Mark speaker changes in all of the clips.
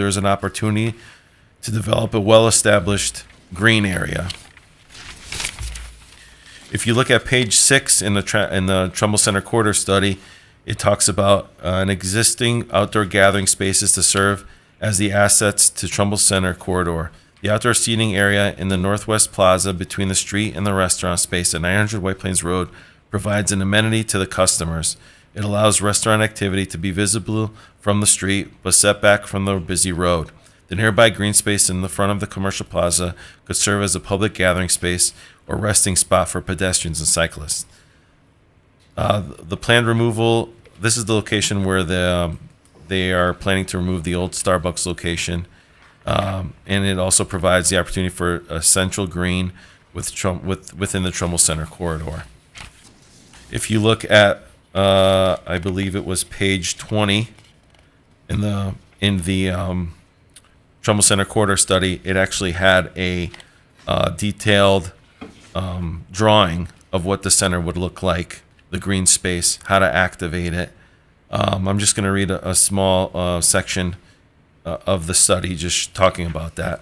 Speaker 1: there is an opportunity to develop a well-established green area. If you look at page 6 in the Trumbull Center Corridor study, it talks about an existing outdoor gathering spaces to serve as the assets to Trumbull Center Corridor. The outdoor seating area in the Northwest Plaza between the street and the restaurant space at 900 White Plains Road provides an amenity to the customers. It allows restaurant activity to be visible from the street, but set back from the busy road. The nearby green space in the front of the commercial plaza could serve as a public gathering space or resting spot for pedestrians and cyclists. The planned removal, this is the location where they are planning to remove the old Starbucks location. And it also provides the opportunity for a central green within the Trumbull Center corridor. If you look at, I believe it was page 20 in the Trumbull Center corridor study, it actually had a detailed drawing of what the center would look like, the green space, how to activate it. I'm just going to read a small section of the study, just talking about that.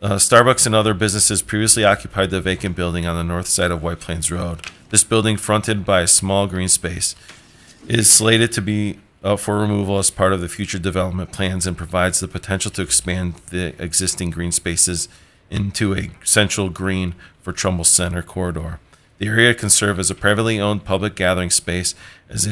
Speaker 1: Starbucks and other businesses previously occupied the vacant building on the north side of White Plains Road. This building, fronted by a small green space, is slated to be up for removal as part of the future development plans and provides the potential to expand the existing green spaces into a central green for Trumbull Center corridor. The area can serve as a privately owned public gathering space as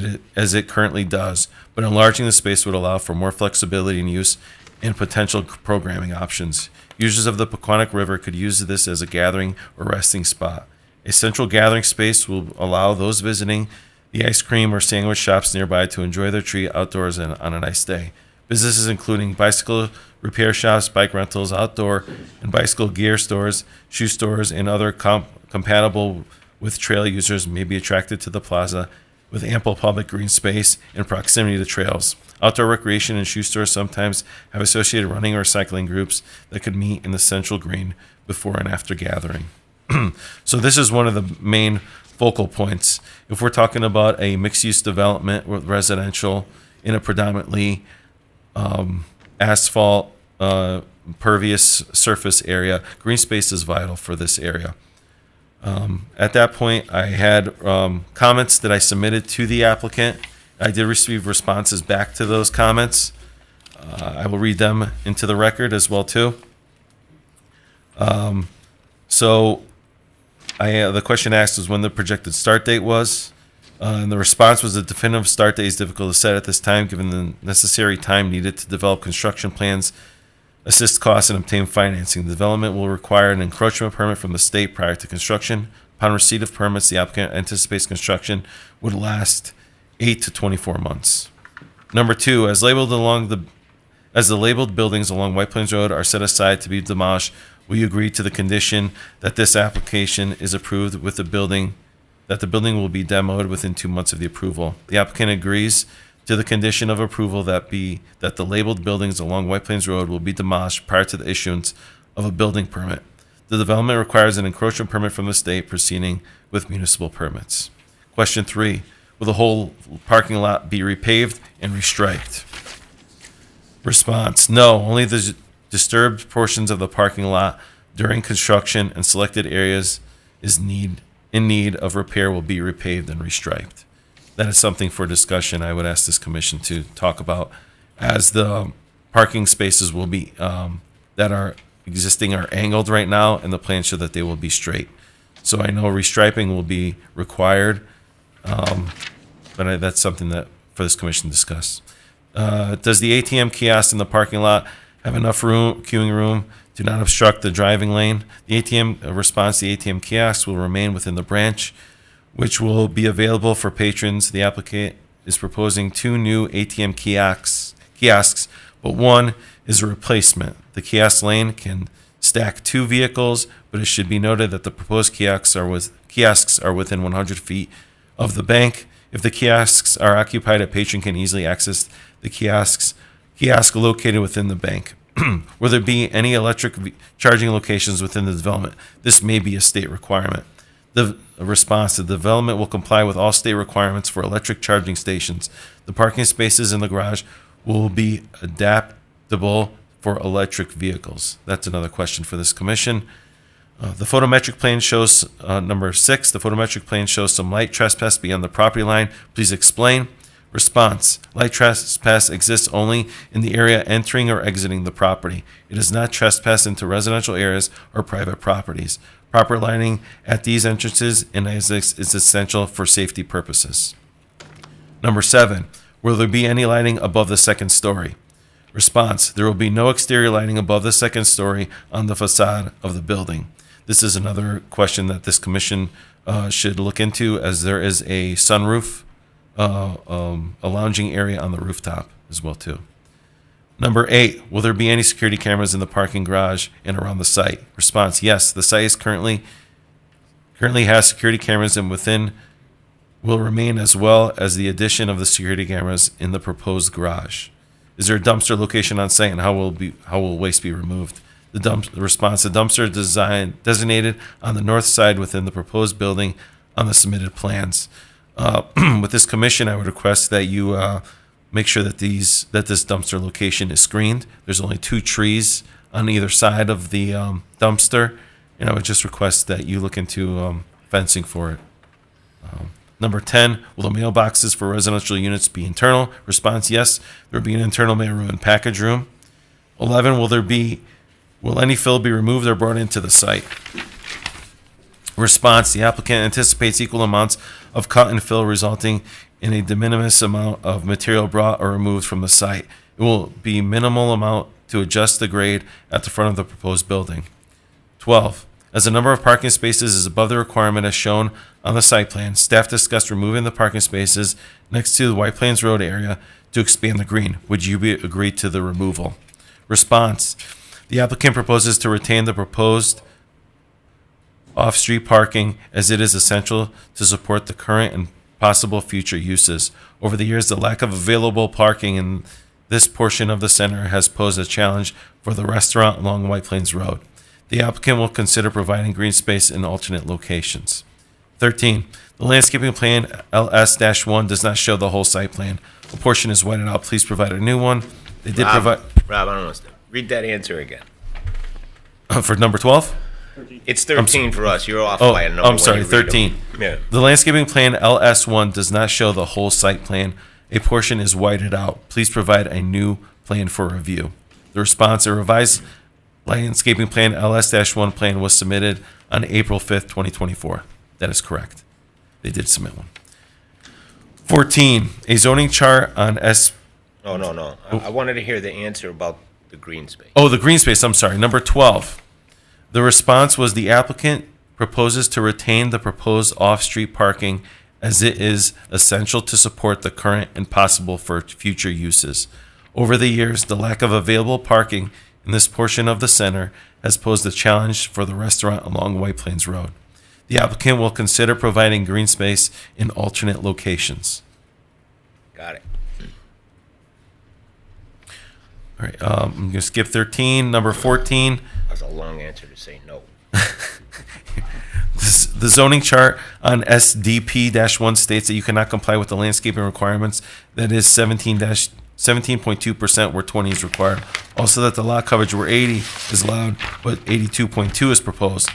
Speaker 1: it currently does, but enlarging the space would allow for more flexibility in use and potential programming options. Users of the Pequannock River could use this as a gathering or resting spot. A central gathering space will allow those visiting the ice cream or sandwich shops nearby to enjoy their treat outdoors and on a nice day. Businesses including bicycle repair shops, bike rentals, outdoor and bicycle gear stores, shoe stores, and other compatible with trail users may be attracted to the plaza with ample public green space and proximity to trails. Outdoor recreation and shoe stores sometimes have associated running or cycling groups that could meet in the central green before and after gathering. So this is one of the main focal points. If we're talking about a mixed-use development with residential in a predominantly asphalt pervious surface area, green space is vital for this area. At that point, I had comments that I submitted to the applicant. I did receive responses back to those comments. I will read them into the record as well too. The question asked was when the projected start date was, and the response was the definitive start date is difficult to set at this time given the necessary time needed to develop construction plans, assist costs, and obtain financing. The development will require an encroachment permit from the state prior to construction. Upon receipt of permits, the applicant anticipates construction would last 8 to 24 months. Number 2, as the labeled buildings along White Plains Road are set aside to be demolished, will you agree to the condition that this application is approved with the building will be demoed within 2 months of the approval? The applicant agrees to the condition of approval that the labeled buildings along White Plains Road will be demolished prior to the issuance of a building permit. The development requires an encroachment permit from the state proceeding with municipal permits. Question 3, will the whole parking lot be repaved and restriped? Response, no, only the disturbed portions of the parking lot during construction and selected areas in need of repair will be repaved and restriped. That is something for discussion I would ask this commission to talk about, as the parking spaces will be that are existing are angled right now, and the plan show that they will be straight. So I know restriping will be required, but that's something that for this commission to discuss. Does the ATM kiosk in the parking lot have enough queuing room to not obstruct the driving lane? The ATM response, the ATM kiosk will remain within the branch, which will be available for patrons. The applicant is proposing 2 new ATM kiosks, but one is a replacement. The kiosk lane can stack 2 vehicles, but it should be noted that the proposed kiosks are within 100 feet of the bank. If the kiosks are occupied, a patron can easily access the kiosk located within the bank. Will there be any electric charging locations within the development? This may be a state requirement. The response, the development will comply with all state requirements for electric charging stations. The parking spaces in the garage will be adaptable for electric vehicles? That's another question for this commission. The photometric plan shows, number 6, the photometric plan shows some light trespass beyond the property line. Please explain. Response: light trespass exists only in the area entering or exiting the property. It does not trespass into residential areas or private properties. Proper lighting at these entrances and exits is essential for safety purposes. Number 7, will there be any lighting above the second story? Response: there will be no exterior lighting above the second story on the facade of the building. This is another question that this commission should look into, as there is a sunroof, a lounging area on the rooftop as well too. Number 8, will there be any security cameras in the parking garage and around the site? Response: yes, the site is currently has security cameras and within will remain, as well as the addition of the security cameras in the proposed garage. Is there a dumpster location on site, and how will waste be removed? The response: the dumpster is designated on the north side within the proposed building on the submitted plans. With this commission, I would request that you make sure that this dumpster location is screened. There's only 2 trees on either side of the dumpster, and I would just request that you look into fencing for it. Number 10, will the mailboxes for residential units be internal? Response: yes, there will be an internal mailroom and package room. 11, will any fill be removed or brought into the site? Response: the applicant anticipates equal amounts of cut and fill resulting in a de minimis amount of material brought or removed from the site. It will be minimal amount to adjust the grade at the front of the proposed building. 12, as the number of parking spaces is above the requirement as shown on the site plan, staff discussed removing the parking spaces next to the White Plains Road area to expand the green. Would you agree to the removal? Response: the applicant proposes to retain the proposed off-street parking as it is essential to support the current and possible future uses. Over the years, the lack of available parking in this portion of the center has posed a challenge for the restaurant along White Plains Road. The applicant will consider providing green space in alternate locations. 13, the landscaping plan LS-1 does not show the whole site plan. A portion is whited out. Please provide a new one. They did provide.
Speaker 2: Rob, I don't understand. Read that answer again.
Speaker 1: For number 12?
Speaker 2: It's 13 for us. You're off by a number.
Speaker 1: I'm sorry,
Speaker 2: when you read
Speaker 1: 13.
Speaker 2: them. Yeah.
Speaker 1: The landscaping plan LS1 does not show the whole site plan. A portion is whited out. Please provide a new plan for review. The response: a revised landscaping plan LS-1 plan was submitted on April 5th, 2024. That is correct. They did submit one. 14, a zoning chart on S.
Speaker 2: No. I wanted to hear the answer about the green space.
Speaker 1: Oh, the green space. I'm sorry. Number 12. The response was the applicant proposes to retain the proposed off-street parking as it is essential to support the current and possible for future uses. Over the years, the lack of available parking in this portion of the center has posed a challenge for the restaurant along White Plains Road. The applicant will consider providing green space in alternate locations.
Speaker 2: Got it.
Speaker 1: All right, I'm going to skip 13. Number 14.
Speaker 2: That's a long answer to say no.
Speaker 1: The zoning chart on SDP-1 states that you cannot comply with the landscaping requirements. That is 17.2% where 20 is required. Also that the lot coverage where 80 is allowed, but 82.2 is proposed.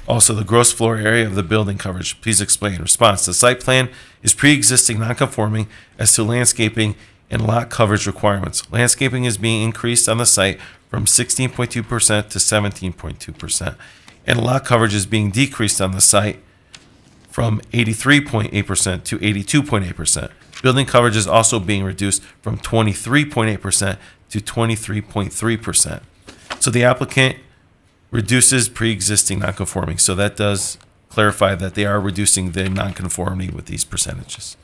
Speaker 1: Also the gross floor area of the building coverage. Please explain. Response: the site plan is pre-existing non-conforming as to landscaping and lot coverage requirements. Landscaping is being increased on the site from 16.2% to 17.2%, and lot coverage is being decreased on the site from 83.8% to 82.8%. Building coverage is also being reduced from 23.8% to 23.3%. So the applicant reduces pre-existing non-conforming. So that does clarify that they are reducing the non-conformity with these percentages.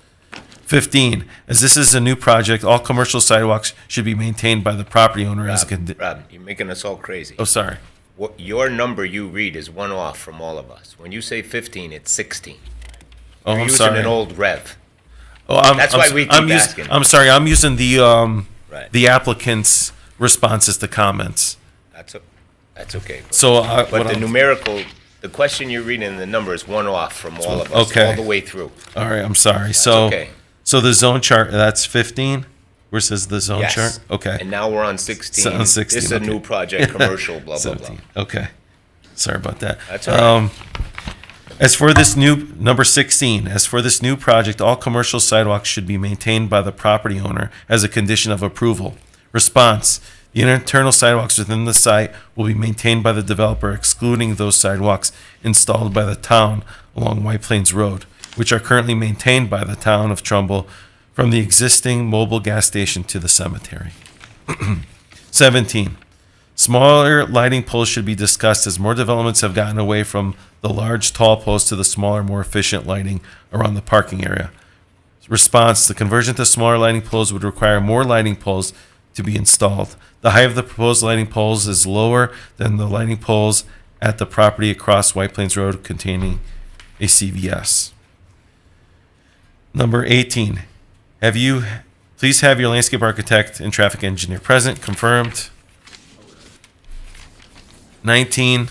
Speaker 1: 15, as this is a new project, all commercial sidewalks should be maintained by the property owner as a
Speaker 2: Rob, you're making us all crazy.
Speaker 1: Oh, sorry.
Speaker 2: What your number you read is one off from all of us. When you say 15, it's 16.
Speaker 1: Oh,
Speaker 2: You're
Speaker 1: I'm
Speaker 2: using
Speaker 1: sorry.
Speaker 2: an old rev.
Speaker 1: Oh,
Speaker 2: That's why we keep asking.
Speaker 1: I'm sorry. I'm using the
Speaker 2: Right.
Speaker 1: the applicant's responses to comments.
Speaker 2: That's okay.
Speaker 1: So,
Speaker 2: But the numerical, the question you're reading, the number is one off from all of us,
Speaker 1: Okay.
Speaker 2: all the way through.
Speaker 1: All right. I'm sorry. So
Speaker 2: okay.
Speaker 1: So the zone chart, that's 15. Where it says the zone
Speaker 2: Yes.
Speaker 1: chart? Okay.
Speaker 2: And now we're on 16.
Speaker 1: So on 16,
Speaker 2: This is a
Speaker 1: okay.
Speaker 2: new project, commercial, blah, blah,
Speaker 1: 17.
Speaker 2: blah.
Speaker 1: Okay. Sorry about that.
Speaker 2: That's all right.
Speaker 1: As for this new, number 16, as for this new project, all commercial sidewalks should be maintained by the property owner as a condition of approval. Response, the internal sidewalks within the site will be maintained by the developer, excluding those sidewalks installed by the town along White Plains Road, which are currently maintained by the town of Trumbull from the existing mobile gas station to the cemetery. 17, smaller lighting poles should be discussed as more developments have gotten away from the large tall posts to the smaller, more efficient lighting around the parking area. Response, the conversion to smaller lighting poles would require more lighting poles to be installed. The height of the proposed lighting poles is lower than the lighting poles at the property across White Plains Road containing a CVS. Number 18, please have your landscape architect and traffic engineer present, confirmed. 19,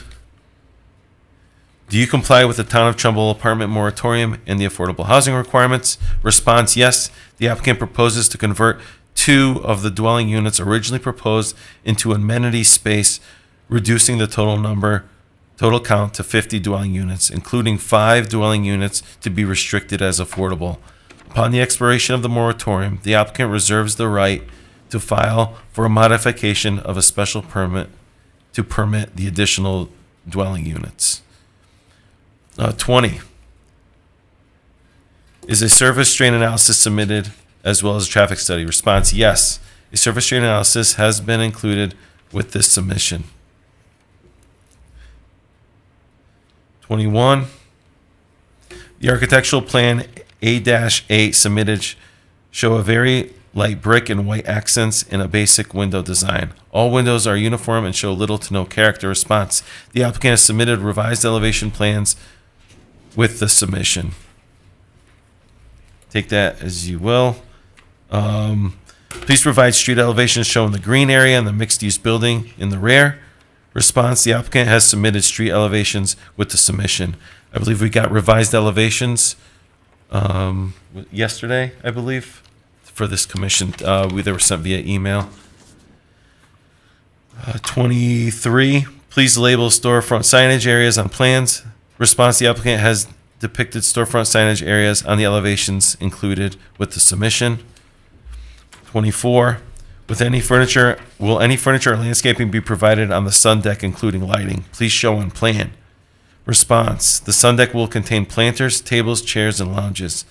Speaker 1: do you comply with the Town of Trumbull apartment moratorium and the affordable housing requirements? Response, yes. The applicant proposes to convert 2 of the dwelling units originally proposed into amenity space, reducing the total count to 50 dwelling units, including 5 dwelling units to be restricted as affordable. Upon the expiration of the moratorium, the applicant reserves the right to file for a modification of a special permit to permit the additional dwelling units. 20. Is a surface strain analysis submitted as well as a traffic study? Response, yes. A surface strain analysis has been included with this submission. 21. The architectural plan A-8 submitted show a very light brick and white accents in a basic window design. All windows are uniform and show little to no character. Response, the applicant has submitted revised elevation plans with the submission. Take that as you will. Please provide street elevations showing the green area and the mixed-use building in the rear. Response, the applicant has submitted street elevations with the submission. I believe we got revised elevations yesterday, I believe, for this commission. They were sent via email. 23, please label storefront signage areas on plans. Response, the applicant has depicted storefront signage areas on the elevations included with the submission. 24, will any furniture or landscaping be provided on the sun deck, including lighting? Please show on plan. Response, the sun deck will contain planters, tables, chairs, and lounges.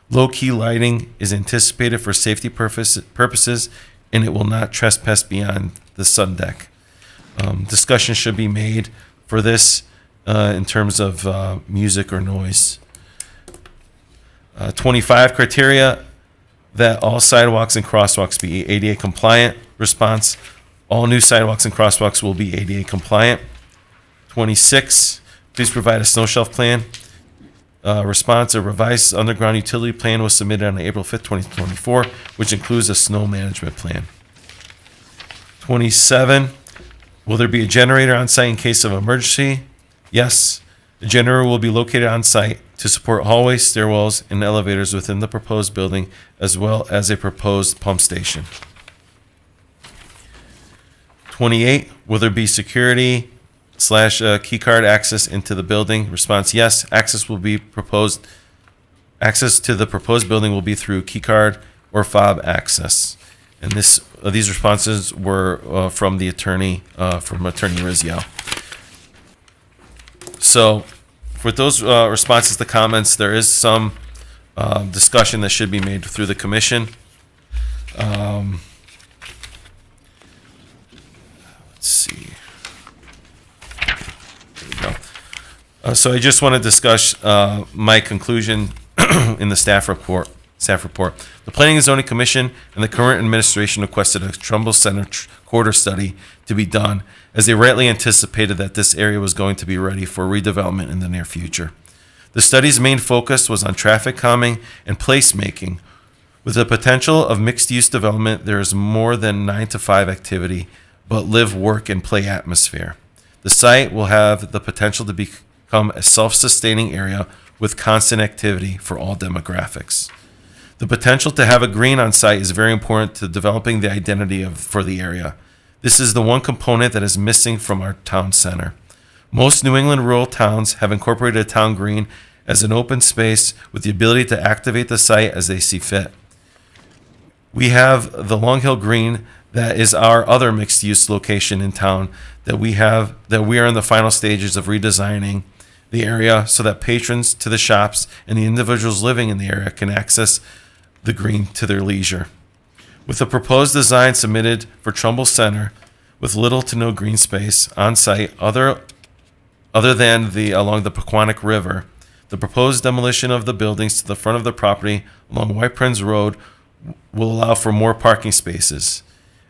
Speaker 1: Low-key lighting is anticipated for safety purposes, and it will not trespass beyond the sun deck. Discussion should be made for this in terms of music or noise. 25, criteria that all sidewalks and crosswalks be ADA compliant. Response, all new sidewalks and crosswalks will be ADA compliant. 26, please provide a snow shelf plan. Response, a revised underground utility plan was submitted on April 5th, 2024, which includes a snow management plan. 27, will there be a generator on site in case of emergency? Yes. The generator will be located on site to support hallways, stairwells, and elevators within the proposed building, as well as a proposed pump station. 28, will there be security / key card access into the building? Response, yes. Access to the proposed building will be through key card or fob access. And these responses were from the attorney, from Attorney Rizzio. So, with those responses to comments, there is some discussion that should be made through the commission. Let's see. There we go. So I just want to discuss my conclusion in the staff report. The Planning and Zoning Commission and the current administration requested a Trumbull Center corridor study to be done, as they rightly anticipated that this area was going to be ready for redevelopment in the near future. The study's main focus was on traffic calming and placemaking. With the potential of mixed-use development, there is more than 9 to 5 activity, but live, work, and play atmosphere. The site will have the potential to become a self-sustaining area with constant activity for all demographics. The potential to have a green on site is very important to developing the identity for the area. This is the one component that is missing from our town center. Most New England rural towns have incorporated a town green as an open space with the ability to activate the site as they see fit. We have the Long Hill Green that is our other mixed-use location in town that we are in the final stages of redesigning the area so that patrons to the shops and the individuals living in the area can access the green to their leisure. With the proposed design submitted for Trumbull Center with little to no green space on site other than along the Pequannock River, the proposed demolition of the buildings to the front of the property along White Prince Road will allow for more parking spaces.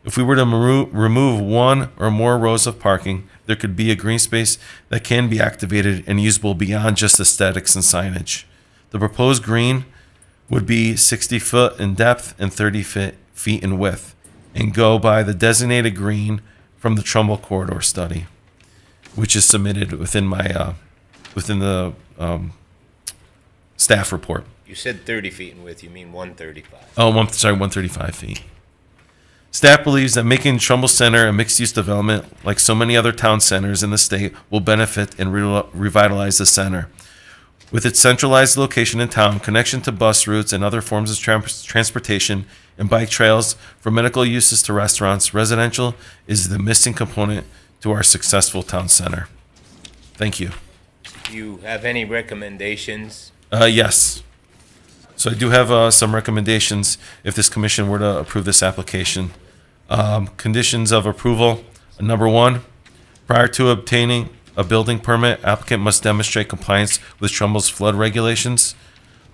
Speaker 1: If we were to remove one or more rows of parking, there could be a green space that can be activated and usable beyond just aesthetics and signage. The proposed green would be 60 foot in depth and 30 feet in width and go by the designated green from the Trumbull Corridor Study, which is submitted within the staff report.
Speaker 2: You said 30 feet in width, you mean 135.
Speaker 1: Oh, 135 feet. Staff believes that making Trumbull Center a mixed-use development, like so many other town centers in the state, will benefit and revitalize the center. With its centralized location in town, connection to bus routes and other forms of transportation, and bike trails for medical uses to restaurants, residential is the missing component to our successful town center. Thank you.
Speaker 2: Do you have any recommendations?
Speaker 1: Yes. So I do have some recommendations if this commission were to approve this application. Conditions of approval. Number 1, prior to obtaining a building permit, applicant must demonstrate compliance with Trumbull's flood regulations.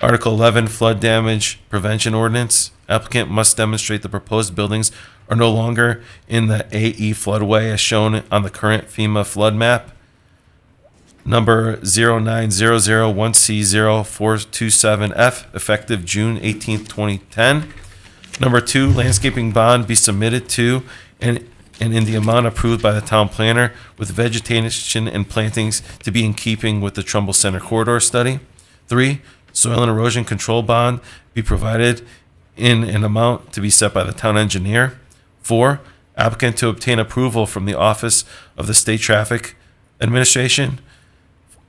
Speaker 1: Article 11, flood damage prevention ordinance. Applicant must demonstrate the proposed buildings are no longer in the AE floodway as shown on the current FEMA flood map. Number 09001C0427F, effective June 18th, 2010. Number 2, landscaping bond be submitted to and in the amount approved by the town planner with vegetation and plantings to be in keeping with the Trumbull Center Corridor Study. 3, soil and erosion control bond be provided in an amount to be set by the town engineer. 4, applicant to obtain approval from the Office of the State Traffic Administration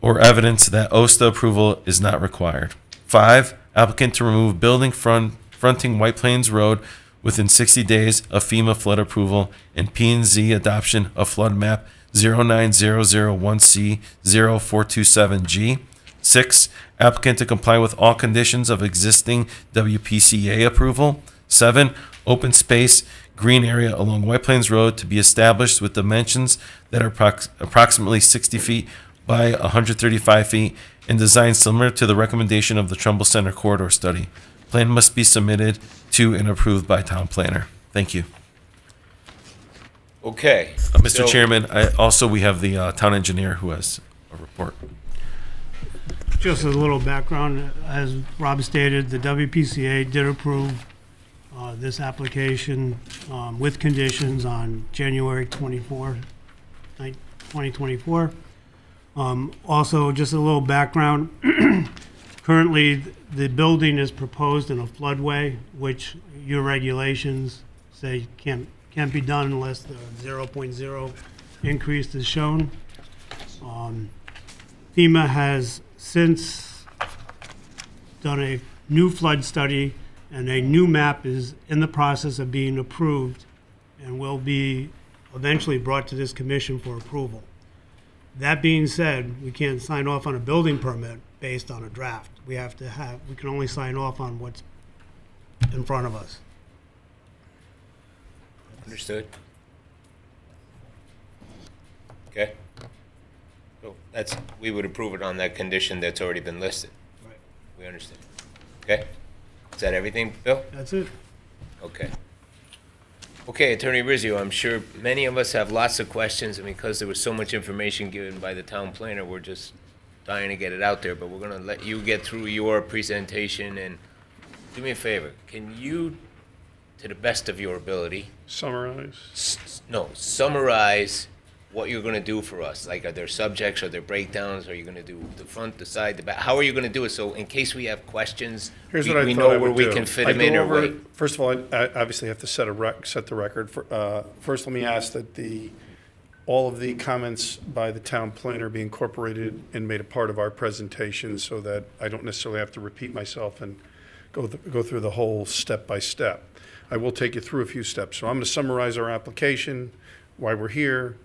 Speaker 1: or evidence that OSTA approval is not required. 5, applicant to remove building fronting White Plains Road within 60 days of FEMA flood approval and P&Z adoption of flood map 09001C0427G. 6, applicant to comply with all conditions of existing WPCA approval. 7, open space green area along White Plains Road to be established with dimensions that are approximately 60 feet by 135 feet and designed similar to the recommendation of the Trumbull Center Corridor Study. Plan must be submitted to and approved by town planner. Thank you.
Speaker 2: Okay.
Speaker 1: Mr. Chairman, we have the town engineer who has a report.
Speaker 3: Just a little background, as Rob stated, the WPCA did approve this application with conditions on January 24, 2024. Also, just a little background, currently the building is proposed in a floodway, which your regulations say can't be done unless the 0.0 increase is shown. FEMA has since done a new flood study, and a new map is in the process of being approved and will be eventually brought to this commission for approval. That being said, we can't sign off on a building permit based on a draft. We can only sign off on what's in front of us.
Speaker 2: Understood. Okay. So we would approve it on that condition that's already been listed.
Speaker 3: Right.
Speaker 2: We understand. Okay? Is that everything, Bill?
Speaker 3: That's it.
Speaker 2: Okay. Okay, Attorney Rizzio, I'm sure many of us have lots of questions, and because there was so much information given by the town planner, we're just dying to get it out there, but we're gonna let you get through your presentation, and do me a favor, can you, to the best of your ability,
Speaker 4: Summarize.
Speaker 2: summarize what you're gonna do for us. Like, are there subjects, are there breakdowns, are you gonna do the front, the side, the back? How are you gonna do it? So in case we have questions,
Speaker 4: Here's
Speaker 2: we
Speaker 4: what I
Speaker 2: we
Speaker 4: thought
Speaker 2: know
Speaker 4: I
Speaker 2: where
Speaker 4: would
Speaker 2: we
Speaker 4: do.
Speaker 2: can fit
Speaker 4: I'd
Speaker 2: them in
Speaker 4: go
Speaker 2: or
Speaker 4: over-
Speaker 2: wait.
Speaker 4: First of all, I obviously have to set the record. First, let me ask that all of the comments by the town planner be incorporated and made a part of our presentation so that I don't necessarily have to repeat myself and go through the whole step by step. I will take you through a few steps. So I'm going to summarize our application, why we're here.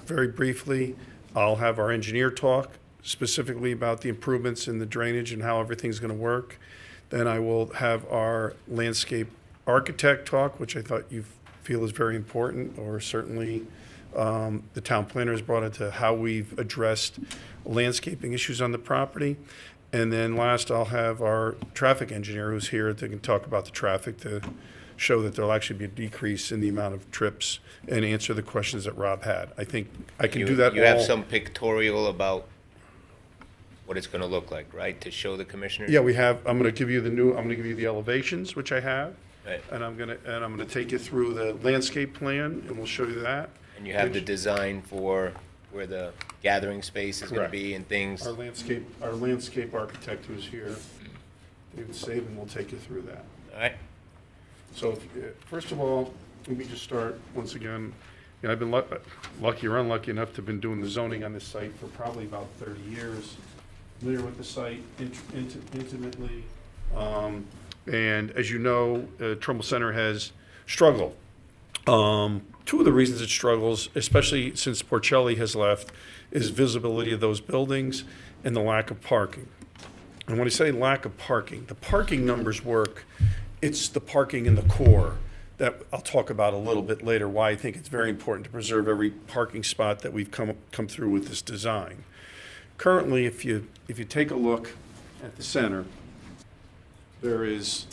Speaker 4: Very briefly, I'll have our engineer talk specifically about the improvements in the drainage and how everything's going to work. Then I will have our landscape architect talk, which I thought you feel is very important, or certainly the town planner has brought into how we've addressed landscaping issues on the property. And then last, I'll have our traffic engineer who's here that can talk about the traffic to show that there'll actually be a decrease in the amount of trips and answer the questions that Rob had. I think I can do that
Speaker 2: You have
Speaker 4: all-
Speaker 2: some pictorial about what it's gonna look like, right, to show the commissioners?
Speaker 4: Yeah, we have, I'm gonna give you the elevations, which I have.
Speaker 2: Right.
Speaker 4: And I'm gonna take you through the landscape plan, and we'll show you that.
Speaker 2: And you have the
Speaker 4: which-
Speaker 2: design for where the gathering space is gonna
Speaker 4: Correct.
Speaker 2: be and things.
Speaker 4: Our landscape architect who's here, David Saban, will take you through that.
Speaker 2: All right,
Speaker 4: So, first of all, let me just start, once again, you know, I've been lucky or unlucky enough to have been doing the zoning on this site for probably about 30 years. Familiar with the site intimately. And as you know, Trumbull Center has struggled. Two of the reasons it struggles, especially since Porcelli has left, is visibility of those buildings and the lack of parking. And when I say lack of parking, the parking numbers work. It's the parking in the core that I'll talk about a little bit later, why I think it's very important to preserve every parking spot that we've come through with this design. Currently, if you take a look at the center, there is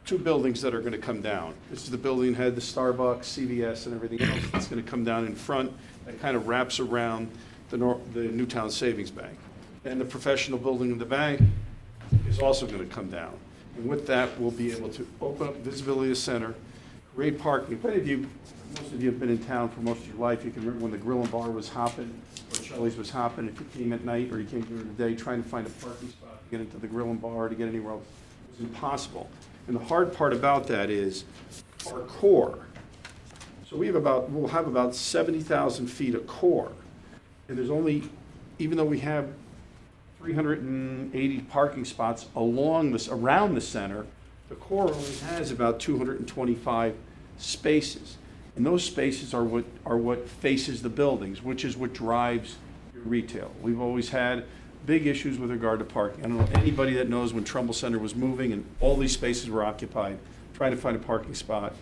Speaker 4: two buildings that are going to come down. This is the building that had the Starbucks, CVS, and everything else that's going to come down in front. That kind of wraps around the Newtown Savings Bank. And the professional building in the bank is also going to come down. And with that, we'll be able to open up visibility of the center, create parking. Most of you have been in town for most of your life. You can remember when the Grill and Bar was hopping, or Shelley's was hopping. If you came at night or you came during the day trying to find a parking spot to get into the Grill and Bar, to get anywhere else, it was impossible. And the hard part about that is our core. So we'll have about 70,000 feet of core. And there's only, even though we have 380 parking spots around the center, the core only has about 225 spaces. And those spaces are what faces the buildings, which is what drives your retail. We've always had big issues with regard to parking. I don't know anybody that knows when Trumbull Center was moving and all these spaces were occupied, trying to find a parking spot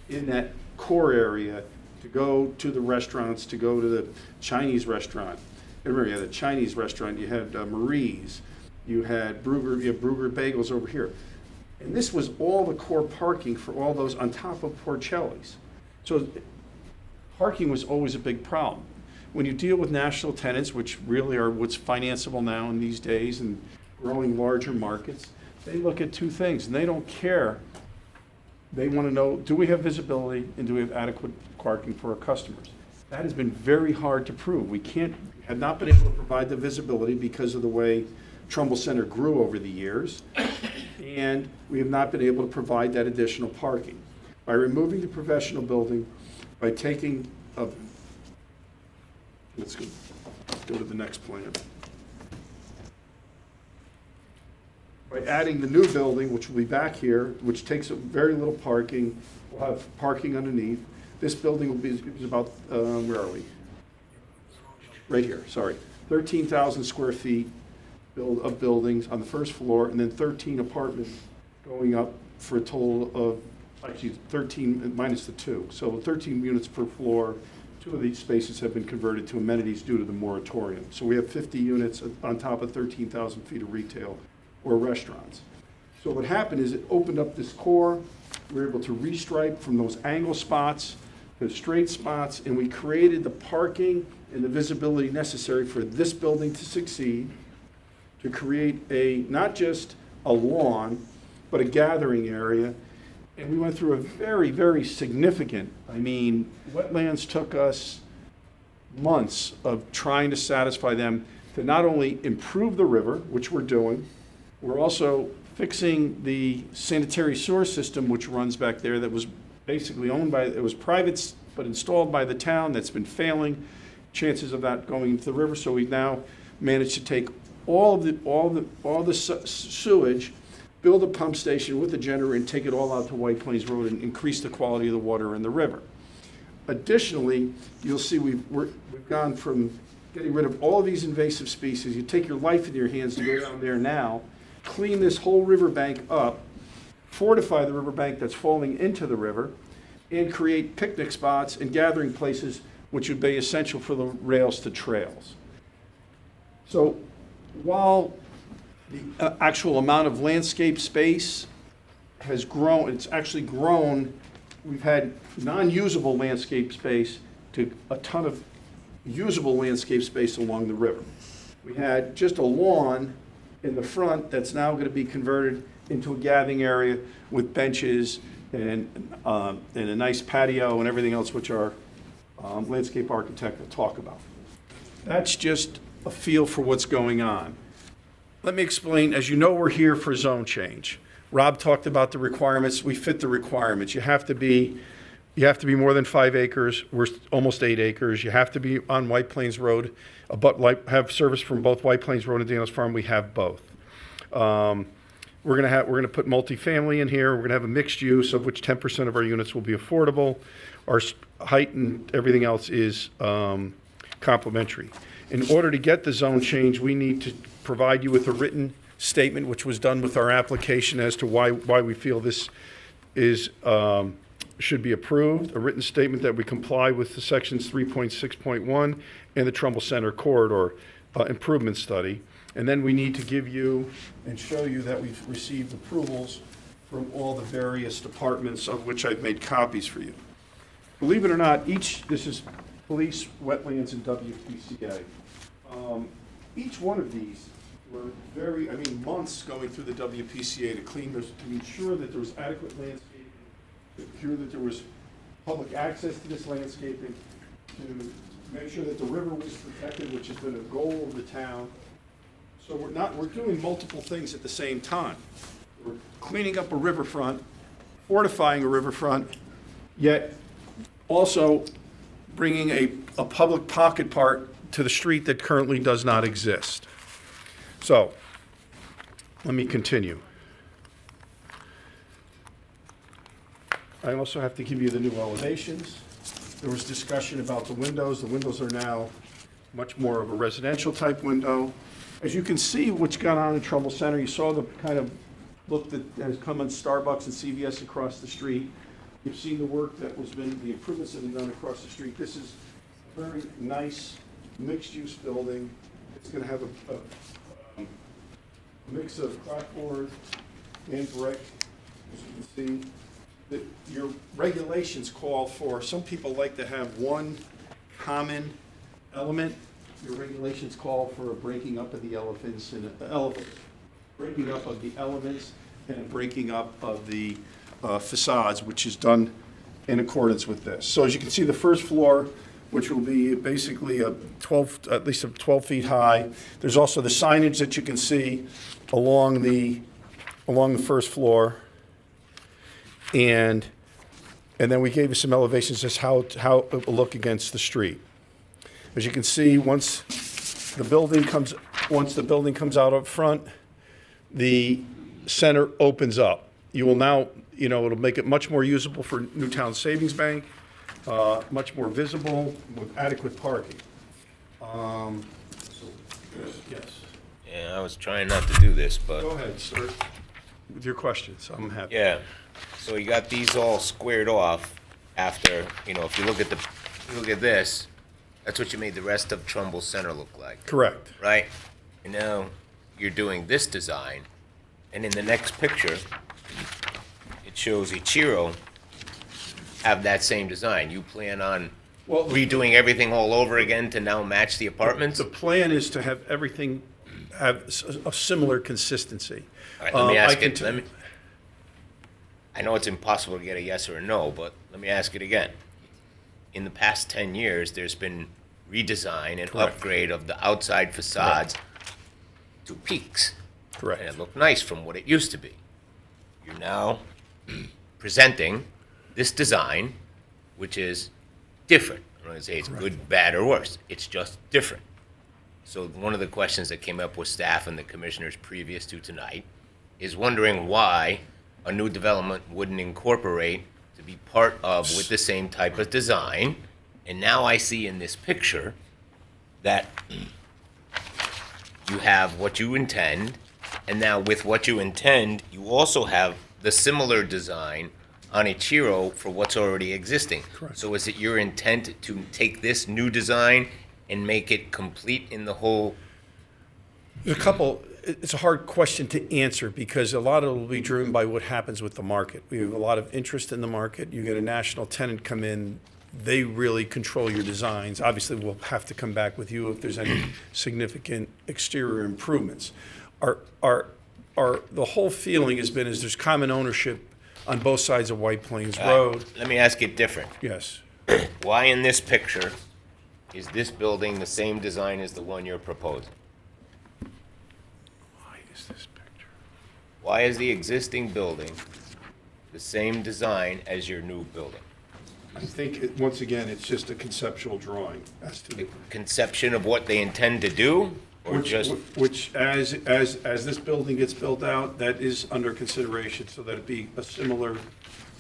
Speaker 4: in that core area to go to the restaurants, to go to the Chinese restaurant. Remember, you had a Chinese restaurant, you had Marie's, you had Bruger Bagels over here. And this was all the core parking for all those on top of Porcelli's. So parking was always a big problem. When you deal with national tenants, which really are what's financeable now in these days and growing larger markets, they look at two things, and they don't care. They want to know, do we have visibility and do we have adequate parking for our customers? That has been very hard to prove. We have not been able to provide the visibility because of the way Trumbull Center grew over the years, and we have not been able to provide that additional parking. By removing the professional building, by taking a let's go to the next plan. By adding the new building, which will be back here, which takes up very little parking, we'll have parking underneath. This building will be is about, where are we? Right here, sorry. 13,000 square feet of buildings on the first floor, and then 13 apartments going up for a total of, actually 13 minus the 2. So 13 units per floor. 2 of these spaces have been converted to amenities due to the moratorium. So we have 50 units on top of 13,000 feet of retail or restaurants. So what happened is it opened up this core. We were able to restripe from those angle spots to straight spots, and we created the parking and the visibility necessary for this building to succeed, to create not just a lawn, but a gathering area. And we went through a very, very significant, wetlands took us months of trying to satisfy them to not only improve the river, which we're doing, we're also fixing the sanitary sewer system, which runs back there, that was basically owned by, it was private, but installed by the town, that's been failing. Chances of that going into the river, so we've now managed to take all the sewage, build a pump station with a generator, and take it all out to White Plains Road and increase the quality of the water in the river. Additionally, you'll see we've gone from getting rid of all of these invasive species. You take your life in your hands to go down there now, clean this whole riverbank up, fortify the riverbank that's falling into the river, and create picnic spots and gathering places which would be essential for the rails to trails. So while the actual amount of landscape space has grown, it's actually grown, we've had non-usable landscape space to a ton of usable landscape space along the river. We had just a lawn in the front that's now going to be converted into a gathering area with benches and a nice patio and everything else, which our landscape architect will talk about. That's just a feel for what's going on. Let me explain. As you know, we're here for zone change. Rob talked about the requirements. We fit the requirements. You have to be more than 5 acres. We're almost 8 acres. You have to be on White Plains Road, have service from both White Plains Road and Daniels Farm. We have both. We're gonna put multifamily in here. We're gonna have a mixed use, of which 10% of our units will be affordable. Our height and everything else is complementary. In order to get the zone change, we need to provide you with a written statement, which was done with our application, as to why we feel this is should be approved. A written statement that we comply with the sections 3.6.1 and the Trumbull Center Corridor improvement study. And then we need to give you and show you that we've received approvals from all the various departments, of which I've made copies for you. Believe it or not, this is police, wetlands, and WPCA. Each one of these were months going through the WPCA to clean those, to ensure that there was adequate landscaping, to ensure that there was public access to this landscaping, to make sure that the river was protected, which has been a goal of the town. So we're doing multiple things at the same time. We're cleaning up a riverfront, fortifying a riverfront, yet also bringing a public pocket park to the street that currently does not exist. So, let me continue. I also have to give you the new elevations. There was discussion about the windows. The windows are now much more of a residential type window. As you can see what's gone on in Trumbull Center, you saw the kind of look that has come on Starbucks and CVS across the street. You've seen the work the improvements that have been done across the street. This is a very nice mixed-use building. It's going to have a mix of clapboard and brick, as you can see. That your regulations call for, some people like to have one common element. Your regulations call for a breaking up of the elements and breaking up of the elements and a breaking up of the facades, which is done in accordance with this. So as you can see, the first floor, which will be basically at least 12 feet high. There's also the signage that you can see along the first floor. And then we gave you some elevations as how it will look against the street. As you can see, once the building comes out up front, the center opens up. You will now, it'll make it much more usable for Newtown Savings Bank, much more visible with adequate parking. Yes.
Speaker 2: Yeah, I was trying not to do this, but.
Speaker 4: Go ahead, sir, with your questions. I'm happy.
Speaker 2: Yeah, so you got these all squared off after, if you look at this, that's what you made the rest of Trumbull Center look like,
Speaker 4: Correct.
Speaker 2: right? And now you're doing this design, and in the next picture, it shows Ichiro have that same design. You plan on
Speaker 4: Well,
Speaker 2: redoing everything all over again to now match the apartments?
Speaker 4: The plan is to have everything have a similar consistency.
Speaker 2: All right, let me
Speaker 4: I
Speaker 2: ask
Speaker 4: can
Speaker 2: it, I know it's impossible to get a yes or a no, but let me ask it again. In the past 10 years, there's been redesign and
Speaker 5: Correct.
Speaker 2: upgrade of the outside facades to peaks. And
Speaker 5: Correct.
Speaker 2: it looked nice from what it used to be. You're now presenting this design, which is different. I'm not gonna say it's good, bad, or worse. It's just different. So one of the questions that came up with staff and the commissioners previous to tonight is wondering why a new development wouldn't incorporate to be part of with the same type of design. And now I see in this picture that you have what you intend, and now with what you intend, you also have the similar design on Ichiro for what's already existing.
Speaker 5: Correct.
Speaker 2: So is it your intent to take this new design and make it complete in the whole?
Speaker 5: There's a couple, it's a hard question to answer because a lot of it will be driven by what happens with the market. We have a lot of interest in the market. You get a national tenant come in, they really control your designs. Obviously, we'll have to come back with you if there's any significant exterior improvements. The whole feeling has been is there's common ownership on both sides of White Plains Road.
Speaker 2: Let me ask it different.
Speaker 5: Yes.
Speaker 2: Why in this picture is this building the same design as the one you're proposing?
Speaker 5: Why is this picture?
Speaker 2: Why is the existing building the same design as your new building?
Speaker 4: I think, once again, it's just a conceptual drawing as to
Speaker 2: The conception of what they intend to do, or just,
Speaker 4: which, as this building gets built out, that is under consideration, so that it be a similar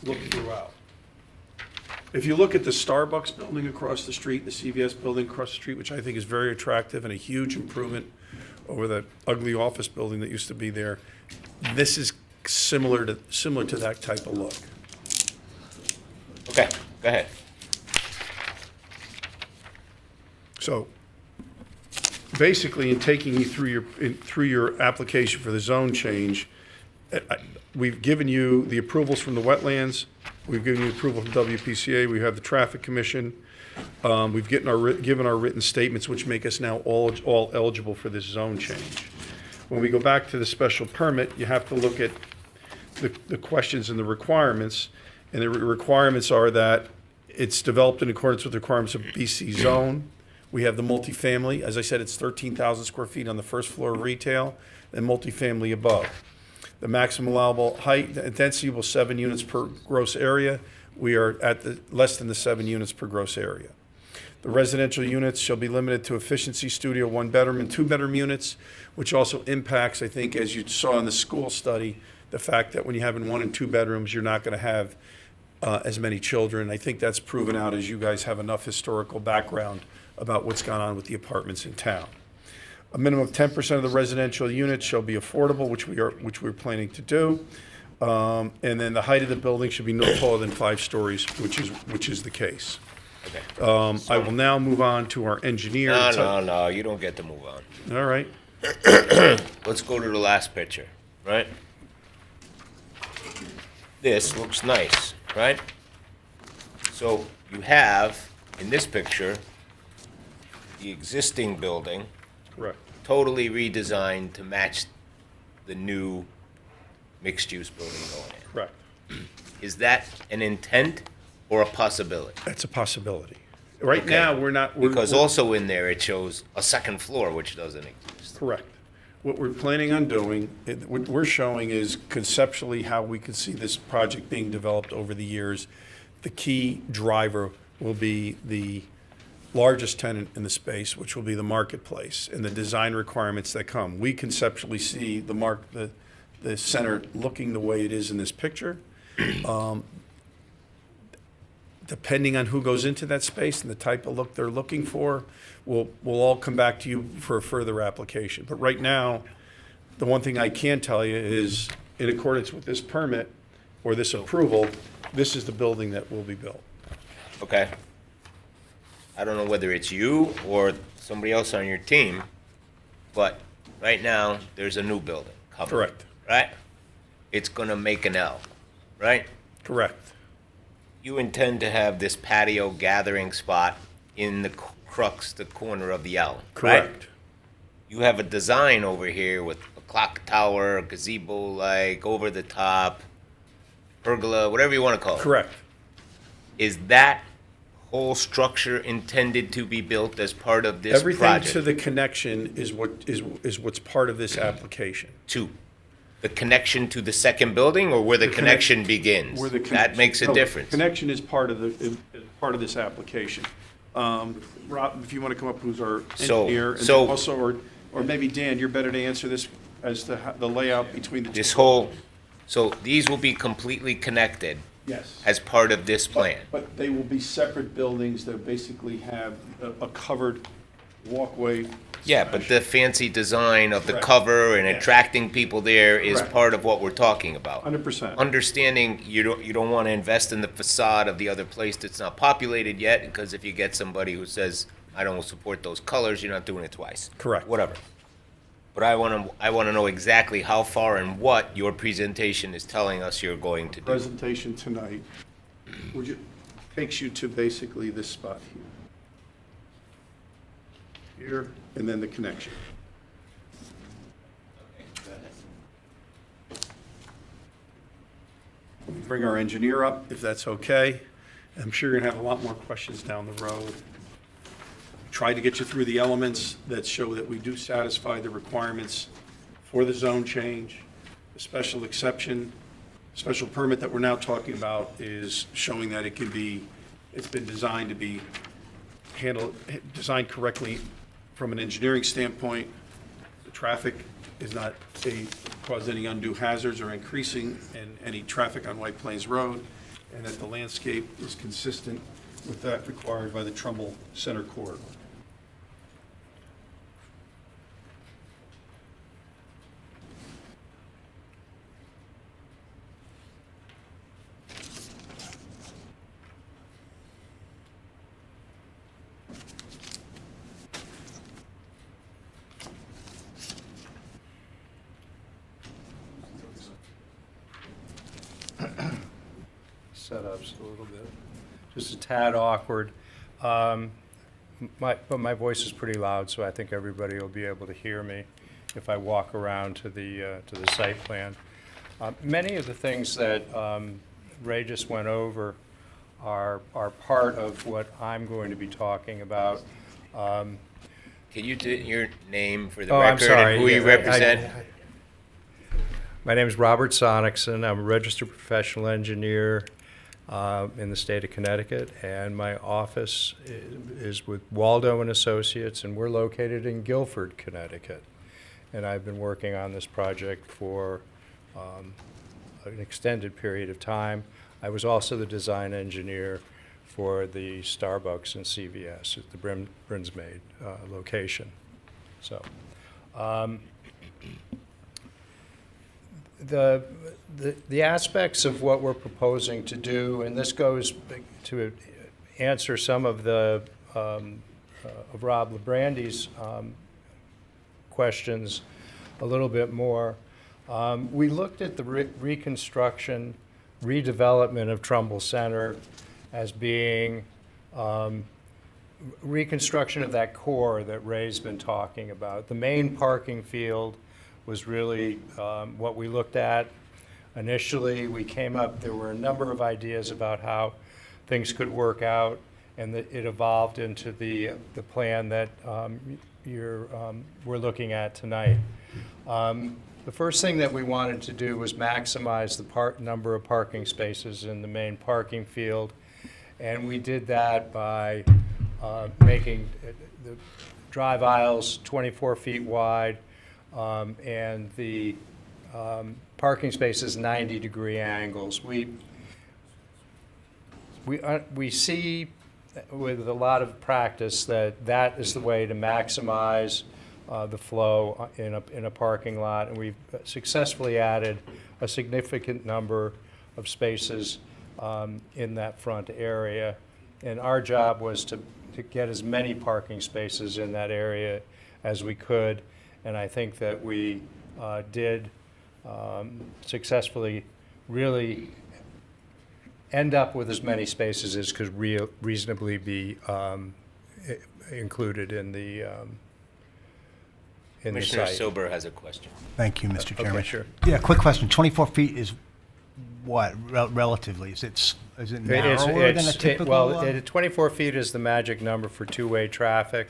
Speaker 4: look throughout. If you look at the Starbucks building across the street, the CVS building across the street, which I think is very attractive and a huge improvement over the ugly office building that used to be there, this is similar to that type of look.
Speaker 2: okay, go ahead.
Speaker 4: So, basically, in taking you through your application for the zone change, we've given you the approvals from the wetlands, we've given you approval from WPCA, we have the traffic commission, we've given our written statements, which make us now all eligible for this zone change. When we go back to the special permit, you have to look at the questions and the requirements, and the requirements are that it's developed in accordance with the requirements of BC zone. We have the multifamily, as I said, it's 13,000 square feet on the first floor of retail, and multifamily above. The maximum allowable height, density will 7 units per gross area. We are at less than the 7 units per gross area. The residential units shall be limited to efficiency studio, 1-bedroom and 2-bedroom units, which also impacts, I think, as you saw in the school study, the fact that when you have in 1 and 2 bedrooms, you're not going to have as many children. I think that's proven out as you guys have enough historical background about what's gone on with the apartments in town. A minimum of 10% of the residential units shall be affordable, which we're planning to do. And then the height of the building should be no taller than 5 stories, which is the case.
Speaker 2: Okay.
Speaker 4: I will now move on to our engineer.
Speaker 2: No, you don't get to move on.
Speaker 4: All right.
Speaker 2: Let's go to the last picture, right? This looks nice, right? So you have, in this picture, the existing building
Speaker 4: Correct.
Speaker 2: totally redesigned to match the new mixed-use building going in.
Speaker 4: Correct.
Speaker 2: Is that an intent or a possibility?
Speaker 4: That's a possibility. Right
Speaker 2: Okay.
Speaker 4: now, we're not.
Speaker 2: Because also in there, it shows a second floor, which doesn't exist.
Speaker 4: Correct. What we're planning on doing, what we're showing is conceptually how we could see this project being developed over the years. The key driver will be the largest tenant in the space, which will be the marketplace, and the design requirements that come. We conceptually see the center looking the way it is in this picture. Depending on who goes into that space and the type of look they're looking for, we'll all come back to you for a further application. But right now, the one thing I can tell you is, in accordance with this permit or this approval, this is the building that will be built.
Speaker 2: Okay? I don't know whether it's you or somebody else on your team, but right now, there's a new building coming.
Speaker 4: Correct.
Speaker 2: Right? It's gonna make an L, right?
Speaker 4: Correct.
Speaker 2: You intend to have this patio gathering spot in the crux, the corner of the L, right?
Speaker 4: Correct.
Speaker 2: You have a design over here with a clock tower, a gazebo, like over the top, pergola, whatever you want to call it.
Speaker 4: Correct.
Speaker 2: Is that whole structure intended to be built as part of this
Speaker 5: Everything
Speaker 2: project?
Speaker 5: to the connection is what's part of this application.
Speaker 2: To the connection to the second building, or where the connection begins?
Speaker 5: Where the
Speaker 2: That makes a
Speaker 5: no,
Speaker 2: difference.
Speaker 5: Connection is part of this application. Rob, if you want to come up, who's our
Speaker 2: So-
Speaker 5: engineer, and
Speaker 2: so-
Speaker 5: also, or maybe Dan, you're better to answer this as to the layout between the two.
Speaker 2: This whole, so these will be completely connected
Speaker 5: Yes.
Speaker 2: as part of this plan?
Speaker 5: But they will be separate buildings that basically have a covered walkway.
Speaker 2: Yeah, but the fancy design of the
Speaker 5: Correct.
Speaker 2: cover and
Speaker 5: Yeah.
Speaker 2: attracting people there is
Speaker 5: Correct.
Speaker 2: part of what we're talking about.
Speaker 5: 100%.
Speaker 2: Understanding you don't want to invest in the facade of the other place that's not populated yet, because if you get somebody who says, I don't support those colors, you're not doing it twice.
Speaker 5: Correct.
Speaker 2: Whatever. But I want to know exactly how far and what your presentation is telling us you're going to do.
Speaker 5: Presentation tonight takes you to basically this spot here. Here, and then the connection. Bring our engineer up, if that's okay. I'm sure you're gonna have a lot more questions down the road. Try to get you through the elements that show that we do satisfy the requirements for the zone change. The special exception, special permit that we're now talking about is showing that it can be, it's been designed to be designed correctly from an engineering standpoint. The traffic is not cause any undue hazards or increasing in any traffic on White Plains Road, and that the landscape is consistent with that required by the Trumbull Center corridor.
Speaker 6: Setups a little bit, just a tad awkward. But my voice is pretty loud, so I think everybody will be able to hear me if I walk around to the site plan. Many of the things that Ray just went over are part of what I'm going to be talking about.
Speaker 2: Can you do your name for the
Speaker 6: Oh, I'm
Speaker 2: record
Speaker 6: sorry.
Speaker 2: and who you
Speaker 6: Yeah,
Speaker 2: represent?
Speaker 6: My name is Robert Sonicson. I'm a registered professional engineer in the state of Connecticut, and my office is with Waldo and Associates, and we're located in Guilford, Connecticut. And I've been working on this project for an extended period of time. I was also the design engineer for the Starbucks and CVS at the Brinsmade location. So. The aspects of what we're proposing to do, and this goes to answer some of the of Rob Labrandy's questions a little bit more. We looked at the reconstruction, redevelopment of Trumbull Center as being reconstruction of that core that Ray's been talking about. The main parking field was really what we looked at. Initially, we came up, there were a number of ideas about how things could work out, and it evolved into the plan that we're looking at tonight. The first thing that we wanted to do was maximize the number of parking spaces in the main parking field, and we did that by making the drive aisles 24 feet wide, and the parking spaces 90-degree angles. We see with a lot of practice that is the way to maximize the flow in a parking lot, and we've successfully added a significant number of spaces in that front area. And our job was to get as many parking spaces in that area as we could, and I think that we did successfully really end up with as many spaces as could reasonably be included in the
Speaker 2: Commissioner
Speaker 6: site.
Speaker 2: Silber has a question.
Speaker 7: Thank you, Mr. Chairman.
Speaker 6: Okay, sure.
Speaker 7: Yeah, quick question. 24 feet is what relatively? Is it
Speaker 6: It's-
Speaker 7: narrower than a typical?
Speaker 6: Well, 24 feet is the magic number for two-way traffic.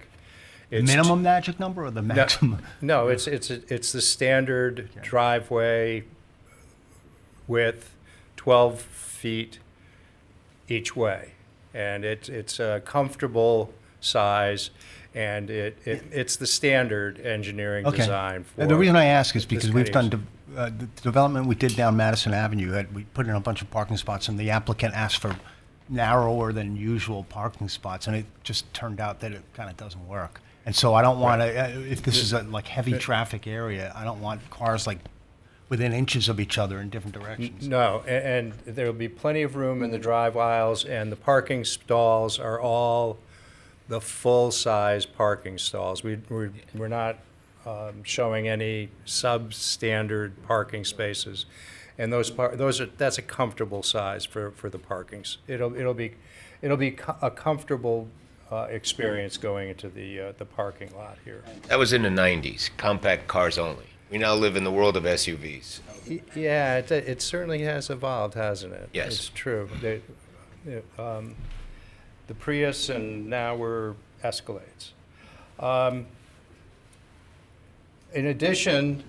Speaker 6: It's
Speaker 7: minimum magic number or the maximum?
Speaker 6: No, it's the standard driveway width, 12 feet each way. And it's a comfortable size, and it's the standard engineering
Speaker 7: Okay.
Speaker 6: design for.
Speaker 7: And the reason I ask is
Speaker 6: this
Speaker 7: because
Speaker 6: kind
Speaker 7: we've
Speaker 6: of
Speaker 7: done
Speaker 6: use.
Speaker 7: the development we did down Madison Avenue. We put in a bunch of parking spots, and the applicant asked for narrower than usual parking spots, and it just turned out that it kind of doesn't work. And so I don't want to, if this is a like heavy traffic area, I don't want cars like within inches of each other in different directions.
Speaker 6: No, and there'll be plenty of room in the drive aisles, and the parking stalls are all the full-size parking stalls. We're not showing any substandard parking spaces, and that's a comfortable size for the parkings. It'll be a comfortable experience going into the parking lot here.
Speaker 2: That was in the 90s, compact cars only. We now live in the world of SUVs.
Speaker 6: Yeah, it certainly has evolved, hasn't it?
Speaker 2: Yes.
Speaker 6: It's true. The Prius, and now we're Escalades. In addition,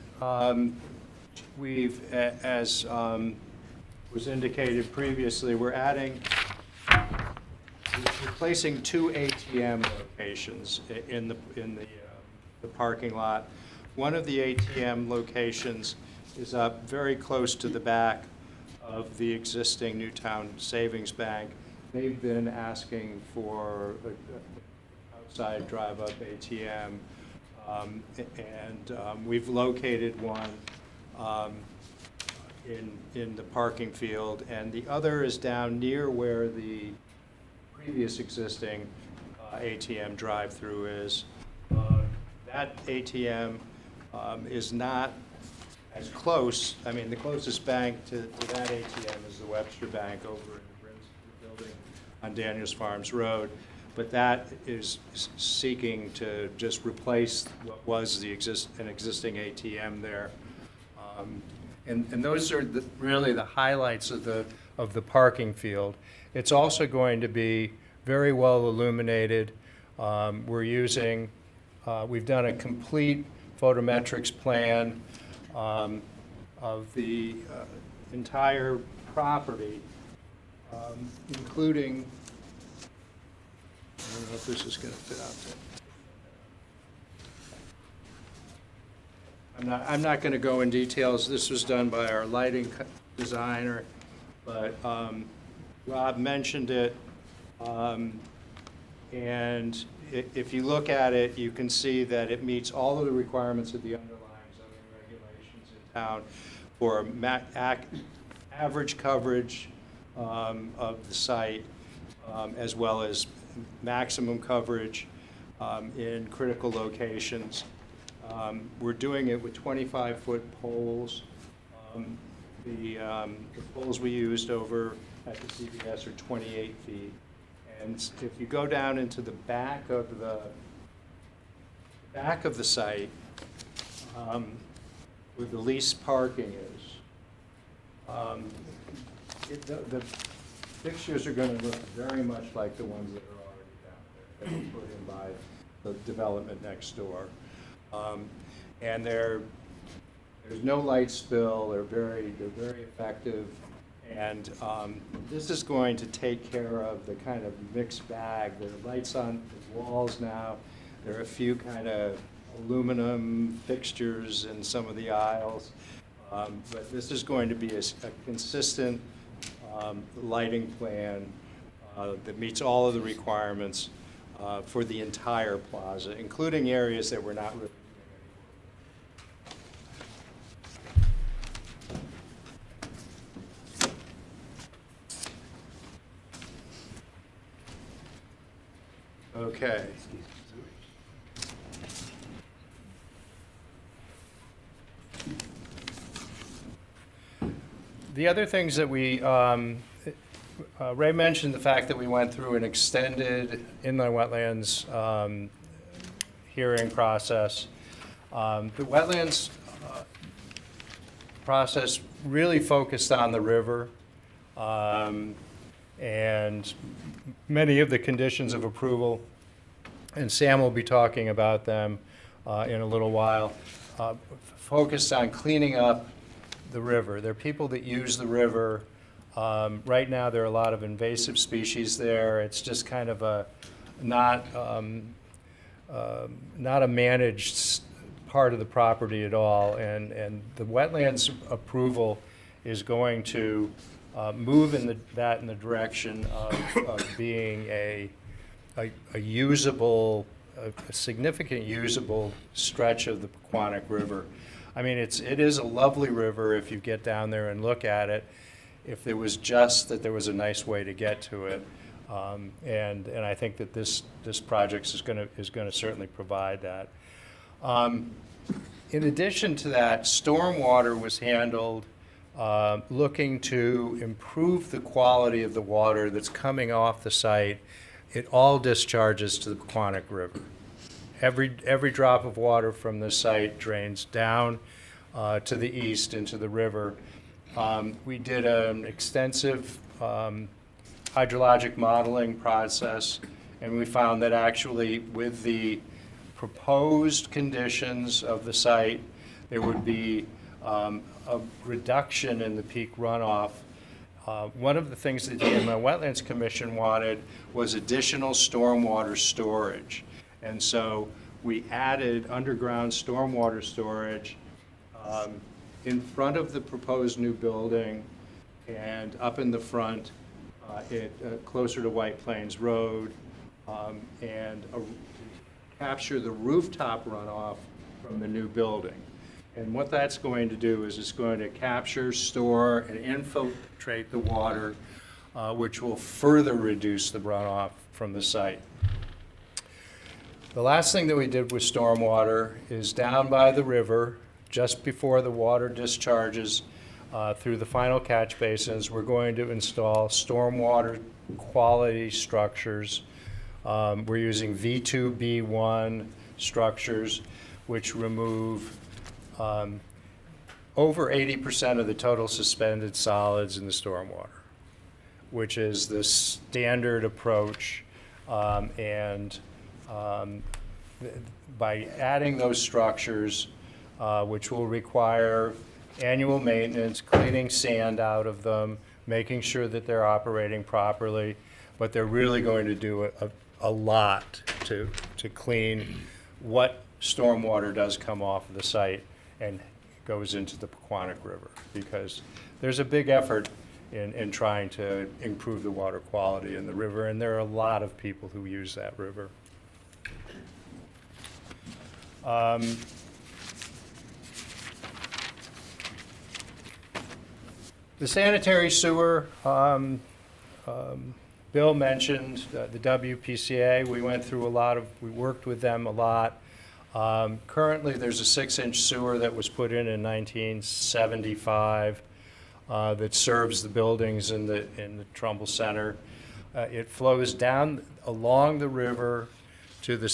Speaker 6: we've, as was indicated previously, we're replacing 2 ATM locations in the parking lot. One of the ATM locations is up very close to the back of the existing Newtown Savings Bank. They've been asking for an outside drive-up ATM, and we've located one in the parking field, and the other is down near where the previous existing ATM drive-through is. That ATM is not as close. I mean, the closest bank to that ATM is the Webster Bank over in the Brinsky building on Daniels Farms Road, but that is seeking to just replace what was an existing ATM there. And those are really the highlights of the parking field. It's also going to be very well illuminated. We've done a complete photometrics plan of the entire property, including, I don't know if this is going to fit out there. I'm not going to go in details. This was done by our lighting designer, but Rob mentioned it. And if you look at it, you can see that it meets all of the requirements of the underlying zoning regulations in town for average coverage of the site, as well as maximum coverage in critical locations. We're doing it with 25-foot poles. The poles we used over at the CVS are 28 feet. And if you go down into the back of the site, where the least parking is, the fixtures are going to look very much like the ones that are already down there, that were put in by the development next door. And there's no light spill. They're very effective. And this is going to take care of the kind of mixed bag. There are lights on the walls now. There are a few kind of aluminum fixtures in some of the aisles. But this is going to be a consistent lighting plan that meets all of the requirements for the entire plaza, including areas that we're not really doing anymore. Okay. The other things that we, Ray mentioned the fact that we went through an extended inland wetlands hearing process. The wetlands process really focused on the river, and many of the conditions of approval, and Sam will be talking about them in a little while, focused on cleaning up the river. There are people that use the river. Right now, there are a lot of invasive species there. It's just kind of a not a managed part of the property at all. And the wetlands approval is going to move in the direction of being a usable, a significant usable stretch of the Pequannock River. I mean, it is a lovely river if you get down there and look at it, if there was just that there was a nice way to get to it. And I think that this project is going to certainly provide that. In addition to that, stormwater was handled looking to improve the quality of the water that's coming off the site. It all discharges to the Pequannock River. Every drop of water from the site drains down to the east into the river. We did an extensive hydrologic modeling process, and we found that actually with the proposed conditions of the site, there would be a reduction in the peak runoff. One of the things that the Inland Wetlands Commission wanted was additional stormwater storage. And so we added underground stormwater storage in front of the proposed new building and up in the front, closer to White Plains Road, and capture the rooftop runoff from the new building. And what that's going to do is it's going to capture, store, and infiltrate the water, which will further reduce the runoff from the site. The last thing that we did with stormwater is down by the river, just before the water discharges through the final catch basins, we're going to install stormwater quality structures. We're using V2B1 structures, which remove over 80% of the total suspended solids in the stormwater, which is the standard approach. By adding those structures, which will require annual maintenance, cleaning sand out of them, making sure that they're operating properly, but they're really going to do a lot to clean what stormwater does come off of the site and goes into the Pequannock River, because there's a big effort in trying to improve the water quality in the river, and there are a lot of people who use that river. The sanitary sewer, Bill mentioned the WPCA. We went through we worked with them a lot. Currently, there's a 6-inch sewer that was put in 1975 that serves the buildings in the Trumbull Center. It flows down along the river to the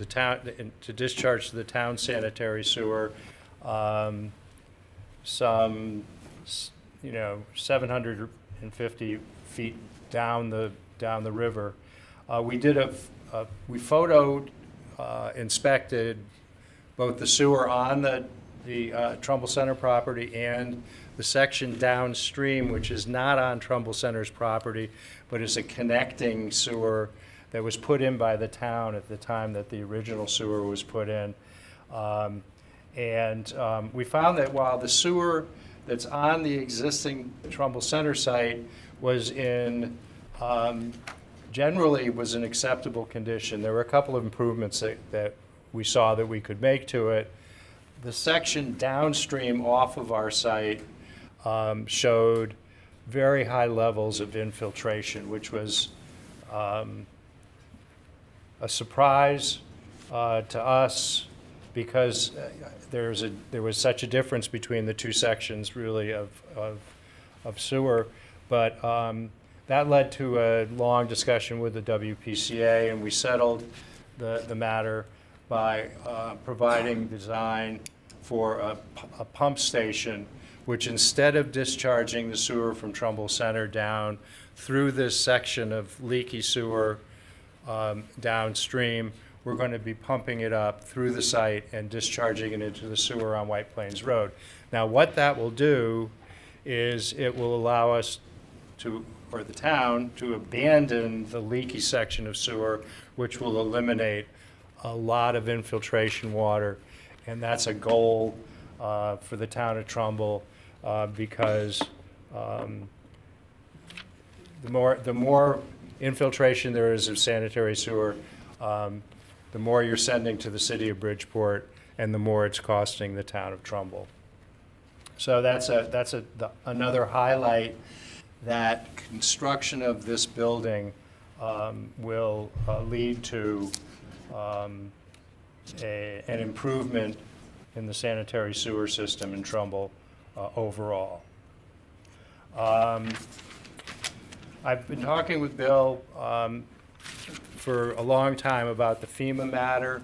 Speaker 6: town, to discharge to the town sanitary sewer, some 750 feet down the river. We photoed, inspected both the sewer on the Trumbull Center property and the section downstream, which is not on Trumbull Center's property, but is a connecting sewer that was put in by the town at the time that the original sewer was put in. We found that while the sewer that's on the existing Trumbull Center site was generally was in acceptable condition, there were a couple of improvements that we saw that we could make to it. The section downstream off of our site showed very high levels of infiltration, which was a surprise to us, because there was such a difference between the two sections, really, of sewer. But that led to a long discussion with the WPCA, and we settled the matter by providing design for a pump station which instead of discharging the sewer from Trumbull Center down through this section of leaky sewer downstream, we're going to be pumping it up through the site and discharging it into the sewer on White Plains Road. Now, what that will do is it will allow us to, or the town, to abandon the leaky section of sewer, which will eliminate a lot of infiltration water. And that's a goal for the town of Trumbull because the more infiltration there is of sanitary sewer, the more you're sending to the city of Bridgeport, and the more it's costing the town of Trumbull. So that's another highlight, that construction of this building will lead to an improvement in the sanitary sewer system in Trumbull overall. I've been talking with Bill for a long time about the FEMA matter.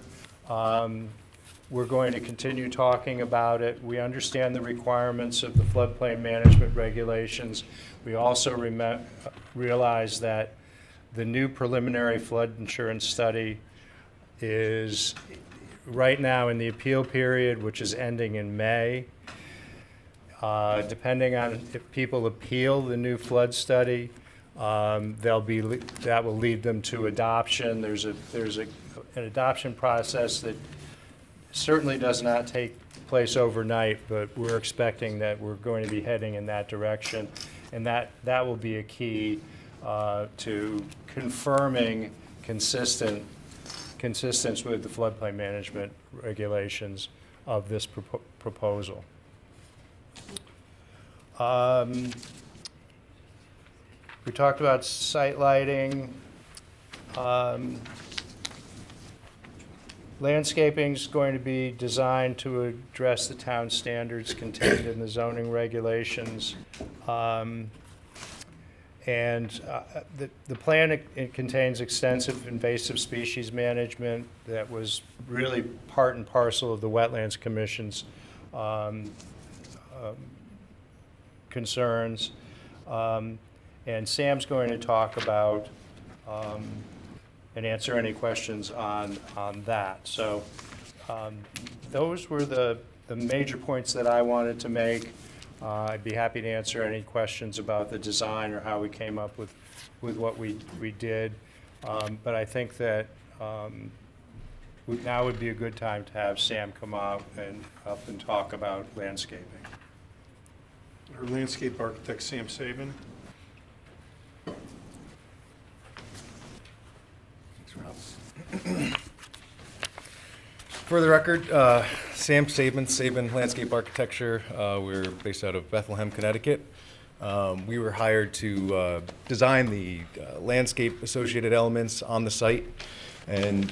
Speaker 6: We're going to continue talking about it. We understand the requirements of the floodplain management regulations. We also realize that the new preliminary flood insurance study is right now in the appeal period, which is ending in May. Depending on if people appeal the new flood study, that will lead them to adoption. There's an adoption process that certainly does not take place overnight, but we're expecting that we're going to be heading in that direction, and that will be a key to confirming consistence with the floodplain management regulations of this proposal. We talked about site lighting. Landscaping is going to be designed to address the town standards contained in the zoning regulations. The plan, it contains extensive invasive species management that was really part and parcel of the Wetlands Commission's concerns. And Sam's going to talk about and answer any questions on that. So those were the major points that I wanted to make. I'd be happy to answer any questions about the design or how we came up with what we did. But I think that now would be a good time to have Sam come out and up and talk about landscaping.
Speaker 4: Our landscape architect, Sam Saban.
Speaker 8: For the record, Sam Saban Landscape Architecture. We're based out of Bethlehem, Connecticut. We were hired to design the landscape associated elements on the site, and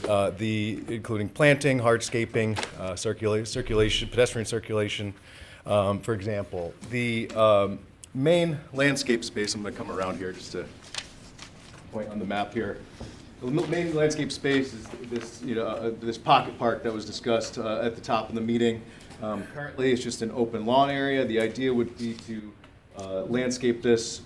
Speaker 8: including planting, hardscaping, circulation, pedestrian circulation. For example, the main landscape space. I'm going to come around here just to point on the map here. The main landscape space is this, this pocket park that was discussed at the top of the meeting. Currently, it's just an open lawn area. The idea would be to landscape this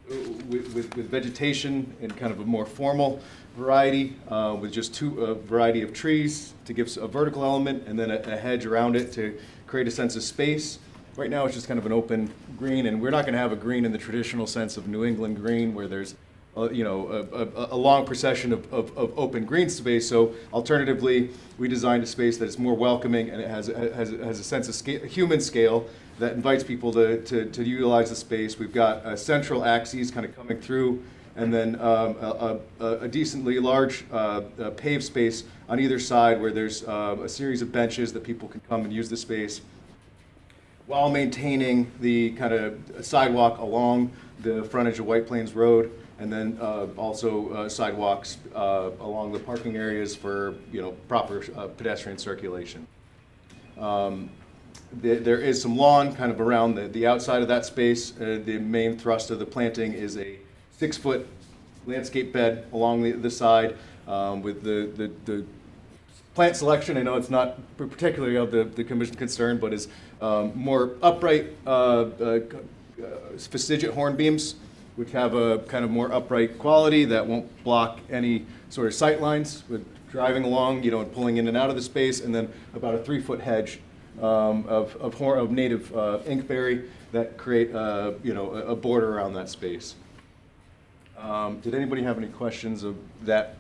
Speaker 8: with vegetation in kind of a more formal variety, with just a variety of trees to give a vertical element, and then a hedge around it to create a sense of space. Right now, it's just kind of an open green, and we're not going to have a green in the traditional sense of New England green, where there's a long procession of open green space. So alternatively, we designed a space that is more welcoming, and it has a sense of human scale that invites people to utilize the space. We've got a central axis kind of coming through, and then a decently large paved space on either side where there's a series of benches that people can come and use the space, while maintaining the kind of sidewalk along the frontage of White Plains Road, and then also sidewalks along the parking areas for proper pedestrian circulation. There is some lawn kind of around the outside of that space. The main thrust of the planting is a 6-foot landscape bed along the side with the plant selection, I know it's not particularly of the commission concern, but is more upright fastigiate horn beams, which have a kind of more upright quality that won't block any sort of sight lines with driving along, and pulling in and out of the space, and then about a 3-foot hedge of native inkberry that create a border around that space. Did anybody have any questions of that?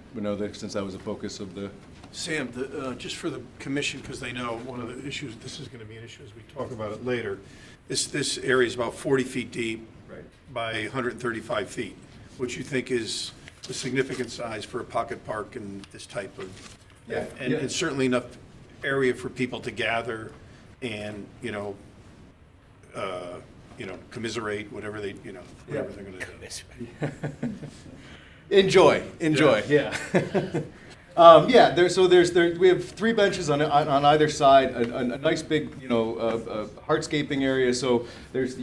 Speaker 8: Since that was a focus of the.
Speaker 4: Sam, just for the commission, because they know one of the issues, this is going to be an issue as we talk about it later. This area is about 40 feet deep by 135 feet, which you think is a significant size for a pocket park and this type of.
Speaker 8: Yeah.
Speaker 4: And it's certainly enough area for people to gather and, commiserate, whatever they're going to do.
Speaker 8: Enjoy. Yeah. We have 3 benches on either side, a nice big, hardscaping area. So there's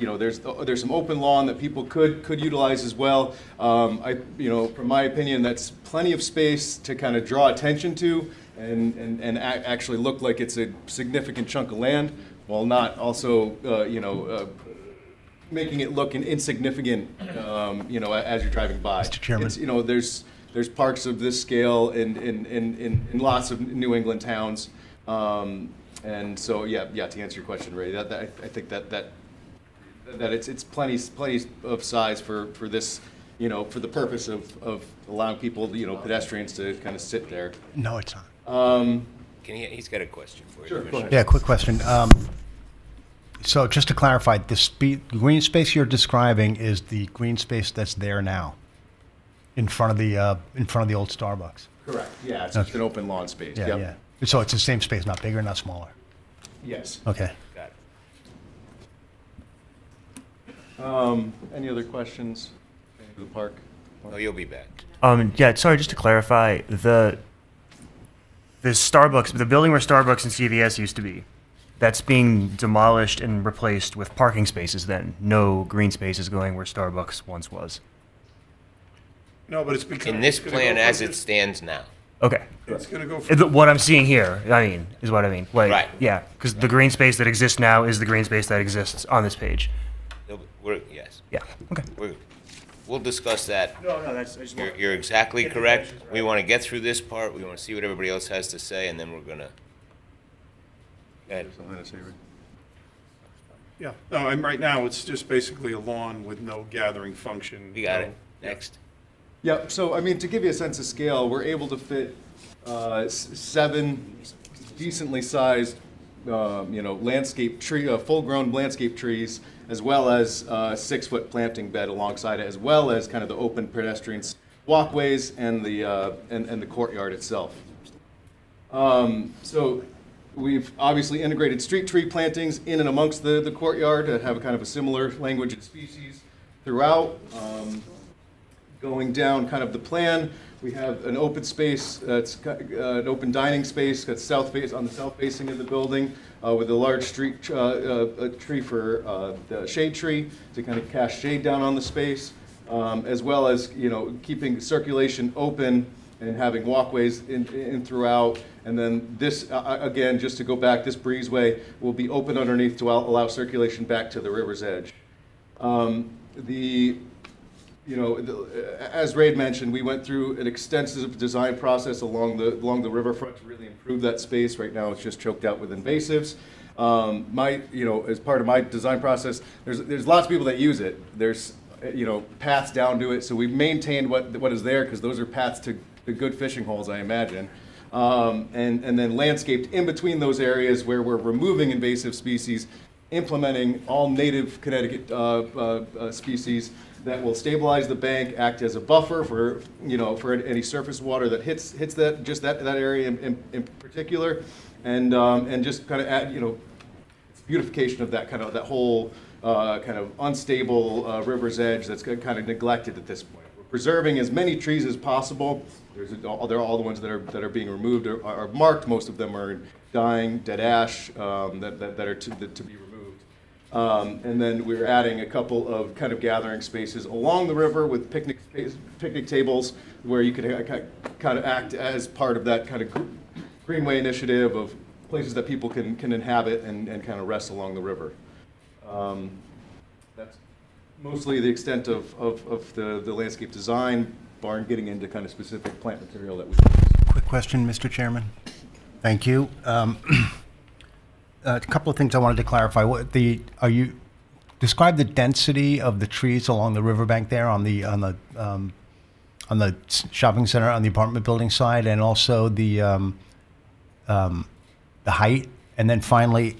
Speaker 8: some open lawn that people could utilize as well. From my opinion, that's plenty of space to kind of draw attention to and actually look like it's a significant chunk of land, while not also, making it look insignificant, as you're driving by.
Speaker 7: Mr. Chairman.
Speaker 8: It's, there's parks of this scale in lots of New England towns, and so to answer your question, Ray, I think that it's plenty of size for this, for the purpose of allowing people, pedestrians to kind of sit there.
Speaker 7: No, it's not.
Speaker 2: He's got a question for you.
Speaker 8: Sure, go
Speaker 2: Commissioner.
Speaker 8: ahead.
Speaker 7: Yeah, quick question. So just to clarify, the green space you're describing is the green space that's there now, in front of the old Starbucks.
Speaker 8: Correct. Yeah, it's just an open lawn space.
Speaker 7: Yeah,
Speaker 8: Yep.
Speaker 7: yeah. So it's the same space, not bigger, not smaller.
Speaker 8: Yes.
Speaker 7: Okay.
Speaker 2: Got it.
Speaker 8: Any other questions? For the park.
Speaker 2: Oh, you'll be back.
Speaker 9: Yeah, sorry, just to clarify, the Starbucks, the building where Starbucks and CVS used to be, that's being demolished and replaced with parking spaces then? No green spaces going where Starbucks once was?
Speaker 4: No, but it's becoming.
Speaker 2: In this plan as it stands now.
Speaker 9: Okay.
Speaker 4: It's going to go from.
Speaker 9: What I'm seeing here, is what I mean. Like,
Speaker 2: Right.
Speaker 9: Yeah, because the green space that exists now is the green space that exists on this page.
Speaker 2: Yes.
Speaker 9: Yeah, okay.
Speaker 2: We'll discuss that.
Speaker 9: No, that's,
Speaker 2: You're exactly correct. We want to get through this part. We want to see what everybody else has to say, and then we're gonna. Go ahead.
Speaker 8: Something to say, Ray?
Speaker 4: Yeah, no, and right now, it's just basically a lawn with no gathering function.
Speaker 2: We got
Speaker 4: no-
Speaker 2: it. Next.
Speaker 8: Yeah, so to give you a sense of scale, we're able to fit 7 decently sized, landscape tree, full-grown landscape trees, as well as 6-foot planting bed alongside it, as well as kind of the open pedestrian walkways and the courtyard itself. So we've obviously integrated street tree plantings in and amongst the courtyard that have a kind of a similar language and species throughout. Going down kind of the plan, we have an open space, that's an open dining space that's on the south facing of the building, with a large tree for the shade tree to kind of cast shade down on the space, as well as keeping circulation open and having walkways in throughout. And then this, again, just to go back, this breezeway will be open underneath to allow circulation back to the river's edge. As Ray had mentioned, we went through an extensive design process along the riverfront to really improve that space. Right now, it's just choked out with invasives. As part of my design process, there's lots of people that use it. There's paths down to it, so we maintained what is there because those are paths to good fishing holes, I imagine. And then landscaped in between those areas where we're removing invasive species, implementing all native Connecticut species that will stabilize the bank, act as a buffer for any surface water that hits that area in particular, and just kind of add beautification of that whole kind of unstable river's edge that's kind of neglected at this point. We're preserving as many trees as possible. They're all the ones that are being removed are marked. Most of them are dying, dead ash that are to be removed. And then we're adding a couple of kind of gathering spaces along the river with picnic tables where you could kind of act as part of that kind of greenway initiative of places that people can inhabit and kind of rest along the river. That's mostly the extent of the landscape design, barring getting into kind of specific plant material that we use.
Speaker 7: Quick question, Mr. Chairman. Thank you. A couple of things I wanted to clarify. Describe the density of the trees along the riverbank there on the shopping center, on the apartment building side, and also the height. And then finally,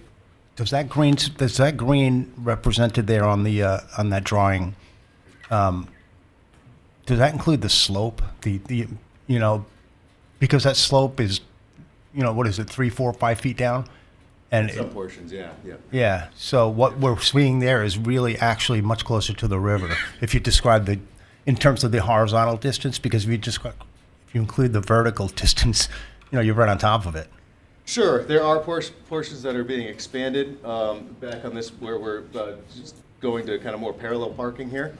Speaker 7: does that green represented there on that drawing, does that include the slope? Because that slope is, what is it, 3, 4, 5 feet down? And
Speaker 8: Some portions, yeah.
Speaker 7: yeah, so what we're seeing there is really actually much closer to the river. If you describe in terms of the horizontal distance, because if you include the vertical distance, you're right on top of it.
Speaker 8: Sure, there are portions that are being expanded back on this where we're just going to kind of more parallel parking here.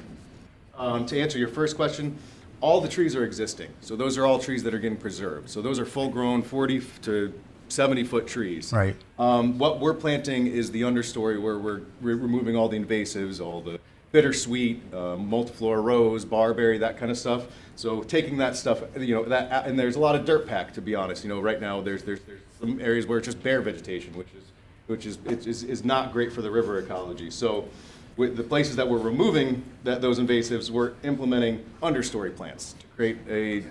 Speaker 8: To answer your first question, all the trees are existing. So those are all trees that are getting preserved. So those are full-grown 40 to 70-foot trees.
Speaker 7: Right.
Speaker 8: What we're planting is the understory where we're removing all the invasives, all the bittersweet, multiflora rose, barberry, that kind of stuff. So taking that stuff, and there's a lot of dirt pack, to be honest. Right now there's some areas where it's just bare vegetation, which is not great for the river ecology. So with the places that we're removing those invasives, we're implementing understory plants to create a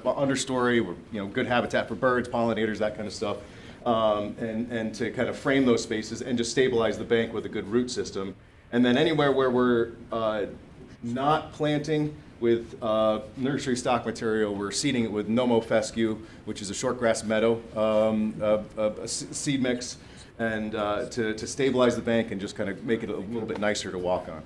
Speaker 8: understory, good habitat for birds, pollinators, that kind of stuff, and to kind of frame those spaces and just stabilize the bank with a good root system. And then anywhere where we're not planting with nursery stock material, we're seeding it with Nomo fescue, which is a shortgrass meadow, a seed mix, and to stabilize the bank and just kind of make it a little bit nicer to walk on.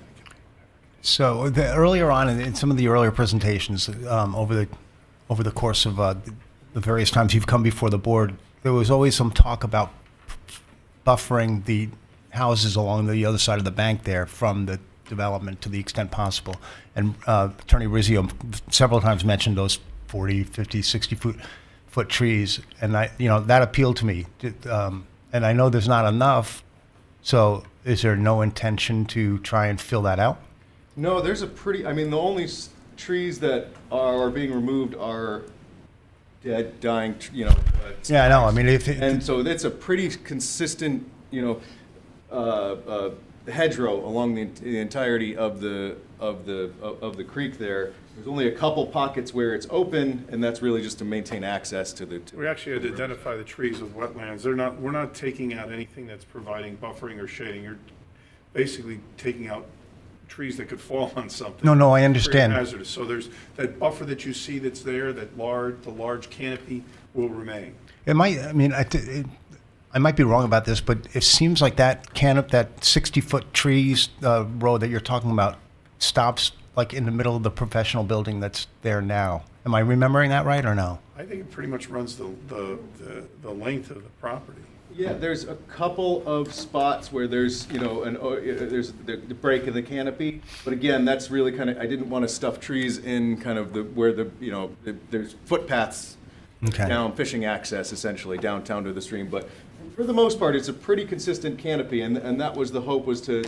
Speaker 7: So earlier on in some of the earlier presentations, over the course of the various times you've come before the board, there was always some talk about buffering the houses along the other side of the bank there from the development to the extent possible. And Attorney Rizzio several times mentioned those 40, 50, 60-foot trees, and that appealed to me. And I know there's not enough, so is there no intention to try and fill that out?
Speaker 8: No, there's the only trees that are being removed are dead, dying,
Speaker 7: Yeah, I know. I mean,
Speaker 8: and so it's a pretty consistent, hedgerow along the entirety of the creek there. There's only a couple pockets where it's open, and that's really just to maintain access to the.
Speaker 4: We actually had to identify the trees with wetlands. We're not taking out anything that's providing buffering or shading. You're basically taking out trees that could fall on something.
Speaker 7: No, I understand.
Speaker 4: Very hazardous. So there's that buffer that you see that's there, the large canopy will remain.
Speaker 7: It might. I mean, I might be wrong about this, but it seems like that 60-foot trees row that you're talking about stops like in the middle of the professional building that's there now. Am I remembering that right or no?
Speaker 4: I think it pretty much runs the length of the property.
Speaker 8: Yeah, there's a couple of spots where there's, there's the break in the canopy, but again, that's really kind of, I didn't want to stuff trees in kind of where there's footpaths down, fishing access essentially downtown to the stream, but for the most part, it's a pretty consistent canopy, and that was the hope, was to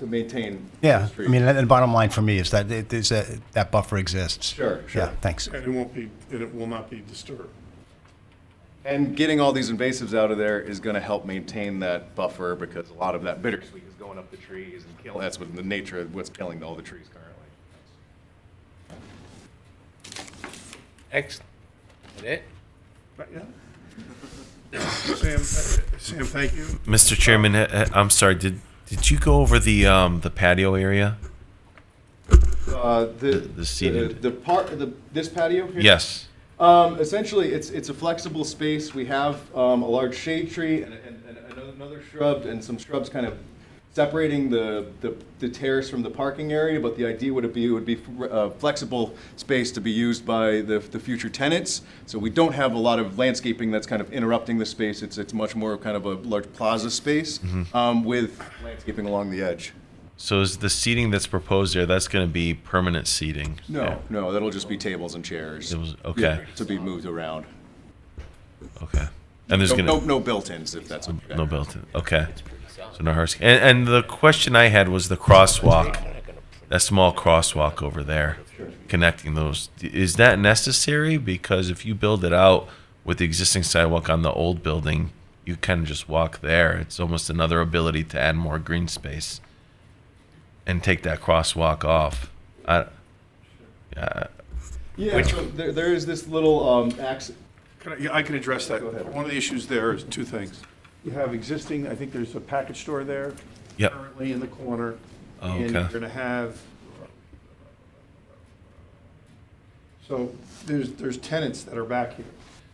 Speaker 8: maintain.
Speaker 7: Yeah,
Speaker 8: those trees.
Speaker 7: I mean, and the bottom line for me is that that buffer exists.
Speaker 8: Sure.
Speaker 7: Yeah, thanks.
Speaker 4: And it will not be disturbed.
Speaker 8: And getting all these invasives out of there is going to help maintain that buffer, because a lot of that bittersweet is going up the trees and killing. That's what the nature of what's killing all the trees currently.
Speaker 2: Excellent. That it?
Speaker 4: But, yeah. Sam, thank you.
Speaker 1: Mr. Chairman, I'm sorry, did you go over the patio area? The seating.
Speaker 8: This patio here?
Speaker 1: Yes.
Speaker 8: Essentially, it's a flexible space. We have a large shade tree and another shrub, and some shrubs kind of separating the terrace from the parking area. But the idea would be a flexible space to be used by the future tenants. So we don't have a lot of landscaping that's kind of interrupting the space. It's much more kind of a large plaza space with landscaping along the edge.
Speaker 1: So is the seating that's proposed there, that's going to be permanent seating?
Speaker 8: No, that'll just be tables and chairs.
Speaker 1: Okay.
Speaker 8: To be moved around.
Speaker 1: Okay. And there's
Speaker 8: No,
Speaker 1: gonna
Speaker 8: no built-ins, if that's what you're
Speaker 1: no built-in. Okay. So no hardscape. And the question I had was the crosswalk, that small crosswalk over there, connecting those. Is that necessary? Because if you build it out with the existing sidewalk on the old building, you kind of just walk there. It's almost another ability to add more green space and take that crosswalk off.
Speaker 8: Yeah, so there is this little
Speaker 4: I can address that.
Speaker 8: Go ahead.
Speaker 4: One of the issues there is two things. You have existing, I think there's a package store there.
Speaker 1: Yep.
Speaker 4: Currently in the corner.
Speaker 1: Oh,
Speaker 4: And
Speaker 1: okay.
Speaker 4: you're gonna have, so there's tenants that are back here.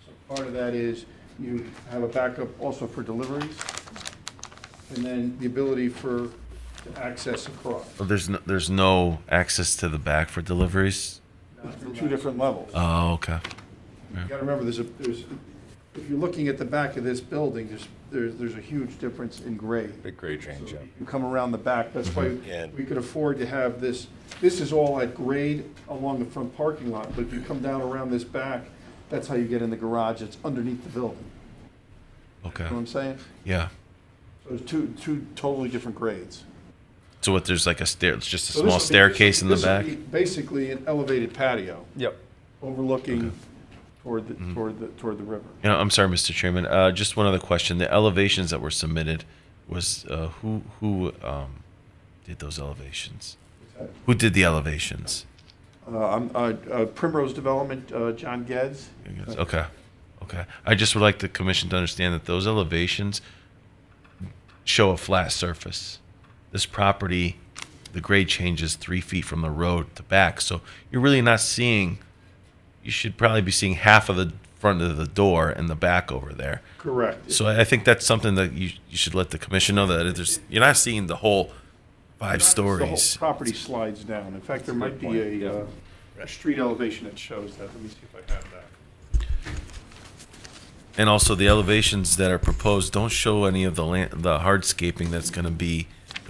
Speaker 4: So part of that is you have a backup also for deliveries, and then the ability to access across.
Speaker 1: Well, there's no access to the back for deliveries.
Speaker 4: Through two different levels.
Speaker 1: Oh, okay.
Speaker 4: You gotta remember, if you're looking at the back of this building, there's a huge difference in grade.
Speaker 10: Big grade change, yeah.
Speaker 4: You come around the back, that's why we could afford to have this is all at grade along the front parking lot, but if you come down around this back, that's how you get in the garage, it's underneath the building.
Speaker 1: Okay.
Speaker 4: You know what I'm saying?
Speaker 1: Yeah.
Speaker 4: So there's two totally different grades.
Speaker 1: So what? There's like a stair. It's just a
Speaker 4: So this
Speaker 1: small
Speaker 4: would be-
Speaker 1: staircase in the
Speaker 4: this would
Speaker 1: back.
Speaker 4: be Basically an elevated patio
Speaker 6: Yep.
Speaker 4: overlooking toward the river.
Speaker 1: You know, I'm sorry, Mr. Chairman. Just one other question. The elevations that were submitted was who did those elevations? Who did the elevations?
Speaker 4: Primrose Development, John Geddes.
Speaker 1: Okay. Okay. I just would like the commission to understand that those elevations show a flat surface. This property, the grade changes 3 feet from the road to back, so you're really not seeing. You should probably be seeing half of the front of the door and the back over there.
Speaker 4: Correct.
Speaker 1: So I think that's something that you should let the commission know, that you're not seeing the whole 5
Speaker 4: The
Speaker 1: stories.
Speaker 4: whole property slides down. In fact, there might be a street elevation that shows that. Let me see if I have that.
Speaker 1: And also the elevations that are proposed don't show any of the hardscaping that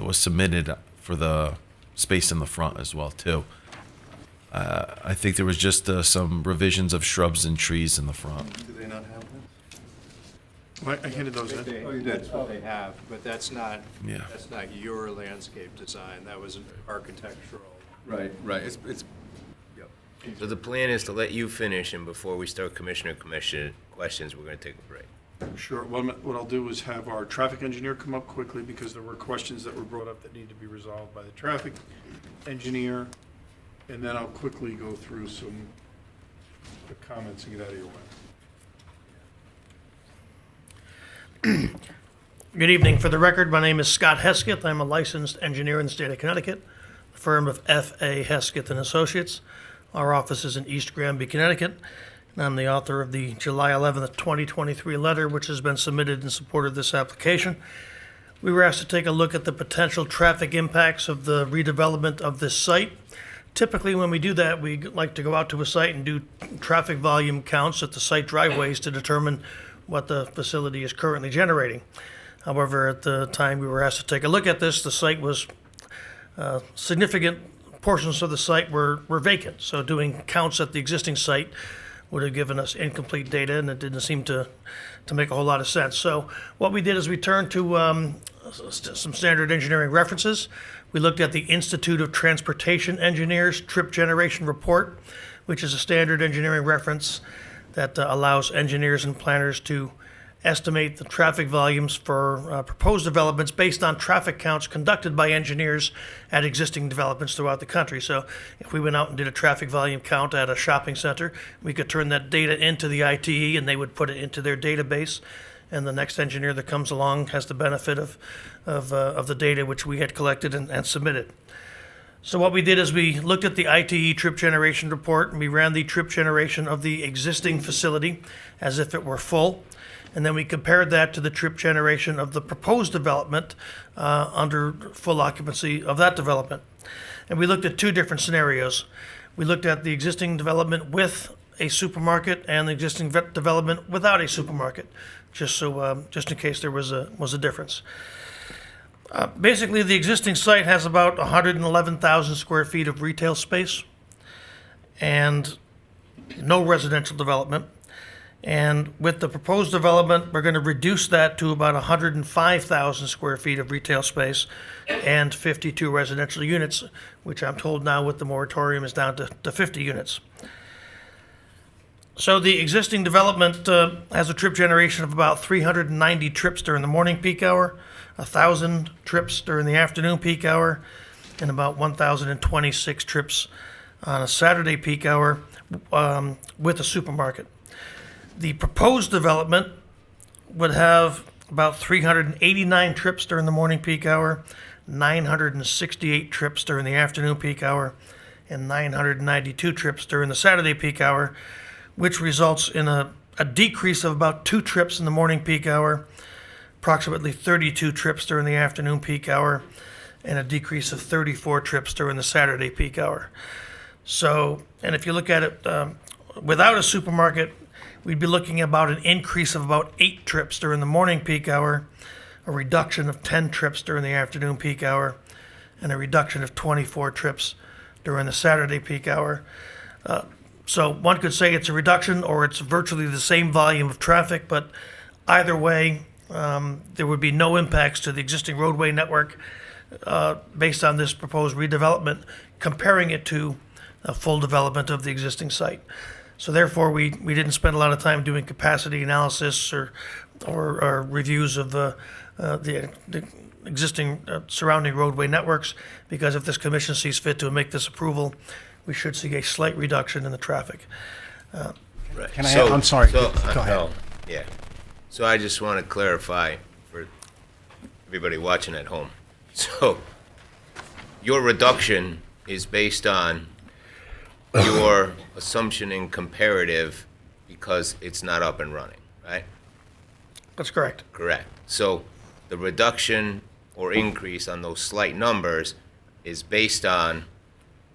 Speaker 1: was submitted for the space in the front as well too. I think there was just some revisions of shrubs and trees in the front.
Speaker 8: Do they not have that?
Speaker 4: I handed those in.
Speaker 8: Oh, you did?
Speaker 6: That's what they have, but that's not
Speaker 1: Yeah.
Speaker 6: your landscape design. That was an architectural.
Speaker 8: Right, it's,
Speaker 2: So the plan is to let you finish, and before we start commissioner questions, we're gonna take a break.
Speaker 4: Sure. What I'll do is have our traffic engineer come up quickly because there were questions that were brought up that need to be resolved by the traffic engineer. And then I'll quickly go through some the comments and get out of your way.
Speaker 11: Good evening. For the record, my name is Scott Hesketh. I'm a licensed engineer in the state of Connecticut, the firm of F.A. Hesketh and Associates. Our office is in East Granby, Connecticut, and I'm the author of the July 11th, 2023 letter, which has been submitted in support of this application. We were asked to take a look at the potential traffic impacts of the redevelopment of this site. Typically, when we do that, we like to go out to a site and do traffic volume counts at the site driveways to determine what the facility is currently generating. However, at the time we were asked to take a look at this, the site was, significant portions of the site were vacant. So doing counts at the existing site would have given us incomplete data, and it didn't seem to make a whole lot of sense. So what we did is we turned to some standard engineering references. We looked at the Institute of Transportation Engineers Trip Generation Report, which is a standard engineering reference that allows engineers and planners to estimate the traffic volumes for proposed developments based on traffic counts conducted by engineers at existing developments throughout the country. So if we went out and did a traffic volume count at a shopping center, we could turn that data into the ITE and they would put it into their database. And the next engineer that comes along has the benefit of the data which we had collected and submitted. So what we did is we looked at the ITE trip generation report, and we ran the trip generation of the existing facility as if it were full. And then we compared that to the trip generation of the proposed development under full occupancy of that development. And we looked at two different scenarios. We looked at the existing development with a supermarket and the existing development without a supermarket, just in case there was a difference. Basically, the existing site has about 111,000 square feet of retail space and no residential development. And with the proposed development, we're going to reduce that to about 105,000 square feet of retail space and 52 residential units, which I'm told now with the moratorium is down to 50 units. So the existing development has a trip generation of about 390 trips during the morning peak hour, 1,000 trips during the afternoon peak hour, and about 1,026 trips on a Saturday peak hour with a supermarket. The proposed development would have about 389 trips during the morning peak hour, 968 trips during the afternoon peak hour, and 992 trips during the Saturday peak hour, which results in a decrease of about 2 trips in the morning peak hour, approximately 32 trips during the afternoon peak hour, and a decrease of 34 trips during the Saturday peak hour. So, and if you look at it without a supermarket, we'd be looking at about an increase of about 8 trips during the morning peak hour, a reduction of 10 trips during the afternoon peak hour, and a reduction of 24 trips during the Saturday peak hour. So one could say it's a reduction or it's virtually the same volume of traffic, but either way, there would be no impacts to the existing roadway network based on this proposed redevelopment, comparing it to a full development of the existing site. So therefore, we didn't spend a lot of time doing capacity analysis or reviews of the existing surrounding roadway networks, because if this commission sees fit to make this approval, we should see a slight reduction in the traffic.
Speaker 2: Right.
Speaker 7: Can I- I'm sorry, go ahead.
Speaker 2: No, yeah. So I just want to clarify for everybody watching at home. So your reduction is based on your assumption in comparative because it's not up and running, right?
Speaker 11: That's correct.
Speaker 2: Correct. So the reduction or increase on those slight numbers is based on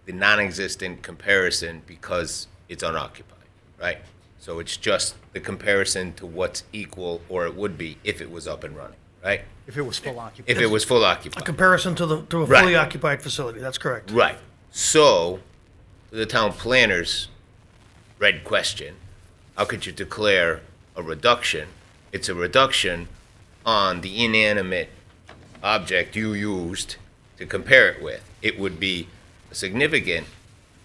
Speaker 2: the non-existent comparison because it's unoccupied, right? So it's just the comparison to what's equal, or it would be if it was up and running, right?
Speaker 7: If it was full occupied.
Speaker 2: If it was full
Speaker 11: A
Speaker 2: occupied.
Speaker 11: comparison to a
Speaker 2: Right.
Speaker 11: fully occupied facility, that's correct.
Speaker 2: Right. So, the town planner's red question, how could you declare a reduction? It's a reduction on the inanimate object you used to compare it with. It would be a significant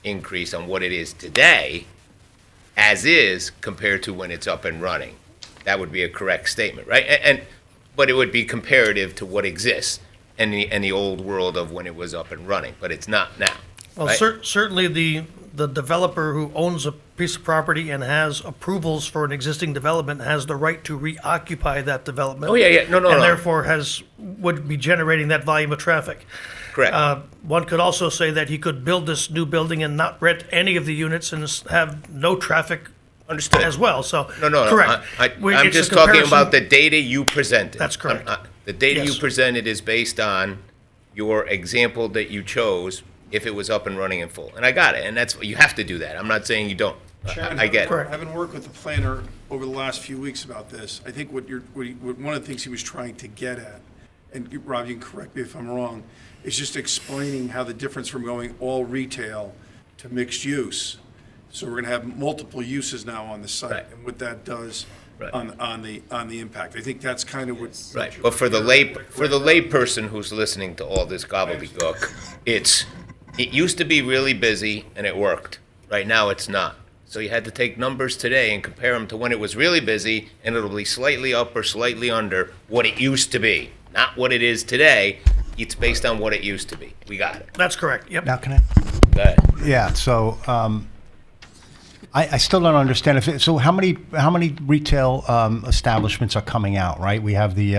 Speaker 2: increase on what it is today, as is, compared to when it's up and running. That would be a correct statement, right? But it would be comparative to what exists in the old world of when it was up and running, but it's not now.
Speaker 11: Well,
Speaker 2: right?
Speaker 11: certainly the developer who owns a piece of property and has approvals for an existing development has the right to reoccupy that development.
Speaker 2: Oh, yeah. No.
Speaker 11: And therefore would be generating that volume of traffic.
Speaker 2: Correct.
Speaker 11: One could also say that he could build this new building and not rent any of the units and have no traffic
Speaker 2: Understood.
Speaker 11: as well, so.
Speaker 2: No.
Speaker 11: Correct.
Speaker 2: I'm
Speaker 11: It's a
Speaker 2: just talking
Speaker 11: comparison-
Speaker 2: about the data you presented.
Speaker 11: That's correct.
Speaker 2: The data you
Speaker 11: Yes.
Speaker 2: presented is based on your example that you chose if it was up and running in full. And I got it, and that's, you have to do that. I'm not saying you don't. I get it.
Speaker 11: Correct.
Speaker 4: Having worked with the planner over the last few weeks about this, I think one of the things he was trying to get at, and Rob, you can correct me if I'm wrong, is just explaining how the difference from going all retail to mixed use. So we're gonna have multiple uses now on the site,
Speaker 2: Right.
Speaker 4: and what that does
Speaker 2: Right.
Speaker 4: on the impact. I think that's kind of what.
Speaker 2: Right, but for the lay person who's listening to all this gobbledygook, it used to be really busy and it worked. Right now, it's not. So you had to take numbers today and compare them to when it was really busy, and it'll be slightly up or slightly under what it used to be, not what it is today. It's based on what it used to be. We got it.
Speaker 11: That's correct, yep.
Speaker 7: Now, can I?
Speaker 2: Go ahead.
Speaker 7: Yeah, so I still don't understand. So how many retail establishments are coming out, right? We have the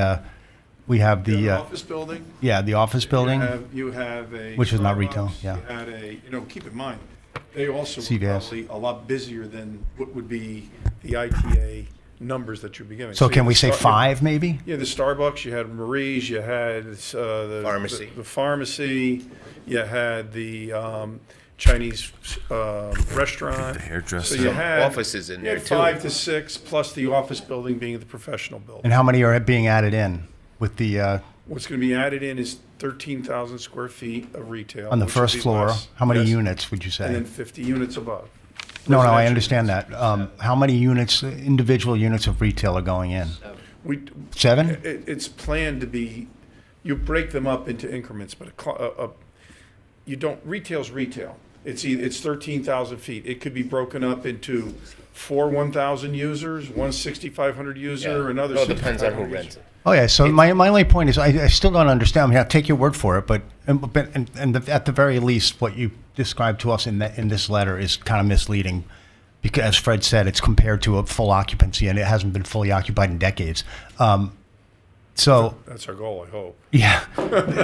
Speaker 4: Office building.
Speaker 7: yeah, the office building.
Speaker 4: You have a.
Speaker 7: Which is not retail,
Speaker 4: Starbucks,
Speaker 7: yeah.
Speaker 4: You had keep in mind, they also were
Speaker 7: CVS.
Speaker 4: probably a lot busier than what would be the ITA numbers that you'd be giving.
Speaker 7: So
Speaker 4: you
Speaker 7: can
Speaker 4: had
Speaker 7: we
Speaker 4: the
Speaker 7: say
Speaker 4: Star-
Speaker 7: 5 maybe?
Speaker 4: Yeah, the Starbucks, you had Marie's, you had the
Speaker 2: Pharmacy.
Speaker 4: the pharmacy, you had the Chinese restaurant.
Speaker 1: The hairdresser.
Speaker 4: So you had
Speaker 2: Offices in
Speaker 4: you
Speaker 2: there,
Speaker 4: had
Speaker 2: too.
Speaker 4: 5 to 6 plus the office building being the professional building.
Speaker 7: And how many are being added in with the
Speaker 4: What's going to be added in is 13,000 square feet of retail.
Speaker 7: on the
Speaker 4: which will
Speaker 7: first
Speaker 4: be
Speaker 7: floor?
Speaker 4: less.
Speaker 7: How many
Speaker 4: Yes.
Speaker 7: units would you
Speaker 4: And then
Speaker 7: say?
Speaker 4: 50 units above.
Speaker 7: No, I
Speaker 4: residential
Speaker 7: understand
Speaker 4: units.
Speaker 7: that. How many units, individual units of retail are going in?
Speaker 4: We,
Speaker 7: 7?
Speaker 4: it's planned to be, you break them up into increments, but you don't, retail's retail. It's 13,000 feet. It could be broken up into 4 1,000 users, one 6,500 user, another
Speaker 2: It all depends on who
Speaker 4: 6,500
Speaker 2: rents
Speaker 4: user.
Speaker 2: it.
Speaker 7: Oh, yeah, so my only point is, I still don't understand. I mean, I'll take your word for it, but at the very least, what you described to us in this letter is kind of misleading, because, as Fred said, it's compared to a full occupancy, and it hasn't been fully occupied in decades. So,
Speaker 4: That's our goal, I hope.
Speaker 7: yeah,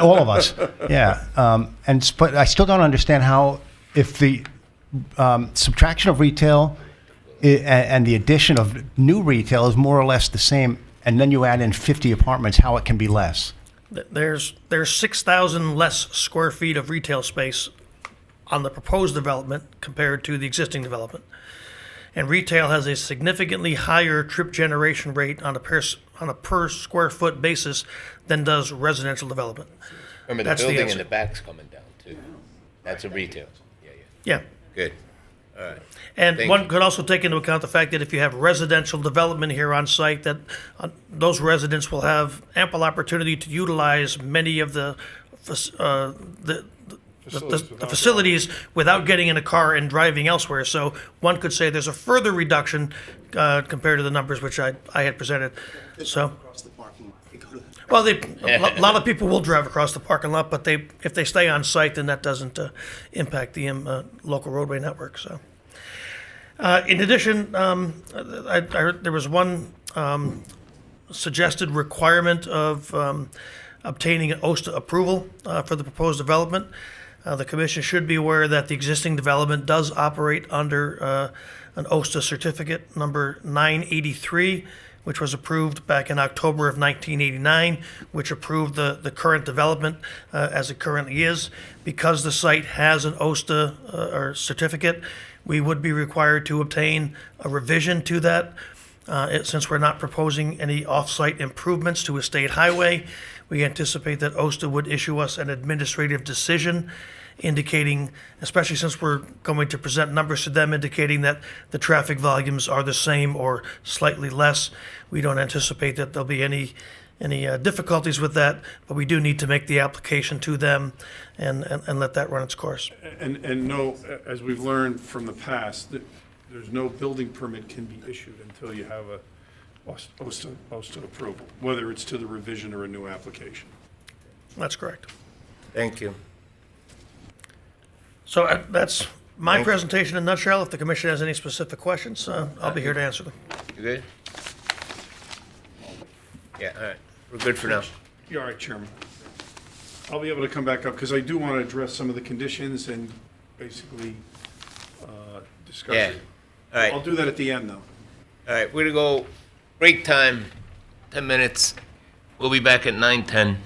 Speaker 7: all of us, yeah. But I still don't understand how, if the subtraction of retail and the addition of new retail is more or less the same, and then you add in 50 apartments, how it can be less.
Speaker 11: There's 6,000 less square feet of retail space on the proposed development compared to the existing development. And retail has a significantly higher trip generation rate on a per square foot basis than does residential development.
Speaker 2: Remember, the
Speaker 11: That's the
Speaker 2: building in
Speaker 11: answer.
Speaker 2: the back's coming down too. That's a retail. Yeah. Good. All right.
Speaker 11: And
Speaker 2: Thank
Speaker 11: one
Speaker 2: you.
Speaker 11: could also take into account the fact that if you have residential development here on site, that those residents will have ample opportunity to utilize many of the facilities without getting in a car and driving elsewhere. So one could say there's a further reduction compared to the numbers which I had presented. So, well, a lot of people will drive across the parking lot, but if they stay on site, then that doesn't impact the local roadway network. So, in addition, I heard there was one suggested requirement of obtaining an OSTA approval for the proposed development. The commission should be aware that the existing development does operate under an OSTA certificate number 983, which was approved back in October of 1989, which approved the current development as it currently is. Because the site has an OSTA or certificate, we would be required to obtain a revision to that. Since we're not proposing any off-site improvements to a state highway, we anticipate that OSTA would issue us an administrative decision indicating, especially since we're going to present numbers to them indicating that the traffic volumes are the same or slightly less. We don't anticipate that there'll be any difficulties with that, but we do need to make the application to them and let that run its course.
Speaker 4: And no, as we've learned from the past, that there's no building permit can be issued until you have a OSTA approval, whether it's to the revision or a new application.
Speaker 11: That's correct.
Speaker 2: Thank you.
Speaker 11: So that's my presentation in a nutshell. If the commission has any specific questions, I'll be here to answer them.
Speaker 2: You good? Yeah, all right. We're good for now.
Speaker 4: You're all right, Chairman. I'll be able to come back up, because I do want to address some of the conditions and basically discuss
Speaker 2: Yeah.
Speaker 4: it.
Speaker 2: All right.
Speaker 4: I'll do that at the end, though.
Speaker 2: All right, we're gonna go break time, 10 minutes. We'll be back at 9:10.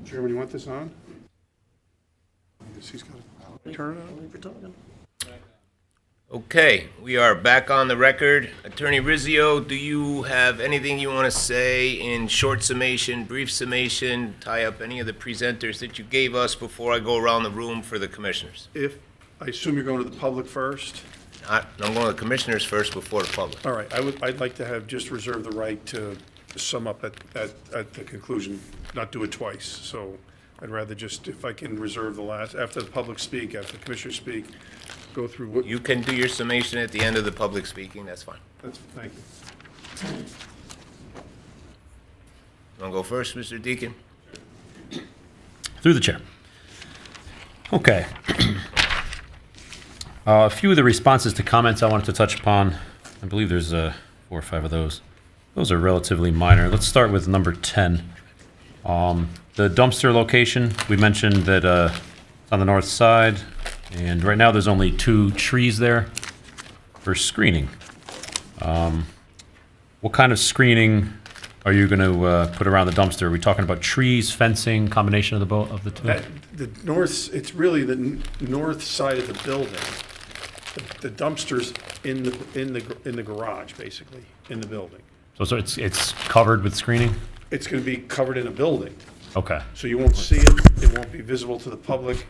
Speaker 4: Chairman, you want this on? I guess he's got to turn it on.
Speaker 2: Okay, we are back on the record. Attorney Rizzio, do you have anything you want to say in short summation, brief summation, tie up any of the presenters that you gave us before I go around the room for the commissioners?
Speaker 4: If, I assume you're going to the public first?
Speaker 2: I'm going to the commissioners first before the public.
Speaker 4: All right, I'd like to have just reserve the right to sum up at the conclusion, not do it twice. So I'd rather just, if I can reserve the last, after the public speak, after the commissioners speak, go through what,
Speaker 2: You can do your summation at the end of the public speaking, that's fine.
Speaker 4: thank you.
Speaker 2: Want to go first, Mr. Deacon?
Speaker 10: Through the chair. Okay. A few of the responses to comments I wanted to touch upon. I believe there's 4 or 5 of those. Those are relatively minor. Let's start with number 10. The dumpster location, we mentioned that it's on the north side, and right now there's only 2 trees there for screening. What kind of screening are you going to put around the dumpster? Are we talking about trees, fencing, combination of the two?
Speaker 4: The north, it's really the north side of the building. The dumpster's in the garage, basically, in the building.
Speaker 10: So it's covered with screening?
Speaker 4: It's going to be covered in a building,
Speaker 10: Okay.
Speaker 4: so you won't see it, it won't be visible to the public.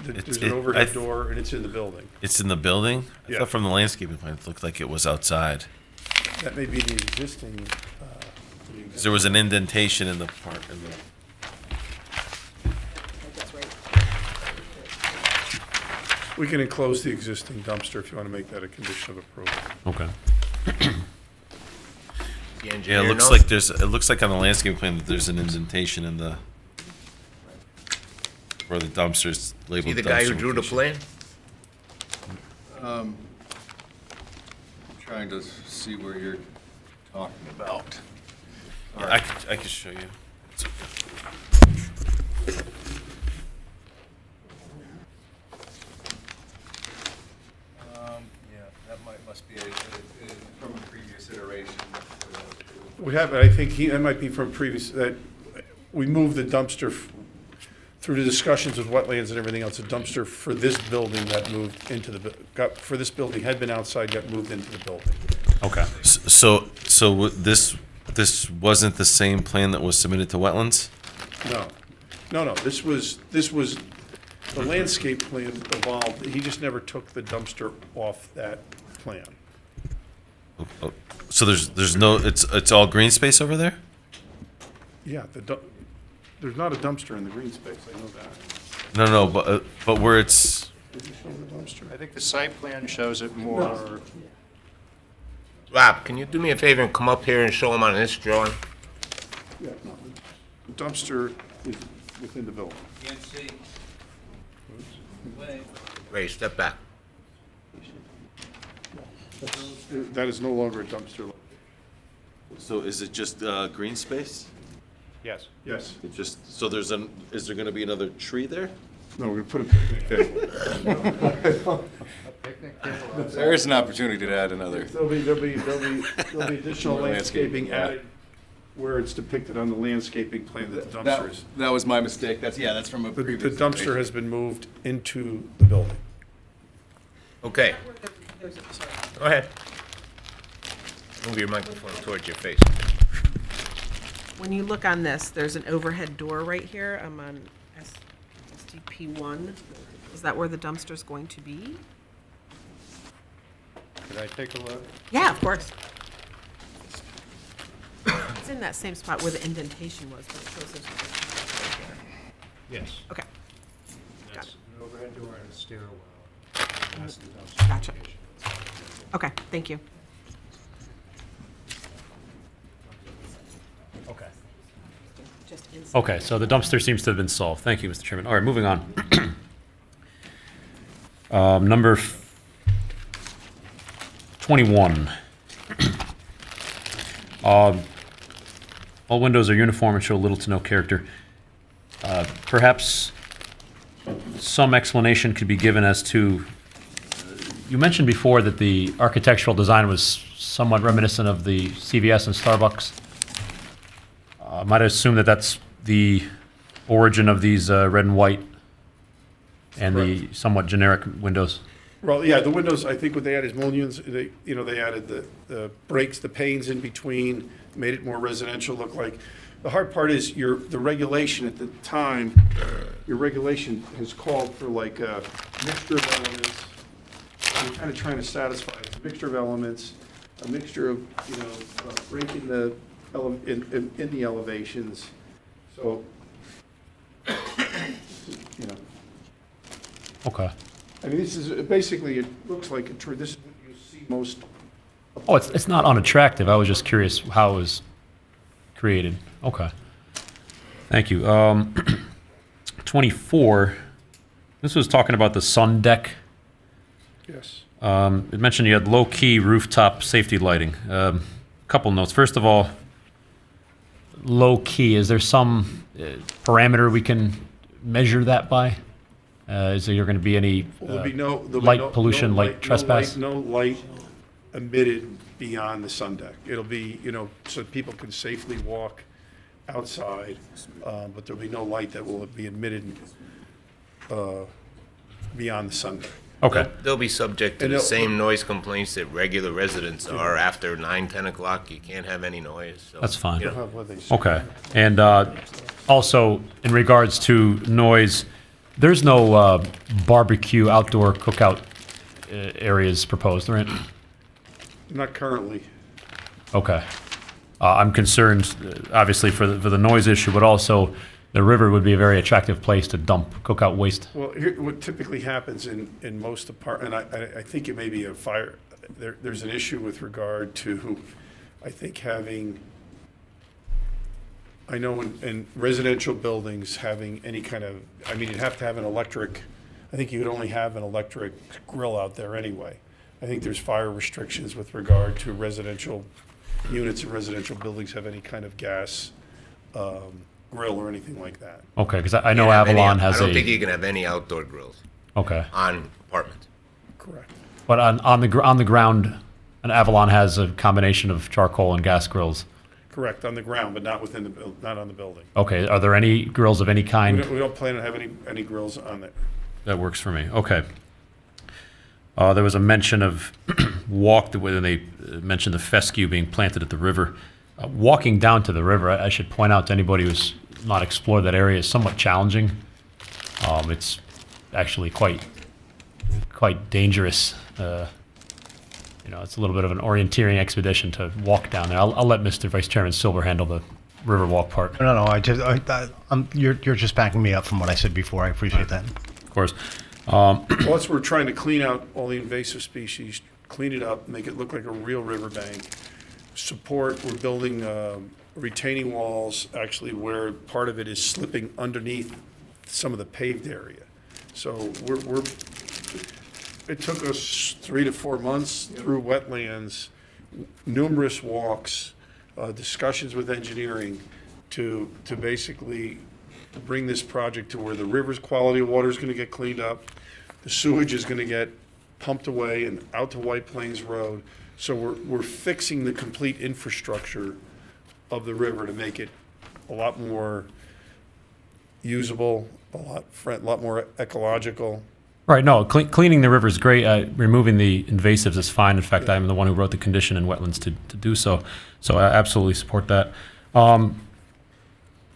Speaker 4: There's an overhead door, and it's in the building.
Speaker 1: It's in the building? I
Speaker 4: Yeah.
Speaker 1: thought from the landscaping plan, it looked like it was outside.
Speaker 4: That may be the existing,
Speaker 1: 'Cause there was an indentation in the part,
Speaker 4: we can enclose the existing dumpster if you want to make that a condition of approval.
Speaker 10: Okay.
Speaker 2: The
Speaker 1: Yeah,
Speaker 2: engineer
Speaker 1: it looks
Speaker 2: knows?
Speaker 1: like it looks like on the landscape plan that there's an indentation in the, where the dumpster's labeled.
Speaker 2: See the guy who
Speaker 1: dumpster
Speaker 2: drew the
Speaker 1: location.
Speaker 2: plan?
Speaker 8: Trying to see where you're talking about.
Speaker 1: Yeah, I could show you. It's okay.
Speaker 8: Yeah, that must be from a previous iteration.
Speaker 4: We have, I think that might be from previous, that we moved the dumpster through the discussions with wetlands and everything else, the dumpster for this building got moved into for this building, had been outside, got moved into the building.
Speaker 10: Okay.
Speaker 1: So this wasn't the same plan that was submitted to wetlands?
Speaker 4: No, this was, the landscape plan evolved, he just never took the dumpster off that plan.
Speaker 1: Oh, so there's no, it's all green space over there?
Speaker 4: Yeah, there's not a dumpster in the green space, I know that.
Speaker 1: No, but where it's,
Speaker 4: Did you show the dumpster?
Speaker 6: I think the site plan shows it more.
Speaker 2: Rob, can you do me a favor and come up here and show him on this drawing?
Speaker 4: Yeah, no, the dumpster is within the building.
Speaker 2: Ray, step back.
Speaker 4: That is no longer a dumpster.
Speaker 1: so is it just green space?
Speaker 6: Yes.
Speaker 4: Yes.
Speaker 1: It just, so is there gonna be another tree there?
Speaker 4: No, we're gonna put a picnic table.
Speaker 8: There is an opportunity to add another.
Speaker 4: There'll be additional
Speaker 8: More landscaping,
Speaker 4: landscaping
Speaker 8: yeah.
Speaker 4: added where it's depicted on the landscaping plan that the dumpster is.
Speaker 8: That was my mistake. That's from a
Speaker 4: The
Speaker 8: previous.
Speaker 4: dumpster
Speaker 8: iteration.
Speaker 4: has been moved into the building.
Speaker 2: Okay. Go ahead. Move your microphone towards your face.
Speaker 12: When you look on this, there's an overhead door right here. I'm on SDP1. Is that where the dumpster's going to be?
Speaker 6: Could I take a look?
Speaker 12: Yeah, of course. It's in that same spot where the indentation was, but it shows there's a dumpster right here.
Speaker 6: Yes.
Speaker 12: Okay, got it.
Speaker 6: An overhead door and a stairwell.
Speaker 12: Gotcha. Okay, thank you.
Speaker 10: Okay.
Speaker 12: Just inside.
Speaker 10: Okay, so the dumpster seems to have been solved. Thank you, Mr. Chairman. All right, moving on. Number 21. All windows are uniform and show little to no character. Perhaps some explanation could be given as to, you mentioned before that the architectural design was somewhat reminiscent of the CVS and Starbucks. Might I assume that that's the origin of these red and white and the somewhat generic windows?
Speaker 4: Well, yeah, the windows, I think what they added is mullions, they, they added the breaks, the panes in between, made it more residential look like. The hard part is the regulation at the time, your regulation has called for like a mixture of elements. You're kind of trying to satisfy it. A mixture of elements, a mixture of, breaking the, in the elevations. So,
Speaker 10: Okay.
Speaker 4: I mean, this is, basically, it looks like this is what you see most.
Speaker 10: Oh, it's not unattractive. I was just curious how it was created. Okay. Thank you. 24, this was talking about the sun deck.
Speaker 4: Yes.
Speaker 10: It mentioned you had low-key rooftop safety lighting. Couple notes. First of all, low-key, is there some parameter we can measure that by? Is there going to be any
Speaker 4: There'll be there'll be
Speaker 10: light pollution, light trespass?
Speaker 4: No light emitted beyond the sun deck. It'll be, so people can safely walk outside, but there'll be no light that will be emitted beyond the sun deck.
Speaker 10: Okay.
Speaker 2: They'll be subject to
Speaker 4: And
Speaker 2: the
Speaker 4: they'll-
Speaker 2: same noise complaints that regular residents are after 9, 10 o'clock. You can't have any noise, so.
Speaker 10: That's fine.
Speaker 2: you know.
Speaker 4: Have what they say.
Speaker 10: Okay. And also, in regards to noise, there's no barbecue outdoor cookout areas proposed, right?
Speaker 4: Not currently.
Speaker 10: Okay. I'm concerned, obviously, for the noise issue, but also the river would be a very attractive place to dump cookout waste.
Speaker 4: Well, here, what typically happens in most and I think it may be a fire, there's an issue with regard to, I think, having, I know in residential buildings, having any kind of, you'd have to have an electric, I think you would only have an electric grill out there anyway. I think there's fire restrictions with regard to residential units in residential buildings have any kind of gas grill or anything like that.
Speaker 10: Okay, because I know
Speaker 2: Can't have any-
Speaker 10: Avalon has
Speaker 2: I don't think
Speaker 10: a,
Speaker 2: you can have any outdoor grills
Speaker 10: okay.
Speaker 2: on apartments.
Speaker 4: Correct.
Speaker 10: But on the ground, an Avalon has a combination of charcoal and gas grills.
Speaker 4: Correct, on the ground, but not within not on the building.
Speaker 10: Okay, are there any grills of any
Speaker 4: We
Speaker 10: kind?
Speaker 4: don't plan on having any grills on there.
Speaker 10: That works for me. Okay. There was a mention of when they mentioned the fescue being planted at the river. Walking down to the river, I should point out to anybody who's not explored that area, is somewhat challenging. It's actually quite dangerous. It's a little bit of an orienteering expedition to walk down there. I'll let Mr. Vice Chairman Silver handle the river walk part.
Speaker 7: No, you're just backing me up from what I said before. I appreciate that.
Speaker 10: Of course.
Speaker 4: Well, that's, we're trying to clean out all the invasive species, clean it up, make it look like a real riverbank. We're building retaining walls, actually, where part of it is slipping underneath some of the paved area. So it took us 3 to 4 months through wetlands, numerous walks, discussions with engineering to basically bring this project to where the river's quality of water is going to get cleaned up, the sewage is going to get pumped away and out to White Plains Road. So we're fixing the complete infrastructure of the river to make it a lot more usable, a lot more ecological.
Speaker 10: Right, no, cleaning the river is great. Removing the invasives is fine. In fact, I'm the one who wrote the condition in wetlands to do so. So I absolutely support that.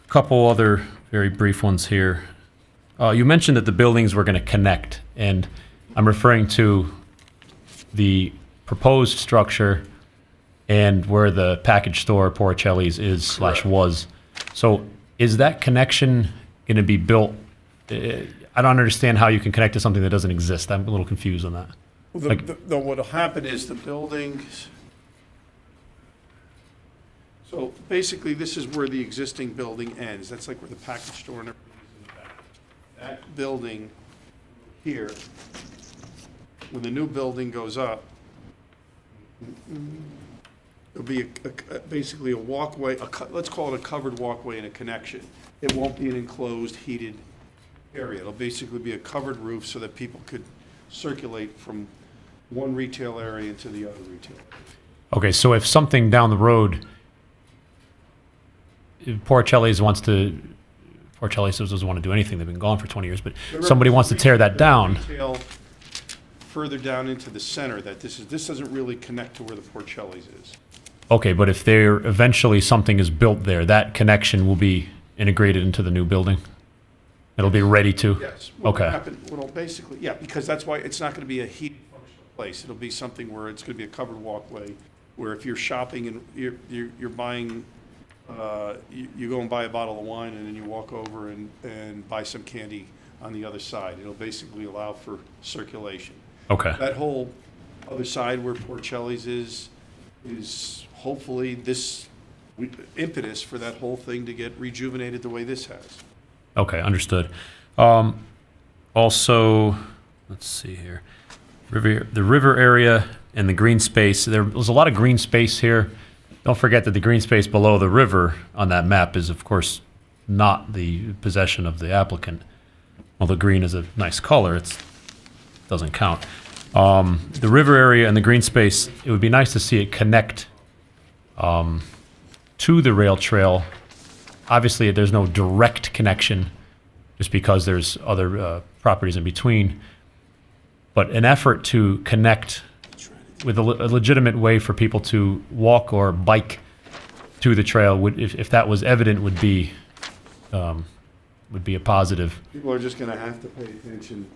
Speaker 10: Couple other very brief ones here. You mentioned that the buildings were going to connect, and I'm referring to the proposed structure and where the package store Porcelli's is / was. So is that connection going to be built? I don't understand how you can connect to something that doesn't exist. I'm a little confused on that.
Speaker 4: Well, what'll happen is the buildings, so basically this is where the existing building ends. That's like where the package store and everything is in the back. That building here, when the new building goes up, there'll be basically a walkway, let's call it a covered walkway and a connection. It won't be an enclosed, heated area. It'll basically be a covered roof so that people could circulate from one retail area to the other retail area.
Speaker 10: Okay, so if something down the road, if Porcelli's wants to Porcelli doesn't want to do anything. They've been gone for 20 years, but somebody wants to tear that down.
Speaker 4: Retail further down into the center, that this doesn't really connect to where the Porcelli's is.
Speaker 10: Okay, but if there eventually something is built there, that connection will be integrated into the new building? It'll be ready to?
Speaker 4: Yes. What'll
Speaker 10: Okay.
Speaker 4: happen- Well, basically, yeah, because that's why it's not going to be a heat functional place. It'll be something where it's going to be a covered walkway, where if you're shopping and you're buying, you go and buy a bottle of wine, and then you walk over and buy some candy on the other side. It'll basically allow for circulation.
Speaker 10: Okay.
Speaker 4: That whole other side where Porcelli's is hopefully this impetus for that whole thing to get rejuvenated the way this has.
Speaker 10: Okay, understood. Also, let's see here. The river area and the green space, there's a lot of green space here. Don't forget that the green space below the river on that map is, of course, not the possession of the applicant. Although green is a nice color, it doesn't count. The river area and the green space, it would be nice to see it connect to the rail trail. Obviously, there's no direct connection just because there's other properties in between. But an effort to connect with a legitimate way for people to walk or bike to the trail, would, if that was evident, would be a positive.
Speaker 4: People are just going to have to pay attention,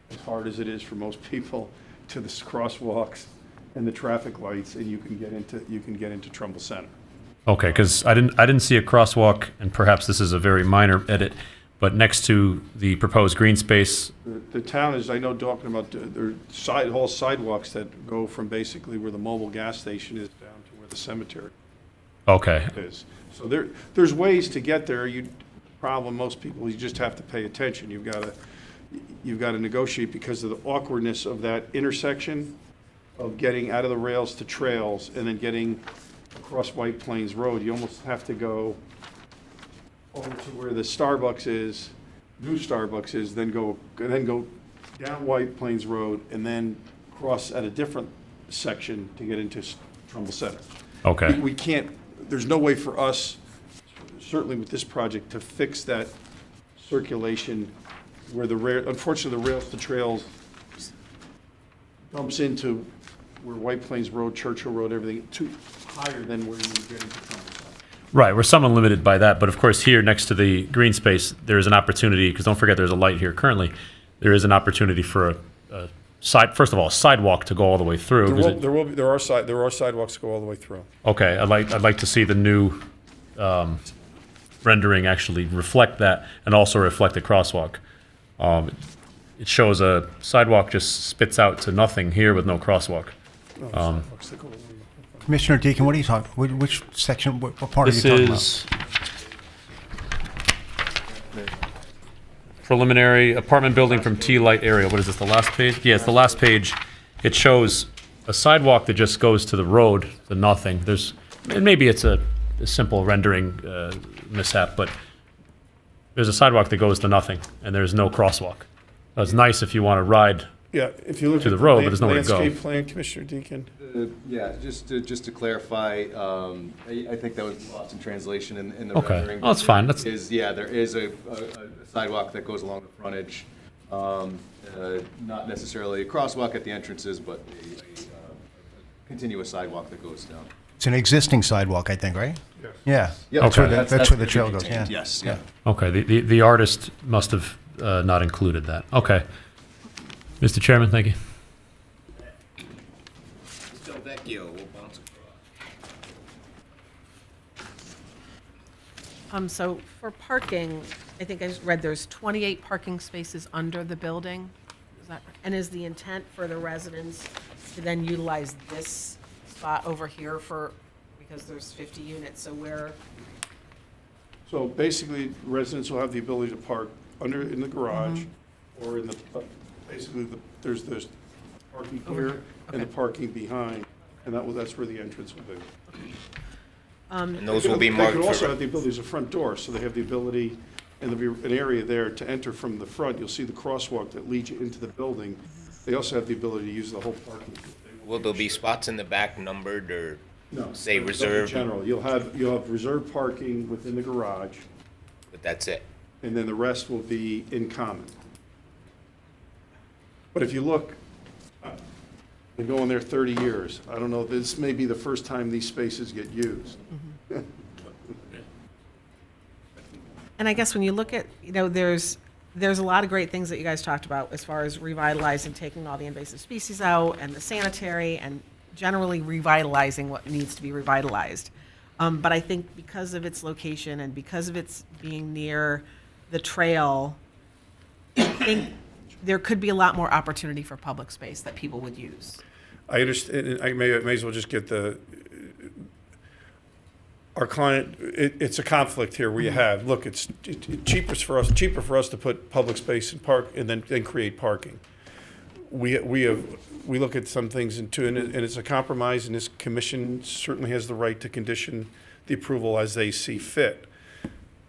Speaker 4: as hard as it is for most people, to the crosswalks and the traffic lights, and you can get into Trumbull Center.
Speaker 10: Okay, because I didn't see a crosswalk, and perhaps this is a very minor edit, but next to the proposed green space.
Speaker 4: The town is, I know, talking about their whole sidewalks that go from basically where the mobile gas station is down to where the cemetery
Speaker 10: Okay,
Speaker 4: is. So there's ways to get there. Most people, you just have to pay attention. You've got to negotiate because of the awkwardness of that intersection of getting out of the rails to trails and then getting across White Plains Road. You almost have to go over to where the Starbucks is, new Starbucks is, then go down White Plains Road and then cross at a different section to get into Trumbull Center.
Speaker 10: okay.
Speaker 4: We can't, there's no way for us, certainly with this project, to fix that circulation where unfortunately, the rails to trails dumps into where White Plains Road, Churchill Road, everything, too higher than where you would get into Trumbull Center.
Speaker 10: Right, we're somewhat limited by that, but of course here next to the green space, there is an opportunity, because don't forget there's a light here currently, there is an opportunity for a first of all, a sidewalk to go all the way through. 'cause it-
Speaker 4: There are sidewalks that go all the way through.
Speaker 10: Okay, I'd like to see the new rendering actually reflect that and also reflect the crosswalk. It shows a sidewalk just spits out to nothing here with no crosswalk.
Speaker 4: Sidewalks that go all the way.
Speaker 7: Commissioner Deacon, what are you talking, which section, what part are you
Speaker 10: This
Speaker 7: talking about?
Speaker 10: is preliminary apartment building from T-Light area. What is this, the last page? Yeah, it's the last page. It shows a sidewalk that just goes to the road, to nothing. And maybe it's a simple rendering mishap, but there's a sidewalk that goes to nothing, and there's no crosswalk. It's nice if you want to ride.
Speaker 4: Yeah, if you look
Speaker 10: To
Speaker 4: at
Speaker 10: the road, but there's nowhere to go.
Speaker 4: landscape plan, Commissioner Deacon.
Speaker 8: Yeah, just to clarify, I think that was lost in translation in the
Speaker 10: Okay.
Speaker 8: rendering.
Speaker 10: Oh, that's fine. That's-
Speaker 8: There is a sidewalk that goes along the frontage, not necessarily a crosswalk at the entrances, but a continuous sidewalk that goes down.
Speaker 7: It's an existing sidewalk, I think, right?
Speaker 4: Yes.
Speaker 7: Yeah.
Speaker 8: Yep.
Speaker 7: That's where
Speaker 10: Okay.
Speaker 7: that's where the trail goes, yeah.
Speaker 8: Yes, yeah.
Speaker 10: Okay, the artist must have not included that. Okay. Mr. Chairman, thank you.
Speaker 2: Del Vecchio will bounce across.
Speaker 12: So for parking, I think I just read there's 28 parking spaces under the building. Is that, and is the intent for the residents to then utilize this spot over here because there's 50 units, so where?
Speaker 4: So basically, residents will have the ability to park in the garage, or in the, there's parking here and the parking behind, and that's where the entrance will be.
Speaker 2: And those will be marked
Speaker 4: They could also
Speaker 2: for,
Speaker 4: have the ability, there's a front door, so they have the ability, and there'll be an area there to enter from the front. You'll see the crosswalk that leads you into the building. They also have the ability to use the whole parking.
Speaker 2: will there be spots in the back numbered or
Speaker 4: No,
Speaker 2: say
Speaker 4: no,
Speaker 2: reserved?
Speaker 4: In general, you'll have reserved parking within the garage,
Speaker 2: But that's it.
Speaker 4: and then the rest will be in common. But if you look, they've been going there 30 years. I don't know, this may be the first time these spaces get used.
Speaker 12: And I guess when you look at, there's a lot of great things that you guys talked about as far as revitalizing, taking all the invasive species out and the sanitary and generally revitalizing what needs to be revitalized. But I think because of its location and because of its being near the trail, I think there could be a lot more opportunity for public space that people would use.
Speaker 4: I understand, and I may as well just get our client, it's a conflict here where you have, look, it's cheaper for us to put public space and park and then create parking. We look at some things and it's a compromise, and this commission certainly has the right to condition the approval as they see fit.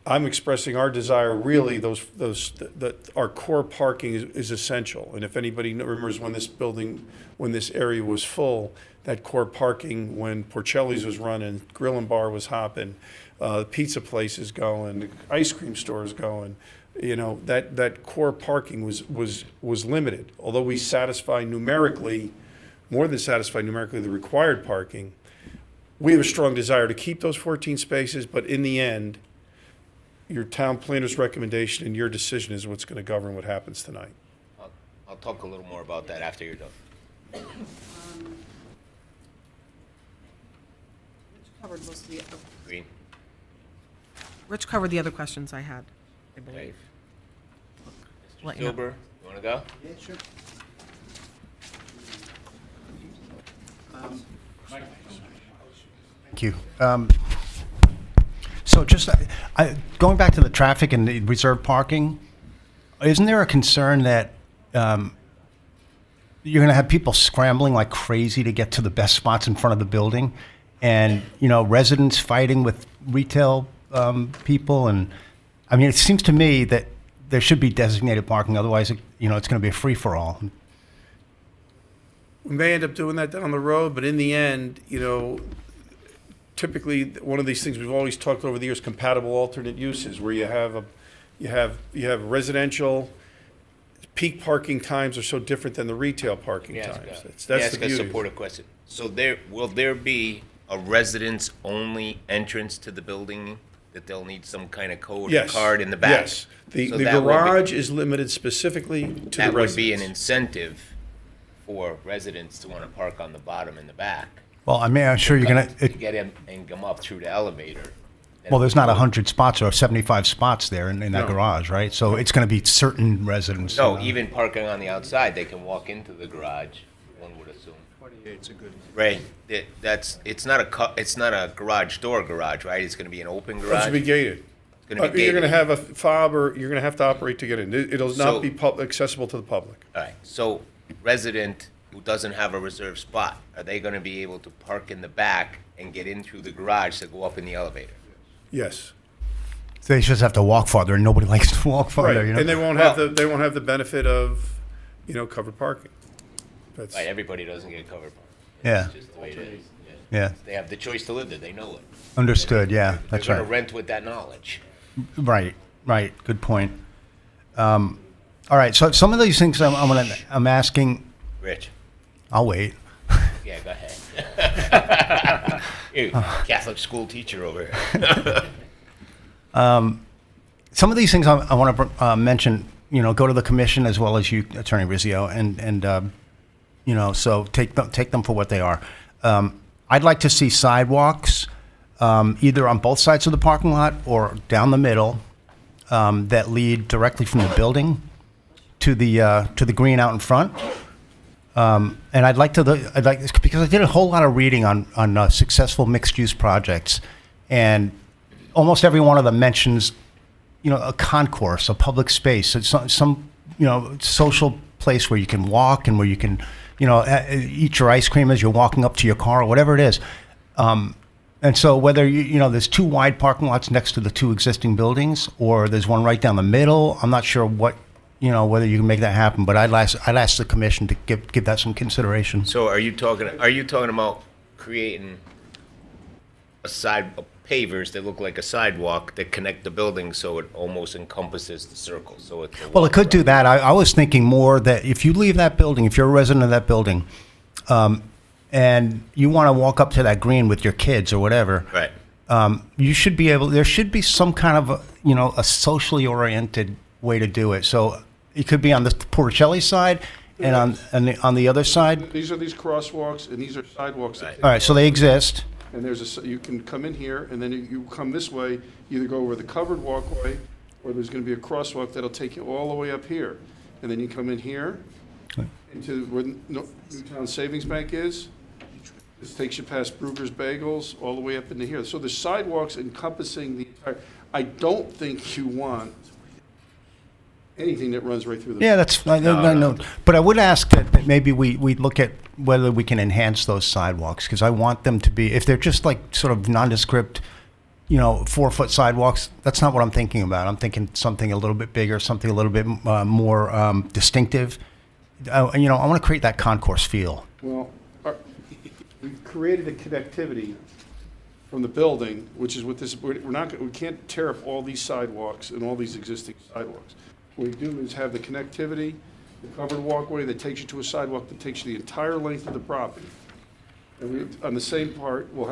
Speaker 4: I'm expressing our desire, really, that our core parking is essential. And if anybody remembers when this area was full, that core parking, when Porcelli's was running, Grill and Bar was hopping, pizza places going, the ice cream stores going, that core parking was limited. Although we more than satisfy numerically the required parking, we have a strong desire to keep those 14 spaces, but in the end, your town planner's recommendation and your decision is what's going to govern what happens tonight.
Speaker 2: I'll talk a little more about that after you're done.
Speaker 12: Covered most of the,
Speaker 2: Green?
Speaker 12: Rich covered the other questions I had, I believe.
Speaker 2: Mr.
Speaker 12: Let you know.
Speaker 2: Silber, you want to go?
Speaker 7: Yeah, sure. Thank you. So just going back to the traffic and the reserved parking, isn't there a concern that you're going to have people scrambling like crazy to get to the best spots in front of the building, and residents fighting with retail people? And I mean, it seems to me that there should be designated parking. Otherwise, it's going to be a free for all.
Speaker 4: We may end up doing that down the road, but in the end, typically one of these things we've always talked over the years, compatible alternate uses, where you have residential. Peak parking times are so different than the retail parking times. That's the
Speaker 2: Ask a
Speaker 4: beauty.
Speaker 2: supportive question. So will there be a residents-only entrance to the building that they'll need some kind of code or
Speaker 4: Yes.
Speaker 2: card in the back?
Speaker 4: Yes. The
Speaker 2: So that will be-
Speaker 4: garage is limited specifically to the
Speaker 2: That
Speaker 4: residents.
Speaker 2: would be an incentive for residents to want to park on the bottom in the back.
Speaker 7: Well, I mean, I'm sure you're going
Speaker 2: To
Speaker 7: to.
Speaker 2: get in and come up through the elevator.
Speaker 7: Well, there's not 100 spots or 75 spots there in that
Speaker 4: No.
Speaker 7: garage, right? So it's going to be certain residents.
Speaker 2: No, even parking on the outside, they can walk into the garage, one would assume.
Speaker 5: 28's a good.
Speaker 2: Ray, it's not a garage door garage, right? It's gonna be an open
Speaker 4: It's
Speaker 2: garage?
Speaker 4: to be gated.
Speaker 2: It's gonna be
Speaker 4: You're going to
Speaker 2: gated.
Speaker 4: have a fob, or you're going to have to operate to get in. It'll
Speaker 2: So-
Speaker 4: not be accessible to the public.
Speaker 2: All right, so resident who doesn't have a reserved spot, are they gonna be able to park in the back and get in through the garage to go up in the elevator?
Speaker 4: Yes.
Speaker 7: They just have to walk farther, and nobody likes to walk farther.
Speaker 4: Right. And they won't have the benefit of, covered parking. That's,
Speaker 2: Right, everybody doesn't get covered parking.
Speaker 7: Yeah.
Speaker 2: It's just the way it is.
Speaker 7: Yeah,
Speaker 2: They have the choice to live there, they know it.
Speaker 7: understood. Yeah, that's
Speaker 2: They're gonna
Speaker 7: right.
Speaker 2: rent with that knowledge.
Speaker 7: Right. Good point. All right. So some of these things I'm asking.
Speaker 2: Rich,
Speaker 7: I'll wait.
Speaker 2: yeah, go ahead. You Catholic school teacher over here.
Speaker 7: Some of these things I want to mention. Go to the commission as well as you, Attorney Rizzio, and so take them for what they are. I'd like to see sidewalks, either on both sides of the parking lot or down the middle, that lead directly from the building to the green out in front. And I'd like because I did a whole lot of reading on successful mixed-use projects, and almost every one of them mentions, a concourse, a public space, some social place where you can walk and where you can, eat your ice cream as you're walking up to your car or whatever it is. And so whether there's two wide parking lots next to the two existing buildings, or there's one right down the middle, I'm not sure whether you can make that happen. But I'd ask the commission to give that some consideration.
Speaker 2: So are you talking about creating a pavers that look like a sidewalk that connect the buildings so it almost encompasses the circle, so it's. a
Speaker 7: Well, it could do
Speaker 2: walk-around.
Speaker 7: that. I was thinking more that if you leave that building, if you're a resident of that building, and you want to walk up to that green with your kids or whatever,
Speaker 2: Right.
Speaker 7: you should be able, there should be some kind of, a socially oriented way to do it. So it could be on the Porticelli side and on the other side.
Speaker 4: These are these crosswalks, and these are sidewalks. that
Speaker 2: Right.
Speaker 4: take
Speaker 7: All right, so they exist.
Speaker 4: And you can come in here, and then you come this way, either go over the covered walkway, or there's gonna be a crosswalk that'll take you all the way up here. And then you come in here, into where Newtown Savings Bank is. This takes you past Brugger's Bagels, all the way up into here. So there's sidewalks encompassing the entire, I don't think you want anything that runs right through the.
Speaker 7: Yeah, that's, I know. But I would ask that maybe we look at whether we can enhance those sidewalks, because I want them to be, if they're just like sort of nondescript, 4-foot sidewalks, that's not what I'm thinking about. I'm thinking something a little bit bigger, something a little bit more distinctive. I want to create that concourse feel.
Speaker 4: Well, we've created a connectivity from the building, which is what this, we can't tear up all these sidewalks and all these existing sidewalks. What we do is have the connectivity, the covered walkway that takes you to a sidewalk that takes you the entire length of the property. And on the same part, we'll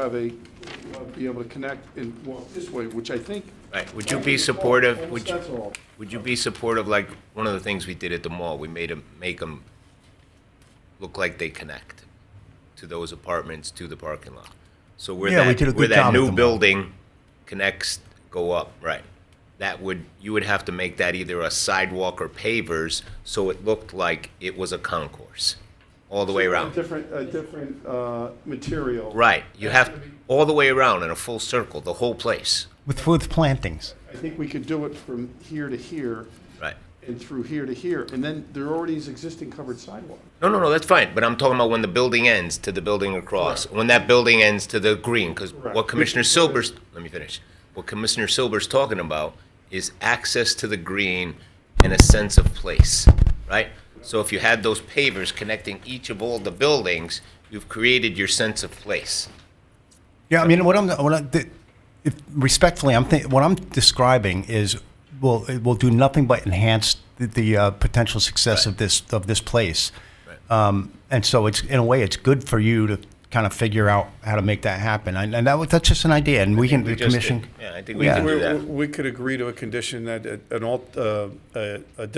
Speaker 4: be able to connect and walk this way, which I think.
Speaker 2: Right, would you be supportive,
Speaker 4: That's all.
Speaker 2: would you be supportive, like, one of the things we did at the mall, we make them look like they connect to those apartments, to the parking lot. So where
Speaker 7: Yeah, we did a good
Speaker 2: where that
Speaker 7: job at the
Speaker 2: new
Speaker 7: mall.
Speaker 2: building connects, go up, right. You would have to make that either a sidewalk or pavers, so it looked like it was a concourse, all the way around.
Speaker 4: A different material.
Speaker 2: Right, you have, all the way around in a full circle, the whole place,
Speaker 7: With plantings.
Speaker 4: I think we could do it from here to here
Speaker 2: right.
Speaker 4: and through here to here, and then there are already these existing covered sidewalks.
Speaker 2: No, that's fine, but I'm talking about when the building ends to the building across, when that building ends to the green, because
Speaker 4: Correct.
Speaker 2: what Commissioner Silber's, let me finish, what Commissioner Silber's talking about is access to the green and a sense of place, right? So if you had those pavers connecting each of all the buildings, you've created your sense of place.
Speaker 7: Yeah, I mean, respectfully, what I'm describing is it will do nothing but enhance the potential success of this place.
Speaker 2: Right.
Speaker 7: And so it's, in a way, it's good for you to kind of figure out how to make that happen. And that's just an idea, and we can, the
Speaker 2: just
Speaker 7: commission.
Speaker 2: did. Yeah, I think we
Speaker 7: Yeah.
Speaker 2: can do that.
Speaker 5: We could agree to a condition that a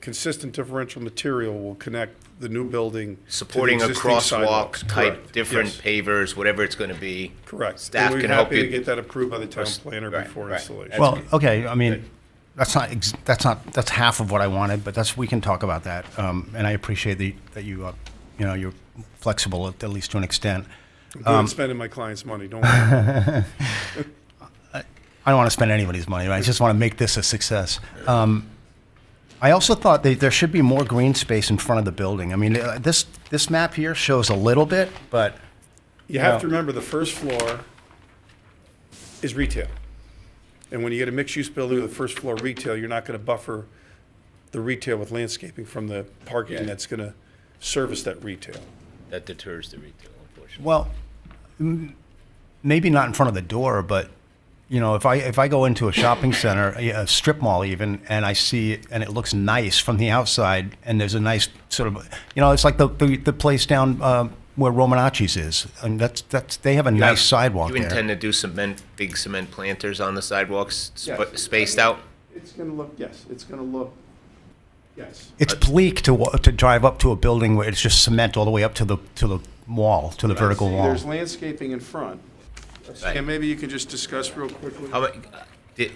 Speaker 5: consistent differential material will connect the new building to the
Speaker 2: Supporting a
Speaker 5: existing sidewalks.
Speaker 2: crosswalk type,
Speaker 5: Correct.
Speaker 2: different
Speaker 5: Yes.
Speaker 2: pavers, whatever it's gonna be.
Speaker 5: Correct.
Speaker 2: Staff
Speaker 5: And
Speaker 2: can help
Speaker 5: We're happy to
Speaker 2: you.
Speaker 5: get that approved by the town
Speaker 2: Right,
Speaker 5: planner
Speaker 2: right,
Speaker 5: before
Speaker 2: right.
Speaker 5: installation.
Speaker 7: Well, okay, I mean, that's half of what I wanted, but we can talk about that. And I appreciate that you, you're flexible at least to an extent.
Speaker 5: I'm good at spending my client's money, don't worry.
Speaker 7: I don't want to spend anybody's money, right? I just want to make this a success. I also thought there should be more green space in front of the building. I mean, this map here shows a little bit, but
Speaker 5: You have to remember, the first floor is retail. And when you get a mixed-use building with a first floor retail, you're not going to buffer the retail with landscaping from the parking that's going to service that retail.
Speaker 2: That deters the retail, unfortunately.
Speaker 7: well, maybe not in front of the door, but if I go into a shopping center, a strip mall even, and I see it and it looks nice from the outside, and there's a nice sort of, it's like the place down where Romanacci's is, and they have a nice sidewalk
Speaker 2: You
Speaker 7: there.
Speaker 2: intend to do big cement planters on the sidewalks,
Speaker 4: Yes.
Speaker 2: spaced out?
Speaker 4: It's gonna look, yes, yes.
Speaker 7: It's bleak to drive up to a building where it's just cement all the way up to the wall, to the vertical wall.
Speaker 4: There's landscaping in front.
Speaker 2: Right.
Speaker 4: And maybe you can just discuss real quickly.
Speaker 2: How about,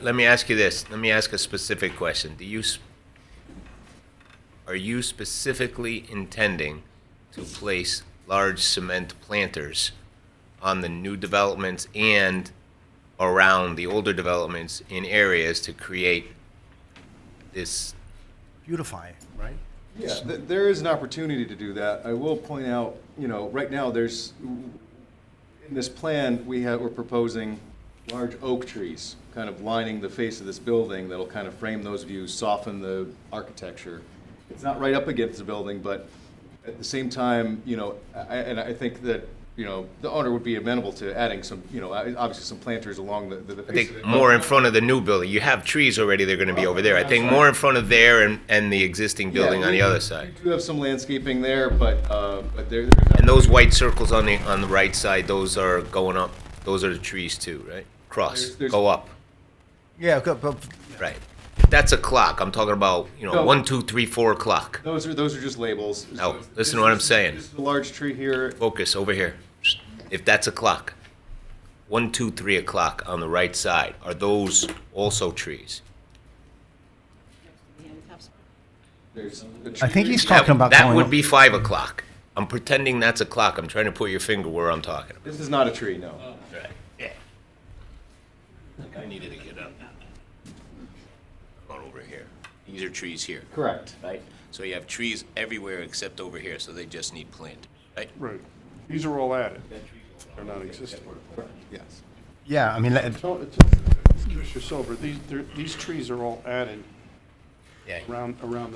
Speaker 2: let me ask you this, let me ask a specific question. Are you specifically intending to place large cement planters on the new developments and around the older developments in areas to create this?
Speaker 7: Beautify, right?
Speaker 8: Yeah, there is an opportunity to do that. I will point out, right now, in this plan, we're proposing large oak trees, kind of lining the face of this building that'll kind of frame those views, soften the architecture. It's not right up against the building, but at the same time, I think that you know, the owner would be amenable to adding some, you know, obviously some planters along the
Speaker 2: I
Speaker 8: face of
Speaker 2: think
Speaker 8: it.
Speaker 2: more in front of the new building. You have trees already, they're gonna be over there. I think more in front of there and the existing building
Speaker 8: Yeah,
Speaker 2: on
Speaker 8: we-
Speaker 2: the other side.
Speaker 8: We do have some landscaping there, but there's.
Speaker 2: And those white circles on the right side, those are going up, those are the trees too, right? Cross,
Speaker 8: There's-
Speaker 2: go up,
Speaker 7: Yeah,
Speaker 2: right. That's a clock. I'm talking about,
Speaker 8: No.
Speaker 2: 1, 2, 3, 4 o'clock.
Speaker 8: Those are just labels.
Speaker 2: No,
Speaker 8: So
Speaker 2: listen to what I'm
Speaker 8: this is-
Speaker 2: saying.
Speaker 8: This is a large tree here.
Speaker 2: Focus over here. If that's a clock, 1, 2, 3 o'clock on the right side, are those also trees?
Speaker 8: There's a
Speaker 7: I
Speaker 8: tree
Speaker 7: think he's
Speaker 8: here.
Speaker 7: talking about
Speaker 2: That
Speaker 7: going.
Speaker 2: would be 5 o'clock. I'm pretending that's a clock. I'm trying to put your finger where I'm talking about.
Speaker 8: This is not a tree, no.
Speaker 2: Right, yeah. I needed to get up. Come on over here. These are trees here,
Speaker 8: Correct.
Speaker 2: right? So you have trees everywhere except over here, so they just need planted, right?
Speaker 4: Right. These are all added. They're not existing.
Speaker 8: Yes.
Speaker 7: Yeah, I mean,
Speaker 4: Mr. Silver, these trees are all added
Speaker 2: Yeah.
Speaker 4: around the whole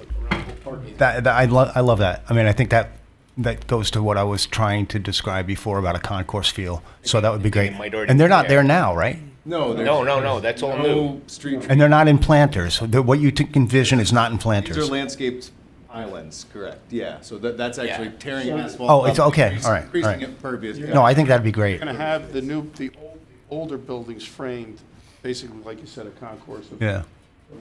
Speaker 4: parking.
Speaker 7: I love that. I mean, I think that goes to what I was trying to describe before about a concourse feel. So that would be great.
Speaker 2: It might already
Speaker 7: And they're
Speaker 2: be
Speaker 7: not
Speaker 2: there.
Speaker 7: there now, right?
Speaker 8: No, there's.
Speaker 2: No, that's all new.
Speaker 8: No street trees.
Speaker 7: And they're not in planters. What you envision is not in
Speaker 8: These are
Speaker 7: planters.
Speaker 8: landscaped islands, correct, yeah. So that's actually tearing asphalt.
Speaker 7: Oh, it's
Speaker 8: up,
Speaker 7: okay.
Speaker 8: increasing-
Speaker 7: All right, all
Speaker 8: Increasing
Speaker 7: right.
Speaker 8: impervious.
Speaker 7: No, I think that'd be great.
Speaker 4: You're gonna have the older buildings framed, basically, like you said, a concourse of
Speaker 7: Yeah.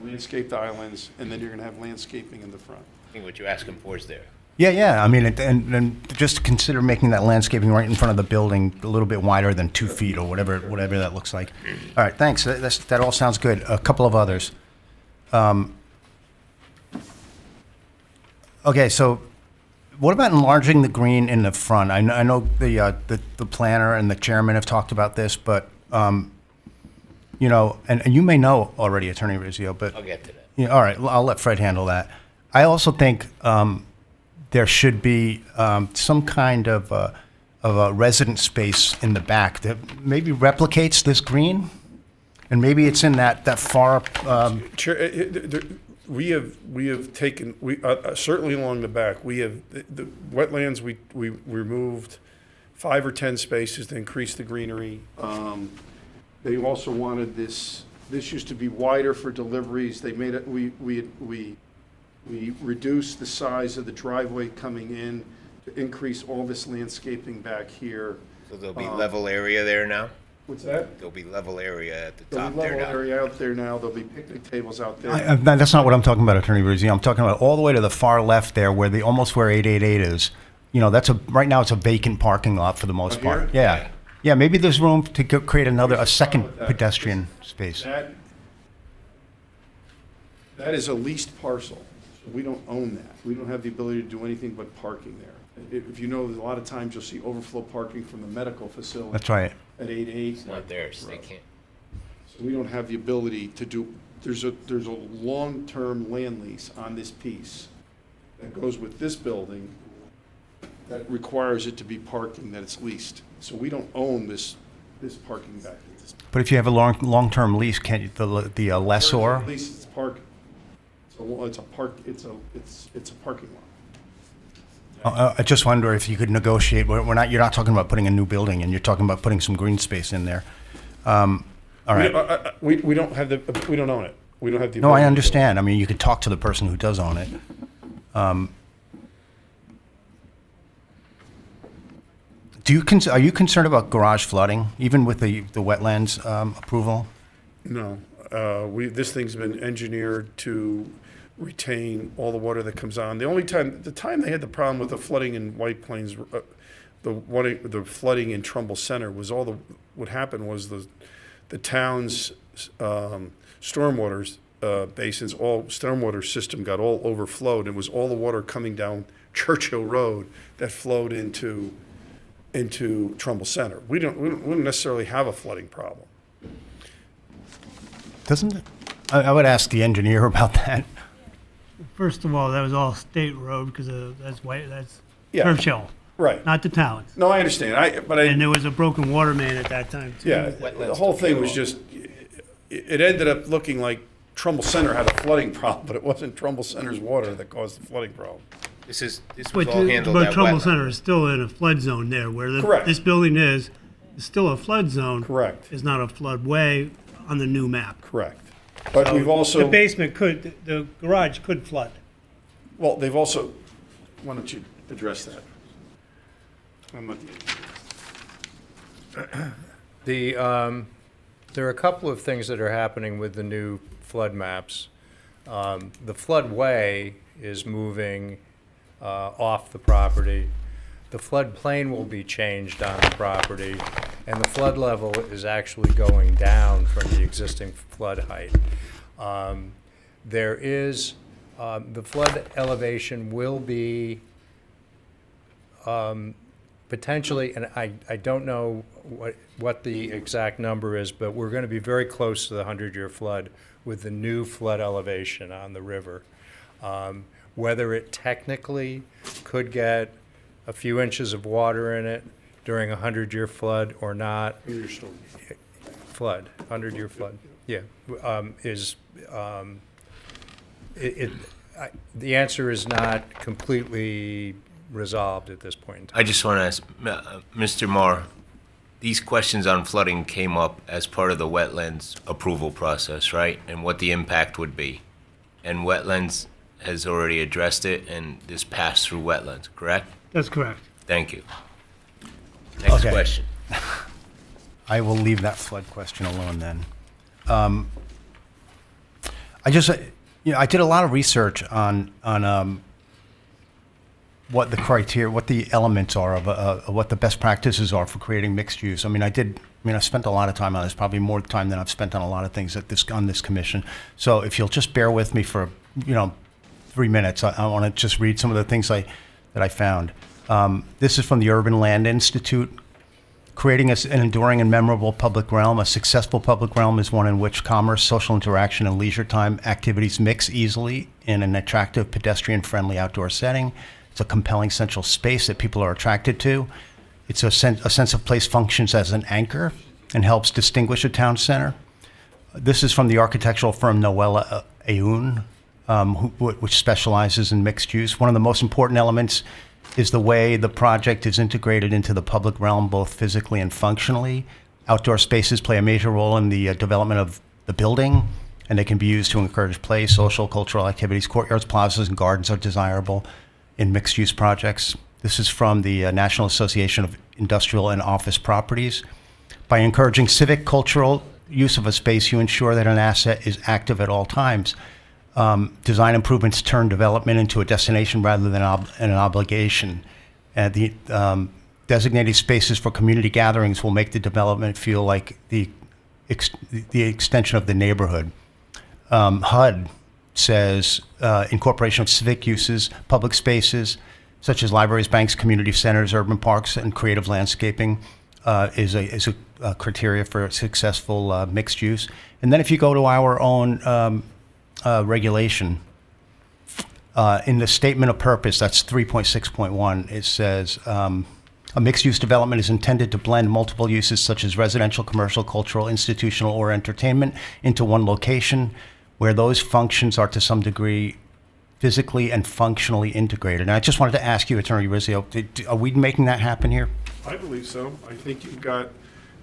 Speaker 4: landscaped islands, and then you're gonna have landscaping in the front.
Speaker 2: I think what you're asking for is there.
Speaker 7: Yeah. I mean, and just consider making that landscaping right in front of the building a little bit wider than 2 feet or whatever that looks like. All right, thanks. That all sounds good. A couple of others. Okay, so what about enlarging the green in the front? I know the planner and the chairman have talked about this, but you know, and you may know already, Attorney Rizzio, but
Speaker 2: I'll get to that.
Speaker 7: yeah, all right, I'll let Fred handle that. I also think there should be some kind of a resident space in the back that maybe replicates this green, and maybe it's in that far.
Speaker 4: Chair, we have taken, certainly along the back, we have, the wetlands, we removed 5 or 10 spaces to increase the greenery. They also wanted this used to be wider for deliveries. They made it, we reduced the size of the driveway coming in to increase all this landscaping back here.
Speaker 2: So there'll be level area there now?
Speaker 4: What's that?
Speaker 2: There'll be level area at the
Speaker 4: There'll
Speaker 2: top
Speaker 4: be
Speaker 2: there
Speaker 4: level
Speaker 2: now.
Speaker 4: area out there now. There'll be picnic tables out there.
Speaker 7: That's not what I'm talking about, Attorney Rizzio. I'm talking about all the way to the far left there, where almost where 888 is. You know, right now it's a vacant parking lot for the most
Speaker 4: Out
Speaker 7: part.
Speaker 4: here?
Speaker 7: Yeah. Maybe there's room to create a second pedestrian space.
Speaker 4: That is a leased parcel. So we don't own that. We don't have the ability to do anything but parking there. If you know, a lot of times you'll see overflow parking from the medical facility.
Speaker 7: That's right.
Speaker 4: At 88.
Speaker 2: It's not theirs, they can't.
Speaker 4: So we don't have the ability to do, there's a long-term land lease on this piece that goes with this building that requires it to be parking, that it's leased. So we don't own this parking back there.
Speaker 7: But if you have a long-term lease, can't you, the lessor?
Speaker 4: Lease, it's parking. It's a parking lot.
Speaker 7: I just wonder if you could negotiate. You're not talking about putting a new building, and you're talking about putting some green space in there. All right.
Speaker 4: We don't have we don't own it. We don't have the.
Speaker 7: No, I
Speaker 4: ability to-
Speaker 7: understand. I mean, you could talk to the person who does own it. Are you concerned about garage flooding, even with the wetlands approval?
Speaker 4: No, this thing's been engineered to retain all the water that comes on. The time they had the problem with the flooding in White Plains, the flooding in Trumbull Center was what happened was the town's stormwater basins, stormwater system got all overflowed. It was all the water coming down Churchill Road that flowed into Trumbull Center. We don't necessarily have a flooding problem.
Speaker 7: Doesn't it? I would ask the engineer about that.
Speaker 3: First of all, that was all state road because that's
Speaker 4: Yeah.
Speaker 3: Churchill,
Speaker 4: Right.
Speaker 3: not the towns.
Speaker 4: No, I understand.
Speaker 3: And there was a broken water main at that time, too.
Speaker 4: Yeah, the whole thing was just, it ended up looking like Trumbull Center had a flooding problem, but it wasn't Trumbull Center's water that caused the flooding problem.
Speaker 2: This was
Speaker 3: But,
Speaker 2: all handled
Speaker 3: but
Speaker 2: at
Speaker 3: Trumbull
Speaker 2: wetland.
Speaker 3: Center is still in a flood zone there, where
Speaker 4: Correct.
Speaker 3: this building is still a flood zone.
Speaker 4: Correct.
Speaker 3: Is not a floodway on the new map.
Speaker 4: Correct. But we've
Speaker 3: The
Speaker 4: also,
Speaker 3: basement could, the garage could flood.
Speaker 4: well, they've also, why don't you address that?
Speaker 6: There are a couple of things that are happening with the new flood maps. The floodway is moving off the property. The floodplain will be changed on the property, and the flood level is actually going down from the existing flood height. There is, the flood elevation will be potentially, and I don't know what the exact number is, but we're going to be very close to the 100-year flood with the new flood elevation on the river. Whether it technically could get a few inches of water in it during a 100-year flood or not, flood, 100-year flood, yeah, the answer is not completely resolved at this point in time.
Speaker 2: I just want to ask, Mr. Marr, these questions on flooding came up as part of the wetlands approval process, right? And what the impact would be. And wetlands has already addressed it, and this passed through wetlands, correct?
Speaker 3: That's correct.
Speaker 2: Thank you. Next
Speaker 7: Okay.
Speaker 2: question.
Speaker 7: I will leave that flood question alone then. I just, I did a lot of research on what the criteria, what the elements are of what the best practices are for creating mixed use. I spent a lot of time on this, probably more time than I've spent on a lot of things on this commission. So if you'll just bear with me for, 3 minutes, I want to just read some of the things that I found. This is from the Urban Land Institute. Creating an enduring and memorable public realm. A successful public realm is one in which commerce, social interaction, and leisure time activities mix easily in an attractive, pedestrian-friendly outdoor setting. It's a compelling central space that people are attracted to. It's a sense of place functions as an anchor and helps distinguish a town center. This is from the architectural firm Noella Aoun, which specializes in mixed use. One of the most important elements is the way the project is integrated into the public realm, both physically and functionally. Outdoor spaces play a major role in the development of the building, and they can be used to encourage play, social, cultural activities. Courtyards, plazas, and gardens are desirable in mixed-use projects. This is from the National Association of Industrial and Office Properties. By encouraging civic, cultural use of a space, you ensure that an asset is active at all times. Design improvements turn development into a destination rather than an obligation. And the designated spaces for community gatherings will make the development feel like the extension of the neighborhood. HUD says incorporation of civic uses, public spaces, such as libraries, banks, community centers, urban parks, and creative landscaping is a criteria for successful mixed use. And then if you go to our own regulation, in the statement of purpose, that's 3.6.1, it says, a mixed-use development is intended to blend multiple uses such as residential, commercial, cultural, institutional, or entertainment into one location where those functions are to some degree physically and functionally integrated. And I just wanted to ask you, Attorney Rizzio, are we making that happen here?
Speaker 4: I believe so. I think you've got,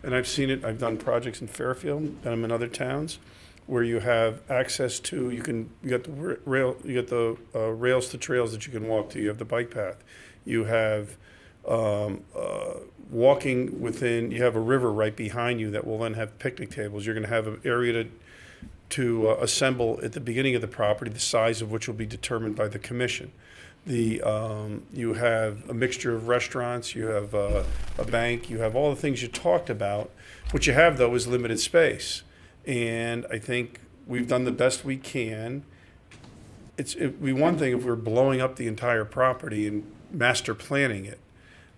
Speaker 4: and I've seen it, I've done projects in Fairfield, done them in other towns, where you have access to, you got the rails to trails that you can walk to. You have the bike path. You have walking within. You have a river right behind you that will then have picnic tables. You're going to have an area to assemble at the beginning of the property, the size of which will be determined by the commission. You have a mixture of restaurants. You have a bank. You have all the things you talked about. What you have though is limited space. And I think we've done the best we can. It'd be one thing if we're blowing up the entire property and master planning it.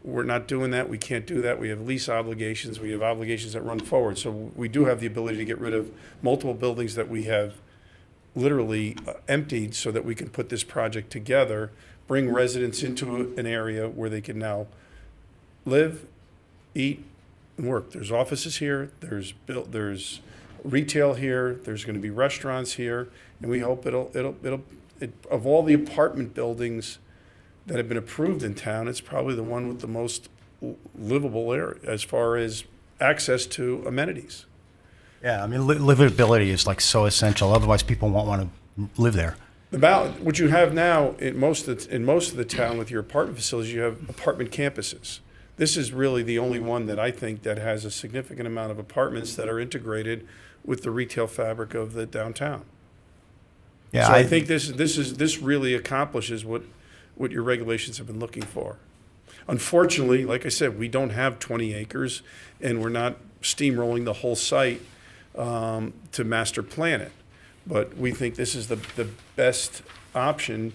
Speaker 4: We're not doing that. We can't do that. We have lease obligations. We have obligations that run forward. So we do have the ability to get rid of multiple buildings that we have literally emptied so that we can put this project together, bring residents into an area where they can now live, eat, and work. There's offices here. There's retail here, there's going to be restaurants here, and we hope of all the apartment buildings that have been approved in town, it's probably the one with the most livable area as far as access to amenities.
Speaker 7: Yeah, I mean, livability is like so essential. Otherwise, people won't want to live there.
Speaker 4: What you have now in most of the town with your apartment facilities, you have apartment campuses. This is really the only one that I think that has a significant amount of apartments that are integrated with the retail fabric of the downtown.
Speaker 7: Yeah,
Speaker 4: So I think this really accomplishes what your regulations have been looking for. Unfortunately, like I said, we don't have 20 acres, and we're not steamrolling the whole site to master plan it. But we think this is the best option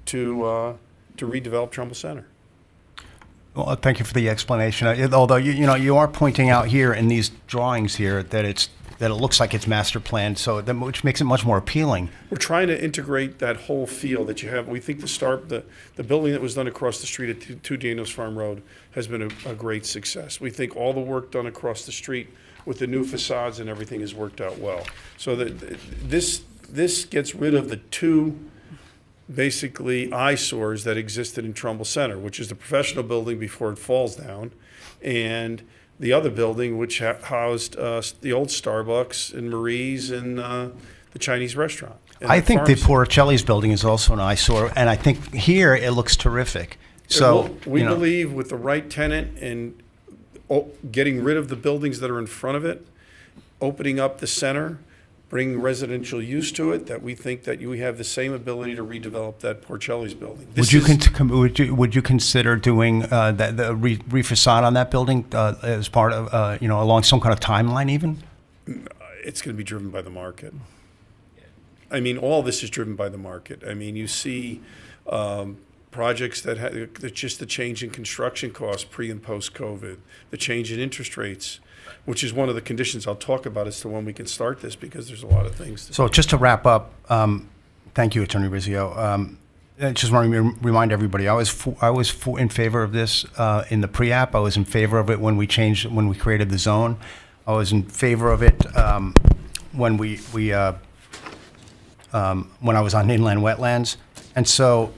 Speaker 4: to redevelop Trumbull Center.
Speaker 7: Well, thank you for the explanation. Although you are pointing out here in these drawings here that it looks like it's master planned, which makes it much more appealing.
Speaker 4: We're trying to integrate that whole feel that you have. We think the building that was done across the street at 2 Daniels Farm Road has been a great success. We think all the work done across the street with the new facades and everything has worked out well. So that this gets rid of the two basically eyesores that existed in Trumbull Center, which is the professional building before it falls down, and the other building which housed the old Starbucks and Marie's and the Chinese restaurant. and
Speaker 7: I think the
Speaker 4: pharmacy.
Speaker 7: Porcelli's building is also an eyesore, and I think here it looks terrific. So
Speaker 4: We believe with the right tenant and getting rid of the buildings that are in front of it, opening up the center, bringing residential use to it, that we think that we have the same ability to redevelop that Porcelli's building.
Speaker 7: would you consider doing the refacade on that building as part of along some kind of timeline even?
Speaker 4: It's going to be driven by the market. I mean, all this is driven by the market. I mean, you see projects that just the change in construction costs pre and post COVID, the change in interest rates, which is one of the conditions I'll talk about as to when we can start this, because there's a lot of things.
Speaker 7: So just to wrap up, thank you, Attorney Rizzio. I just want to remind everybody, I was in favor of this in the pre-app. I was in favor of it when we created the zone. I was in favor of it when when I was on inland wetlands. And so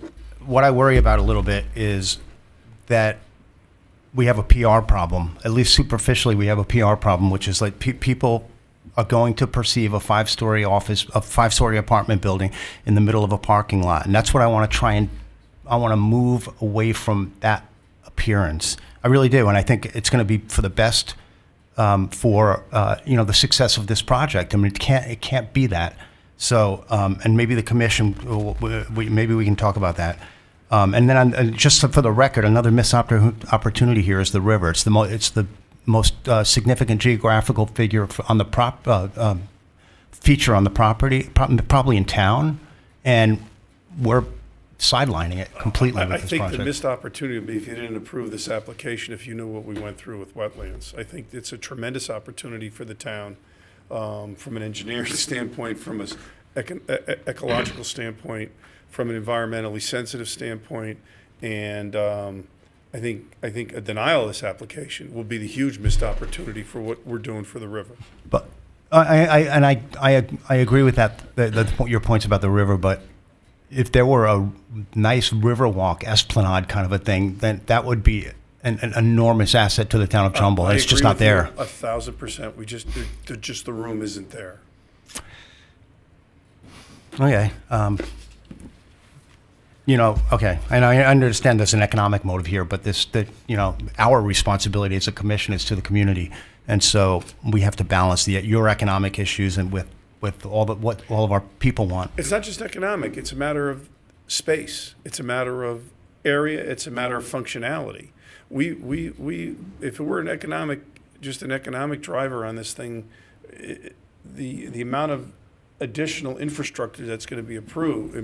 Speaker 7: what I worry about a little bit is that we have a PR problem. At least superficially, we have a PR problem, which is like people are going to perceive a 5-story apartment building in the middle of a parking lot. And that's what I want to move away from that appearance. I really do. And I think it's going to be for the best for the success of this project. I mean, it can't be that. So, and maybe the commission, maybe we can talk about that. And then, just for the record, another missed opportunity here is the river. It's the most significant geographical figure on the feature on the property, probably in town, and we're sidelining it completely
Speaker 4: I
Speaker 7: with this
Speaker 4: think
Speaker 7: project.
Speaker 4: the missed opportunity would be if you didn't approve this application, if you knew what we went through with wetlands. I think it's a tremendous opportunity for the town, from an engineering standpoint, from an ecological standpoint, from an environmentally sensitive standpoint, and I think a denial of this application will be the huge missed opportunity for what we're doing for the river.
Speaker 7: But I agree with that. Your points about the river, but if there were a nice Riverwalk Esplanade kind of a thing, then that would be an enormous asset to the town of Trumbull. It's just not there.
Speaker 4: 1,000%. The room isn't there.
Speaker 7: Okay. Okay, and I understand there's an economic motive here, but our responsibility as a commission is to the community, and so we have to balance your economic issues and with what all of our people want.
Speaker 4: It's not just economic. It's a matter of space. It's a matter of area. It's a matter of functionality. If it were an economic driver on this thing, the amount of additional infrastructure that's going to be improved,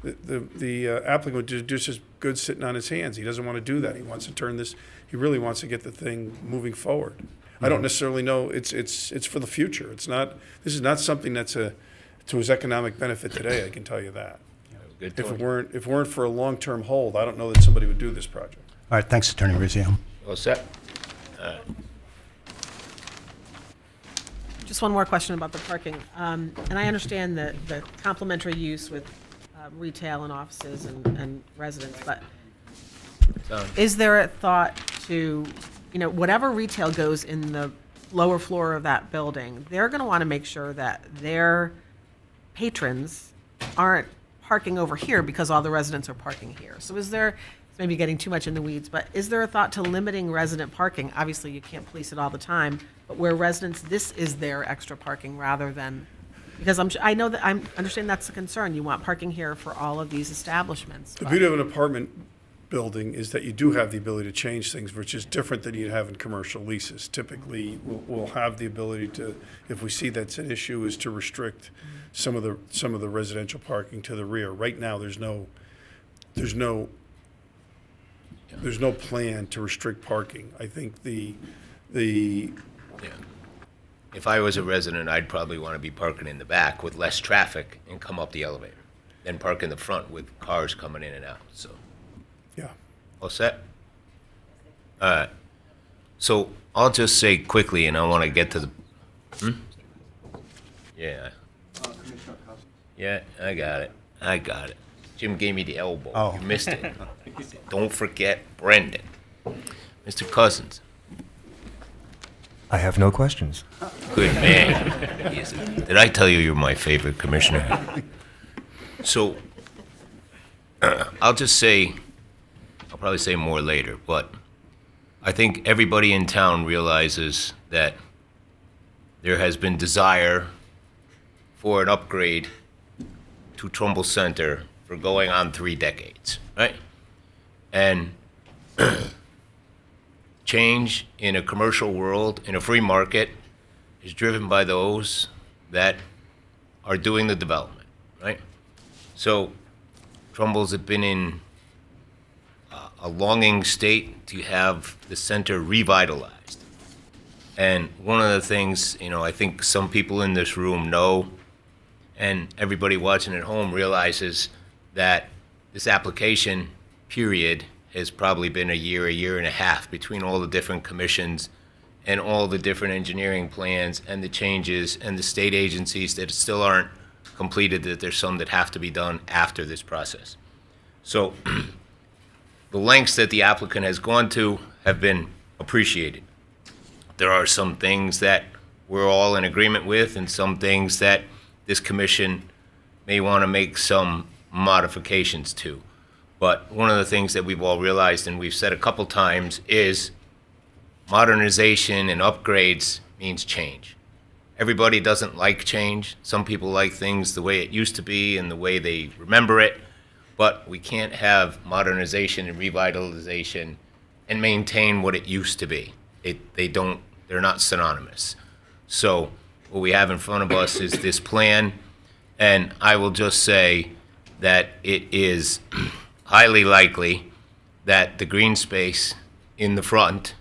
Speaker 4: the applicant would just as good sitting on his hands. He doesn't want to do that. He wants to turn this. He really wants to get the thing moving forward. I don't necessarily know. It's for the future. It's not. This is not something that's to his economic benefit today. I can tell you that.
Speaker 2: Good
Speaker 4: If
Speaker 2: point.
Speaker 4: it weren't for a long-term hold, I don't know that somebody would do this project.
Speaker 7: All right, thanks, Attorney Rizzio.
Speaker 2: All set?
Speaker 12: Just one more question about the parking. And I understand the complementary use with retail and offices and residents, but
Speaker 2: So,
Speaker 12: is there a thought to, whatever retail goes in the lower floor of that building, they're going to want to make sure that their patrons aren't parking over here because all the residents are parking here. So is there, it's maybe getting too much in the weeds, but is there a thought to limiting resident parking? Obviously, you can't police it all the time, but where residents, this is their extra parking rather than, because I know that, I understand that's the concern. You want parking here for all of these establishments.
Speaker 5: The
Speaker 12: but-
Speaker 5: beauty of an apartment building is that you do have the ability to change things, which is different than you'd have in commercial leases. Typically, we'll have the ability to, if we see that's an issue, is to restrict some of the residential parking to the rear. Right now, there's no plan to restrict parking. I think the
Speaker 2: yeah. If I was a resident, I'd probably want to be parking in the back with less traffic and come up the elevator, than park in the front with cars coming in and out, so.
Speaker 5: yeah.
Speaker 2: All set? All right. So I'll just say quickly, and I want to get to the. Yeah. Yeah, I got it. Jim gave me the elbow.
Speaker 7: Oh.
Speaker 2: You missed it. Don't forget Brendan. Mr. Cousins.
Speaker 9: I have no questions.
Speaker 2: Good man. Yes. Did I tell you you're my favorite commissioner? So, I'll just say, I'll probably say more later, but I think everybody in town realizes that there has been desire for an upgrade to Trumbull Center for going on 3 decades, right? And change in a commercial world, in a free market, is driven by those that are doing the development, right? So Trumbull's been in a longing state to have the center revitalized. And one of the things, I think some people in this room know, and everybody watching at home realizes that this application period has probably been a year and a half between all the different commissions and all the different engineering plans and the changes and the state agencies that still aren't completed, that there's some that have to be done after this process. So the lengths that the applicant has gone to have been appreciated. There are some things that we're all in agreement with and some things that this commission may want to make some modifications to. But one of the things that we've all realized, and we've said a couple times, is modernization and upgrades means change. Everybody doesn't like change. Some people like things the way it used to be and the way they remember it. But we can't have modernization and revitalization and maintain what it used to be. They're not synonymous. So what we have in front of us is this plan, and I will just say that it is highly likely that the green space in the front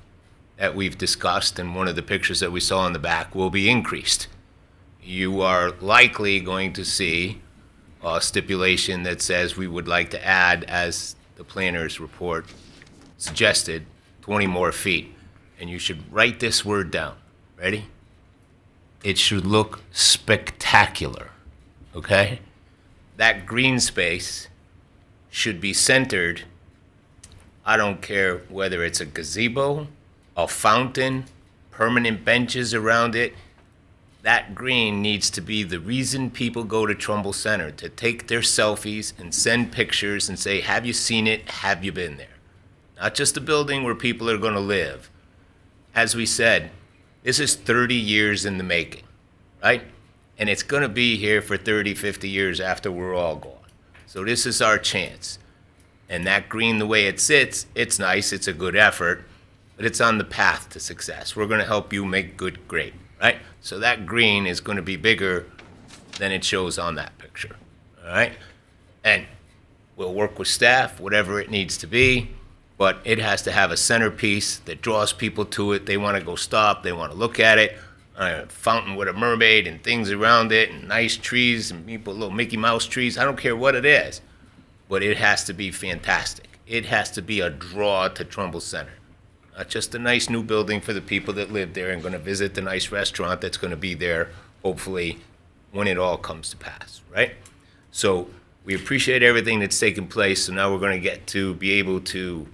Speaker 2: that we've discussed and one of the pictures that we saw in the back will be increased. You are likely going to see a stipulation that says we would like to add, as the planner's report suggested, 20 more feet. And you should write this word down. Ready? It should look spectacular, okay? That green space should be centered. I don't care whether it's a gazebo, a fountain, permanent benches around it. That green needs to be the reason people go to Trumbull Center, to take their selfies and send pictures and say, have you seen it? Have you been there? Not just a building where people are going to live. As we said, this is 30 years in the making, right? And it's going to be here for 30, 50 years after we're all gone. So this is our chance. And that green, the way it sits, it's nice, it's a good effort, but it's on the path to success. We're going to help you make good great, right? So that green is going to be bigger than it shows on that picture, all right? And we'll work with staff, whatever it needs to be, but it has to have a centerpiece that draws people to it. They want to go stop, they want to look at it. A fountain with a mermaid and things around it and nice trees and people, little Mickey Mouse trees. I don't care what it is, but it has to be fantastic. It has to be a draw to Trumbull Center. Not just a nice new building for the people that live there and going to visit the nice restaurant that's going to be there, hopefully, when it all comes to pass, right? So We appreciate everything that's taken place, so now we're going to get to be able to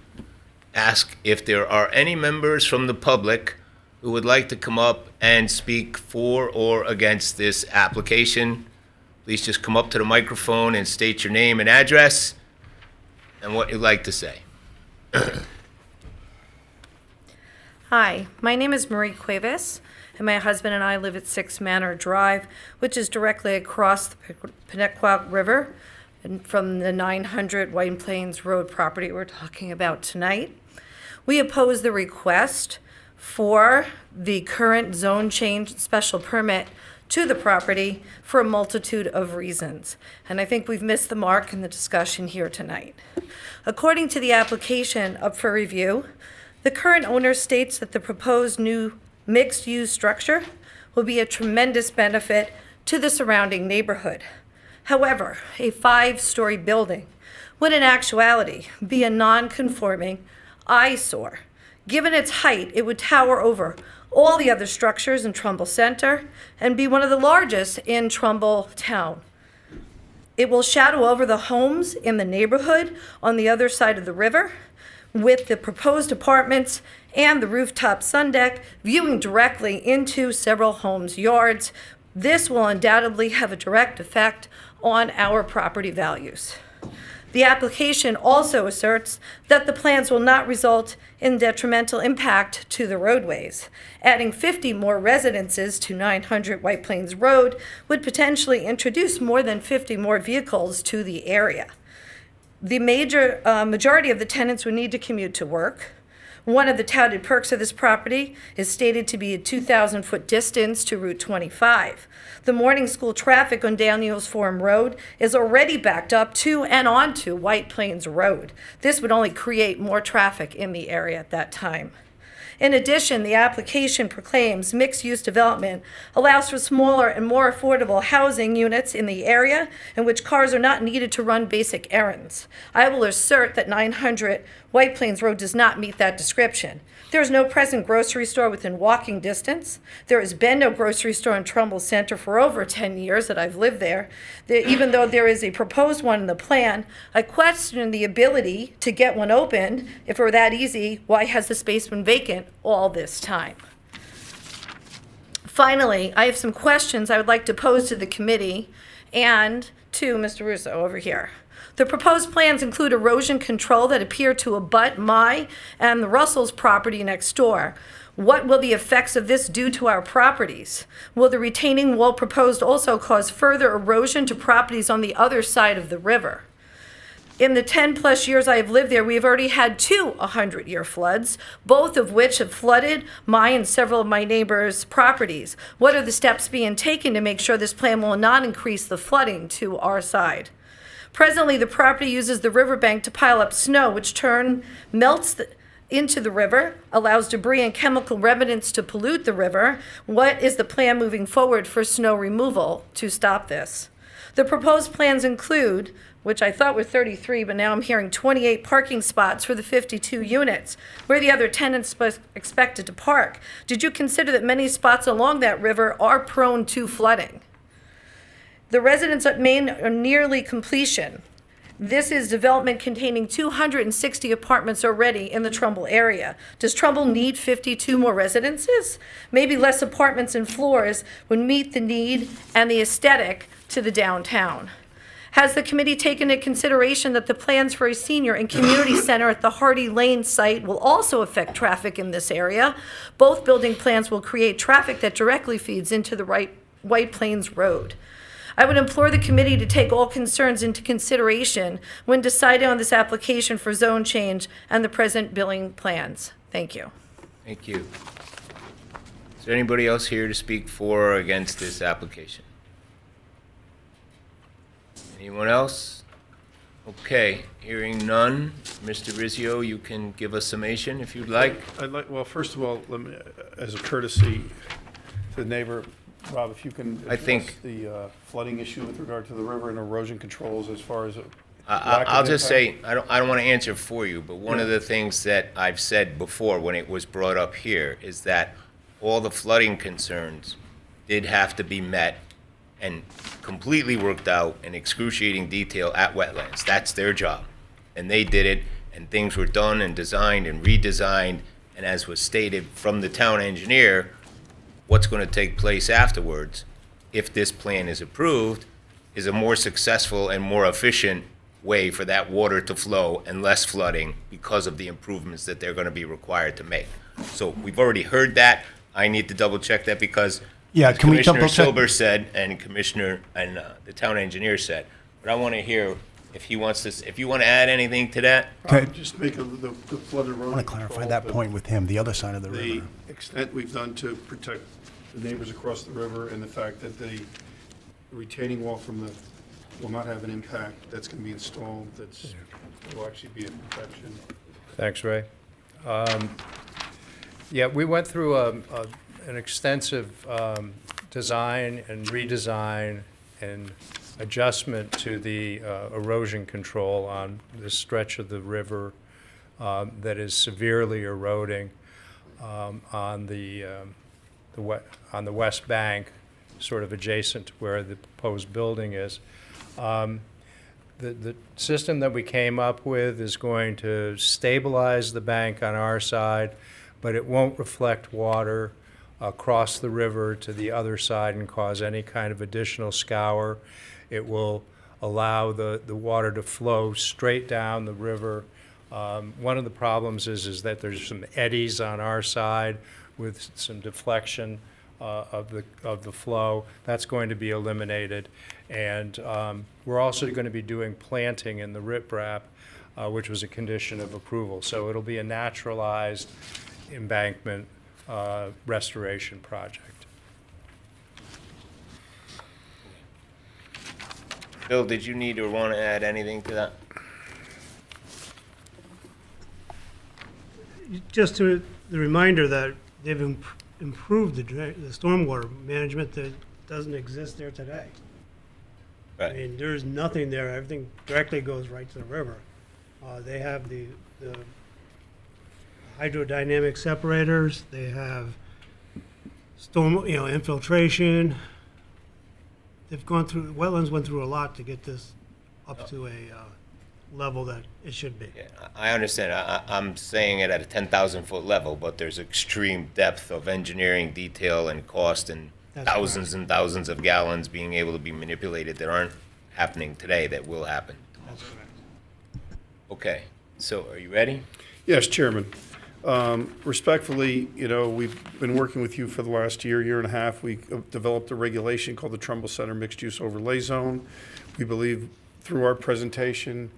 Speaker 2: ask if there are any members from the public who would like to come up and speak for or against this application. Please just come up to the microphone and state your name and address and what you'd like to say.
Speaker 13: Hi, my name is Marie Cuevas, and my husband and I live at 6 Manor Drive, which is directly across the Pennaquag River and from the 900 White Plains Road property we're talking about tonight. We oppose the request for the current zone change special permit to the property for a multitude of reasons, and I think we've missed the mark in the discussion here tonight. According to the application up for review, the current owner states that the proposed new mixed-use structure will be a tremendous benefit to the surrounding neighborhood. However, a 5-story building would in actuality be a non-conforming eyesore. Given its height, it would tower over all the other structures in Trumbull Center and be one of the largest in Trumbull Town. It will shadow over the homes in the neighborhood on the other side of the river, with the proposed apartments and the rooftop sun deck viewing directly into several homes' yards. This will undoubtedly have a direct effect on our property values. The application also asserts that the plans will not result in detrimental impact to the roadways. Adding 50 more residences to 900 White Plains Road would potentially introduce more than 50 more vehicles to the area. The majority of the tenants would need to commute to work. One of the touted perks of this property is stated to be a 2,000-foot distance to Route 25. The morning school traffic on Daniels Forum Road is already backed up to and onto White Plains Road. This would only create more traffic in the area at that time. In addition, the application proclaims mixed-use development allows for smaller and more affordable housing units in the area in which cars are not needed to run basic errands. I will assert that 900 White Plains Road does not meet that description. There is no present grocery store within walking distance. There has been no grocery store in Trumbull Center for over 10 years that I've lived there. Even though there is a proposed one in the plan, I question the ability to get one open. If it were that easy, why has the space been vacant all this time? Finally, I have some questions I would like to pose to the committee and to Mr. Russo over here. The proposed plans include erosion control that appear to abut my and the Russell's property next door. What will the effects of this do to our properties? Will the retaining wall proposed also cause further erosion to properties on the other side of the river? In the 10-plus years I have lived there, we have already had 2 100-year floods, both of which have flooded my and several of my neighbors' properties. What are the steps being taken to make sure this plan will not increase the flooding to our side? Presently, the property uses the riverbank to pile up snow, which melts into the river, allows debris and chemical remnants to pollute the river. What is the plan moving forward for snow removal to stop this? The proposed plans include, which I thought were 33, but now I'm hearing 28 parking spots for the 52 units. Where are the other tenants expected to park? Did you consider that many spots along that river are prone to flooding? The residents at Main are nearly completion. This is development containing 260 apartments already in the Trumbull area. Does Trumbull need 52 more residences? Maybe less apartments and floors would meet the need and the aesthetic to the downtown. Has the committee taken into consideration that the plans for a senior and community center at the Hardy Lane site will also affect traffic in this area? Both building plans will create traffic that directly feeds into the White Plains Road. I would implore the committee to take all concerns into consideration when deciding on this application for zone change and the present billing plans. Thank you.
Speaker 2: Thank you. Is there anybody else here to speak for or against this application? Anyone else? Okay, hearing none. Mr. Rizzio, you can give a summation if you'd like.
Speaker 4: Well, first of all, let me, as a courtesy to the neighbor, Rob, if you can
Speaker 2: I think-
Speaker 4: address the flooding issue with regard to the river and erosion controls as far as
Speaker 2: I'll just say, I don't want to answer for you, but one of the things that I've said before when it was brought up here is that all the flooding concerns did have to be met, and completely worked out in excruciating detail at wetlands. That's their job. And they did it, and things were done and designed and redesigned, and as was stated from the town engineer, what's going to take place afterwards, if this plan is approved, is a more successful and more efficient way for that water to flow and less flooding because of the improvements that they're going to be required to make. So we've already heard that. I need to double check that because
Speaker 7: Yeah,
Speaker 2: as
Speaker 7: can we
Speaker 2: Commissioner
Speaker 7: double check?
Speaker 2: Silber said and the town engineer said, but I want to hear if he wants to, if you want to add anything to that.
Speaker 7: Okay.
Speaker 4: Just make the flood erosion.
Speaker 7: I want to clarify
Speaker 4: control,
Speaker 7: that
Speaker 4: the-
Speaker 7: point with him, the other side of the
Speaker 4: The
Speaker 7: river.
Speaker 4: extent we've done to protect the neighbors across the river and the fact that the retaining wall from the, will not have an impact, that's going to be installed, that's, will actually be a protection.
Speaker 6: Thanks, Ray. Yeah, we went through an extensive design and redesign and adjustment to the erosion control on this stretch of the river that is severely eroding on the west bank, sort of adjacent to where the proposed building is. The system that we came up with is going to stabilize the bank on our side, but it won't reflect water across the river to the other side and cause any kind of additional scour. It will allow the water to flow straight down the river. One of the problems is that there's some eddies on our side with some deflection of the flow. That's going to be eliminated. And we're also going to be doing planting in the riprap, which was a condition of approval. So it'll be a naturalized embankment restoration project.
Speaker 2: Bill, did you need or want to add anything to that?
Speaker 3: Just to the reminder that they've improved the stormwater management that doesn't exist there today. I
Speaker 2: Right.
Speaker 3: mean, there's nothing there. Everything directly goes right to the river. They have the hydrodynamic separators. They have storm, infiltration. They've gone through, wetlands went through a lot to get this up to a level that it should be.
Speaker 2: Yeah, I understand. I'm saying it at a 10,000-foot level, but there's extreme depth of engineering detail and cost and
Speaker 3: That's
Speaker 2: thousands and thousands of gallons being able to be manipulated that aren't happening today that will happen.
Speaker 3: That's correct.
Speaker 2: Okay, so are you ready?
Speaker 4: Yes, Chairman. Respectfully, we've been working with you for the last year and a half. We developed a regulation called the Trumbull Center Mixed Use Overlay Zone. We believe through our presentation,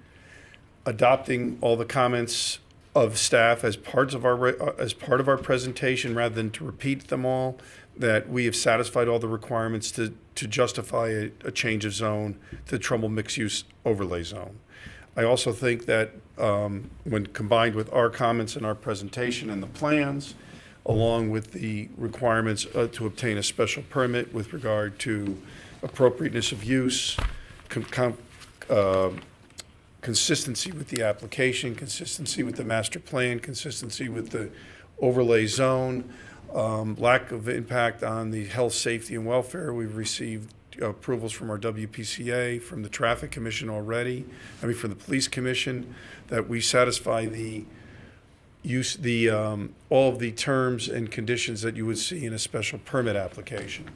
Speaker 4: adopting all the comments of staff as part of our presentation, rather than to repeat them all, that we have satisfied all the requirements to justify a change of zone to the Trumbull Mixed Use Overlay Zone. I also think that when combined with our comments in our presentation and the plans, along with the requirements to obtain a special permit with regard to appropriateness of use, consistency with the application, consistency with the master plan, consistency with the overlay zone, lack of impact on the health, safety, and welfare. We've received approvals from our WPCA, from the Traffic Commission already, from the Police Commission, that we satisfy all of the terms and conditions that you would see in a special permit application.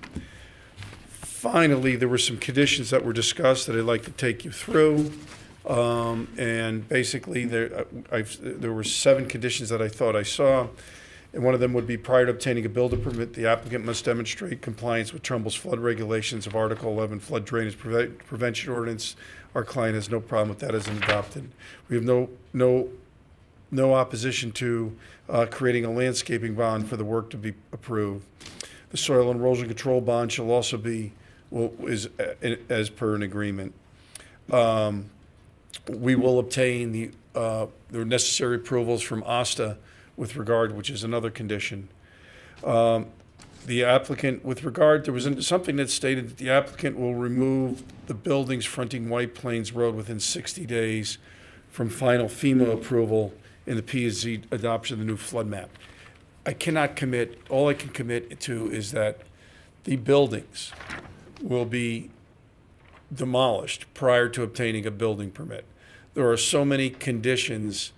Speaker 4: Finally, there were some conditions that were discussed that I'd like to take you through. And basically, there were 7 conditions that I thought I saw. And one of them would be, prior to obtaining a builder permit, the applicant must demonstrate compliance with Trumbull's flood regulations of Article 11 Flood Drainage Prevention Ordinance. Our client has no problem with that as an adopted. We have no opposition to creating a landscaping bond for the work to be approved. The soil and erosion control bond shall also be, is as per an agreement. We will obtain the necessary approvals from ASTA with regard, which is another condition. The applicant, with regard, there was something that stated that the applicant will remove the buildings fronting White Plains Road within 60 days from final FEMA approval in the P&Z adoption of the new flood map. I cannot commit, all I can commit to is that the buildings will be
Speaker 5: demolished prior to obtaining a building permit. There are so many conditions.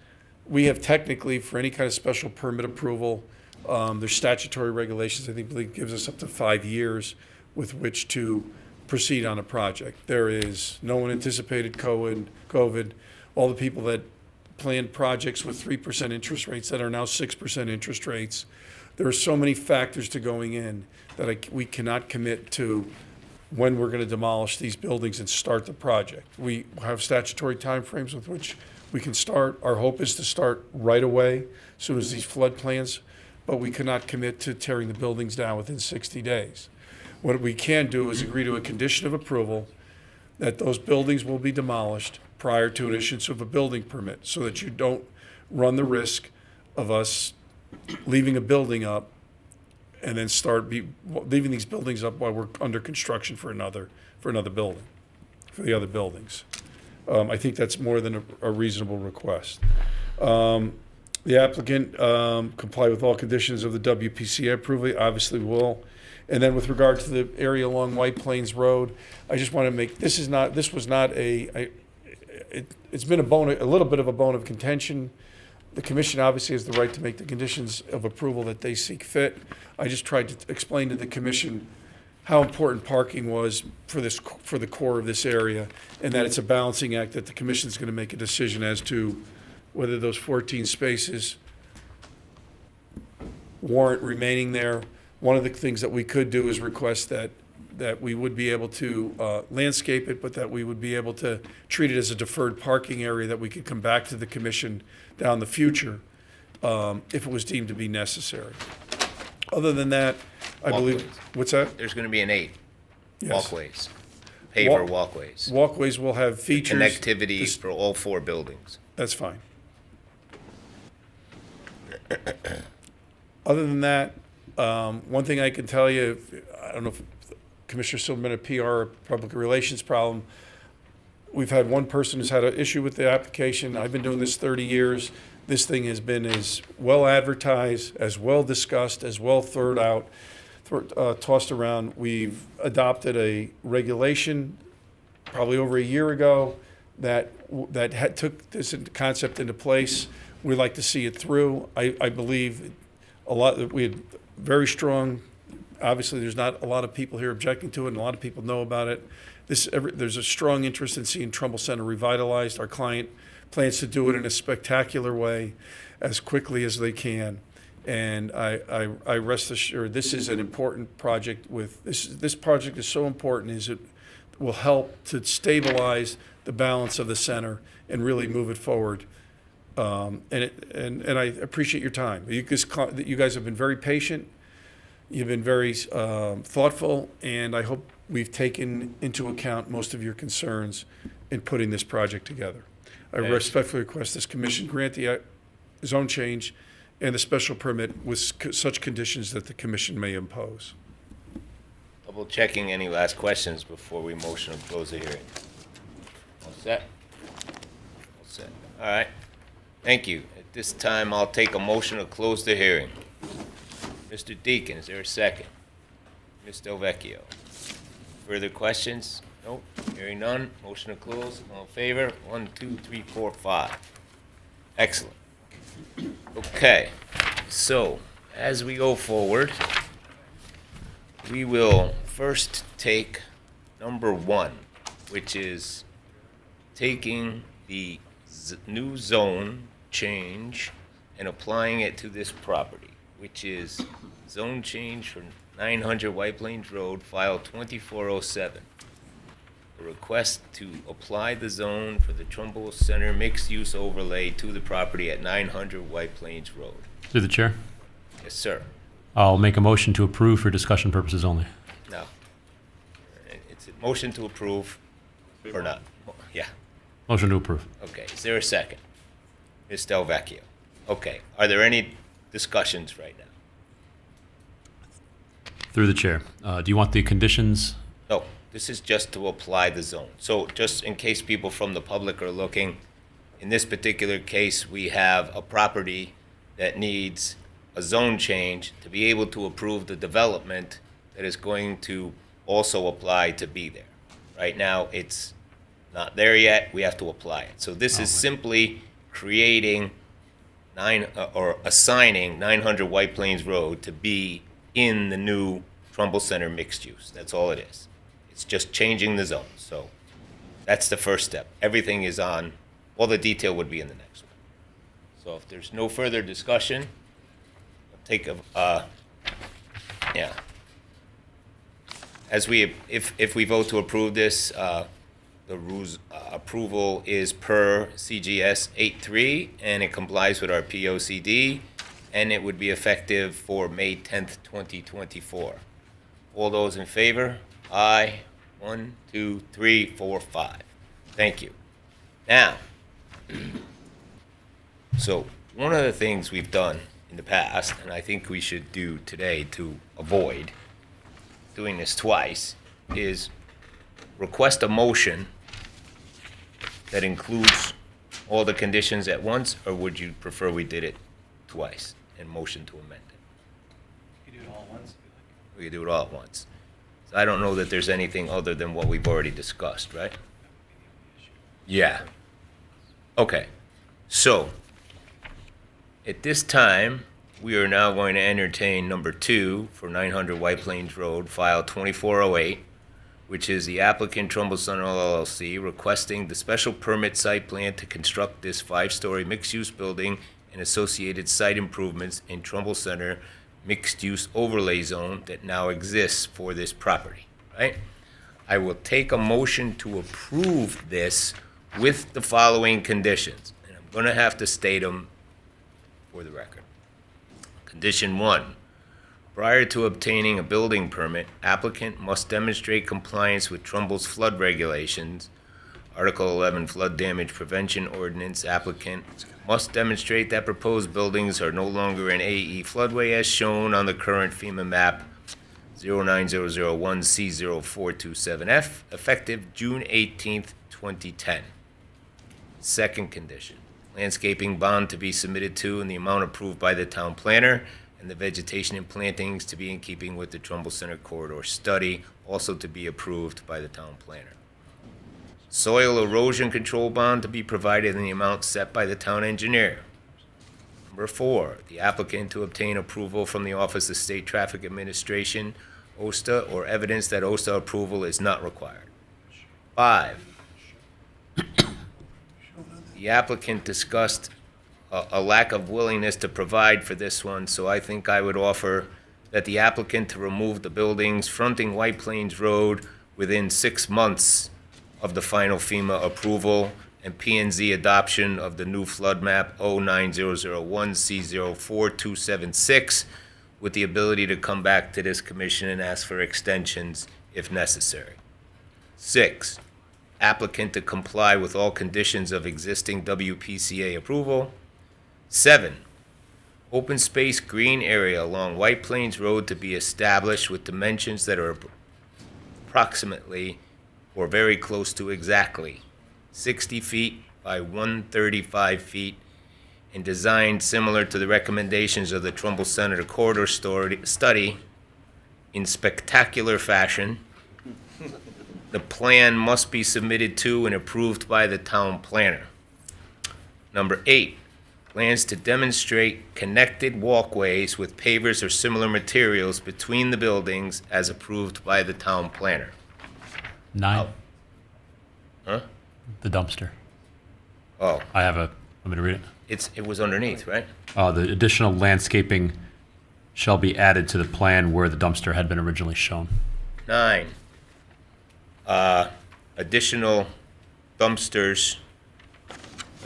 Speaker 5: We have technically, for any kind of special permit approval, there's statutory regulations, I think, believe gives us up to 5 years with which to proceed on a project. There is no one anticipated COVID. All the people that planned projects with 3% interest rates that are now 6% interest rates. There are so many factors to going in that we cannot commit to when we're going to demolish these buildings and start the project. We have statutory timeframes with which we can start. Our hope is to start right away, as soon as these flood plans, but we cannot commit to tearing the buildings down within 60 days. What we can do is agree to a condition of approval that those buildings will be demolished prior to an issuance of a building permit, so that you don't run the risk of us leaving a building up and then leaving these buildings up while we're under construction for another building, for the other buildings. I think that's more than a reasonable request. The applicant comply with all conditions of the WPCA approval, obviously will. And then with regard to the area along White Plains Road, I just want to make, it's been a little bit of a bone of contention. The commission obviously has the right to make the conditions of approval that they seek fit. I just tried to explain to the commission how important parking was for the core of this area, and that it's a balancing act, that the commission's going to make a decision as to whether those 14 spaces warrant remaining there. One of the things that we could do is request that we would be able to landscape it, but that we would be able to treat it as a deferred parking area that we could come back to the commission down the future if it was deemed to be necessary. Other than that, I believe, what's that?
Speaker 2: There's going to be an 8
Speaker 5: Yes.
Speaker 2: walkways, paver walkways.
Speaker 5: Walkways will have features.
Speaker 2: Connectivity for all 4 buildings.
Speaker 5: That's fine. Other than that, one thing I can tell you, I don't know if Commissioner Silverman had a PR or public relations problem. We've had one person who's had an issue with the application. I've been doing this 30 years. This thing has been as well advertised, as well discussed, as well tossed around. We've adopted a regulation probably over a year ago that took this concept into place. We'd like to see it through. I believe we had very strong, obviously there's not a lot of people here objecting to it, and a lot of people know about it. There's a strong interest in seeing Trumbull Center revitalized. Our client plans to do it in a spectacular way as quickly as they can. And I rest assured, this is an important project. This project is so important, is it will help to stabilize the balance of the center and really move it forward. And I appreciate your time. You guys have been very patient. You've been very thoughtful, and I hope we've taken into account most of your concerns in putting this project together. I respectfully request this commission grant the zone change and the special permit with such conditions that the commission may impose.
Speaker 2: Double checking any last questions before we motion to close the hearing. All set? All set. All right. Thank you. At this time, I'll take a motion to close the hearing. Mr. Deacon, is there a second? Ms. Delvecchio. Further questions? Nope. Hearing none. Motion to close. All in favor? 1, 2, 3, 4, 5. Excellent. Okay. So, as we go forward, we will first take number 1, which is taking the new zone change and applying it to this property, which is zone change for 900 White Plains Road, file 2407. A request to apply the zone for the Trumbull Center mixed-use overlay to the property at 900 White Plains Road.
Speaker 10: Through the chair,
Speaker 2: Yes, sir.
Speaker 10: I'll make a motion to approve for discussion purposes only.
Speaker 2: No. It's a motion to approve or not? Yeah.
Speaker 10: Motion to approve.
Speaker 2: Okay. Is there a second? Ms. Delvecchio. Okay. Are there any discussions right now?
Speaker 10: Through the chair, do you want the conditions?
Speaker 2: No, this is just to apply the zone. So just in case people from the public are looking, in this particular case, we have a property that needs a zone change to be able to approve the development that is going to also apply to be there, Right now, it's not there yet, we have to apply it. So this is simply creating or assigning 900 White Plains Road to be in the new Trumbull Center mixed use. That's all it is. It's just changing the zone. So that's the first step. Everything is on, all the detail would be in the next one. So if there's no further discussion, I'll take a, yeah. As we, if we vote to approve this, the rules, approval is per CGS 8.3, and it complies with our POCD, and it would be effective for May 10th, 2024. All those in favor? Aye. 1, 2, 3, 4, 5. Thank you. Now, so one of the things we've done in the past, and I think we should do today to avoid doing this twice, is request a motion that includes all the conditions at once, or would you prefer we did it twice and motion to amend it?
Speaker 9: You do it all at once.
Speaker 2: We could do it all at once. So I don't know that there's anything other than what we've already discussed, right? Yeah. Okay. So, at this time, we are now going to entertain number 2 for 900 White Plains Road, file 2408, which is the applicant Trumbull Center LLC requesting the special permit site plan to construct this 5-story mixed-use building and associated site improvements in Trumbull Center mixed-use overlay zone that now exists for this property, right? I will take a motion to approve this with the following conditions, and I'm going to have to state them for the record. Condition 1, prior to obtaining a building permit, applicant must demonstrate compliance with Trumbull's flood regulations. Article 11 Flood Damage Prevention Ordinance. Applicant must demonstrate that proposed buildings are no longer an AE floodway as shown on the current FEMA map 09001C0427F, effective June 18th, 2010. Second condition, landscaping bond to be submitted to in the amount approved by the town planner, and the vegetation and plantings to be in keeping with the Trumbull Center corridor study, also to be approved by the town planner. Soil erosion control bond to be provided in the amount set by the town engineer. Number 4, the applicant to obtain approval from the Office of State Traffic Administration, OSTA, or evidence that OSTA approval is not required. 5, the applicant discussed a lack of willingness to provide for this one, so I think I would offer that the applicant to remove the buildings fronting White Plains Road within 6 months of the final FEMA approval and P&Z adoption of the new flood map 09001C04276, with the ability to come back to this commission and ask for extensions if necessary. 6, applicant to comply with all conditions of existing WPCA approval. 7, open space green area along White Plains Road to be established with dimensions that are approximately or very close to exactly 60 feet by 135 feet and designed similar to the recommendations of the Trumbull Center corridor study in spectacular fashion. The plan must be submitted to and approved by the town planner. Number 8, plans to demonstrate connected walkways with pavers or similar materials between the buildings as approved by the town planner.
Speaker 10: 9.
Speaker 2: Huh?
Speaker 10: The dumpster.
Speaker 2: Oh,
Speaker 10: I have a, want me to read it?
Speaker 2: it was underneath, right?
Speaker 10: The additional landscaping shall be added to the plan where the dumpster had been originally shown.
Speaker 2: 9, additional dumpsters,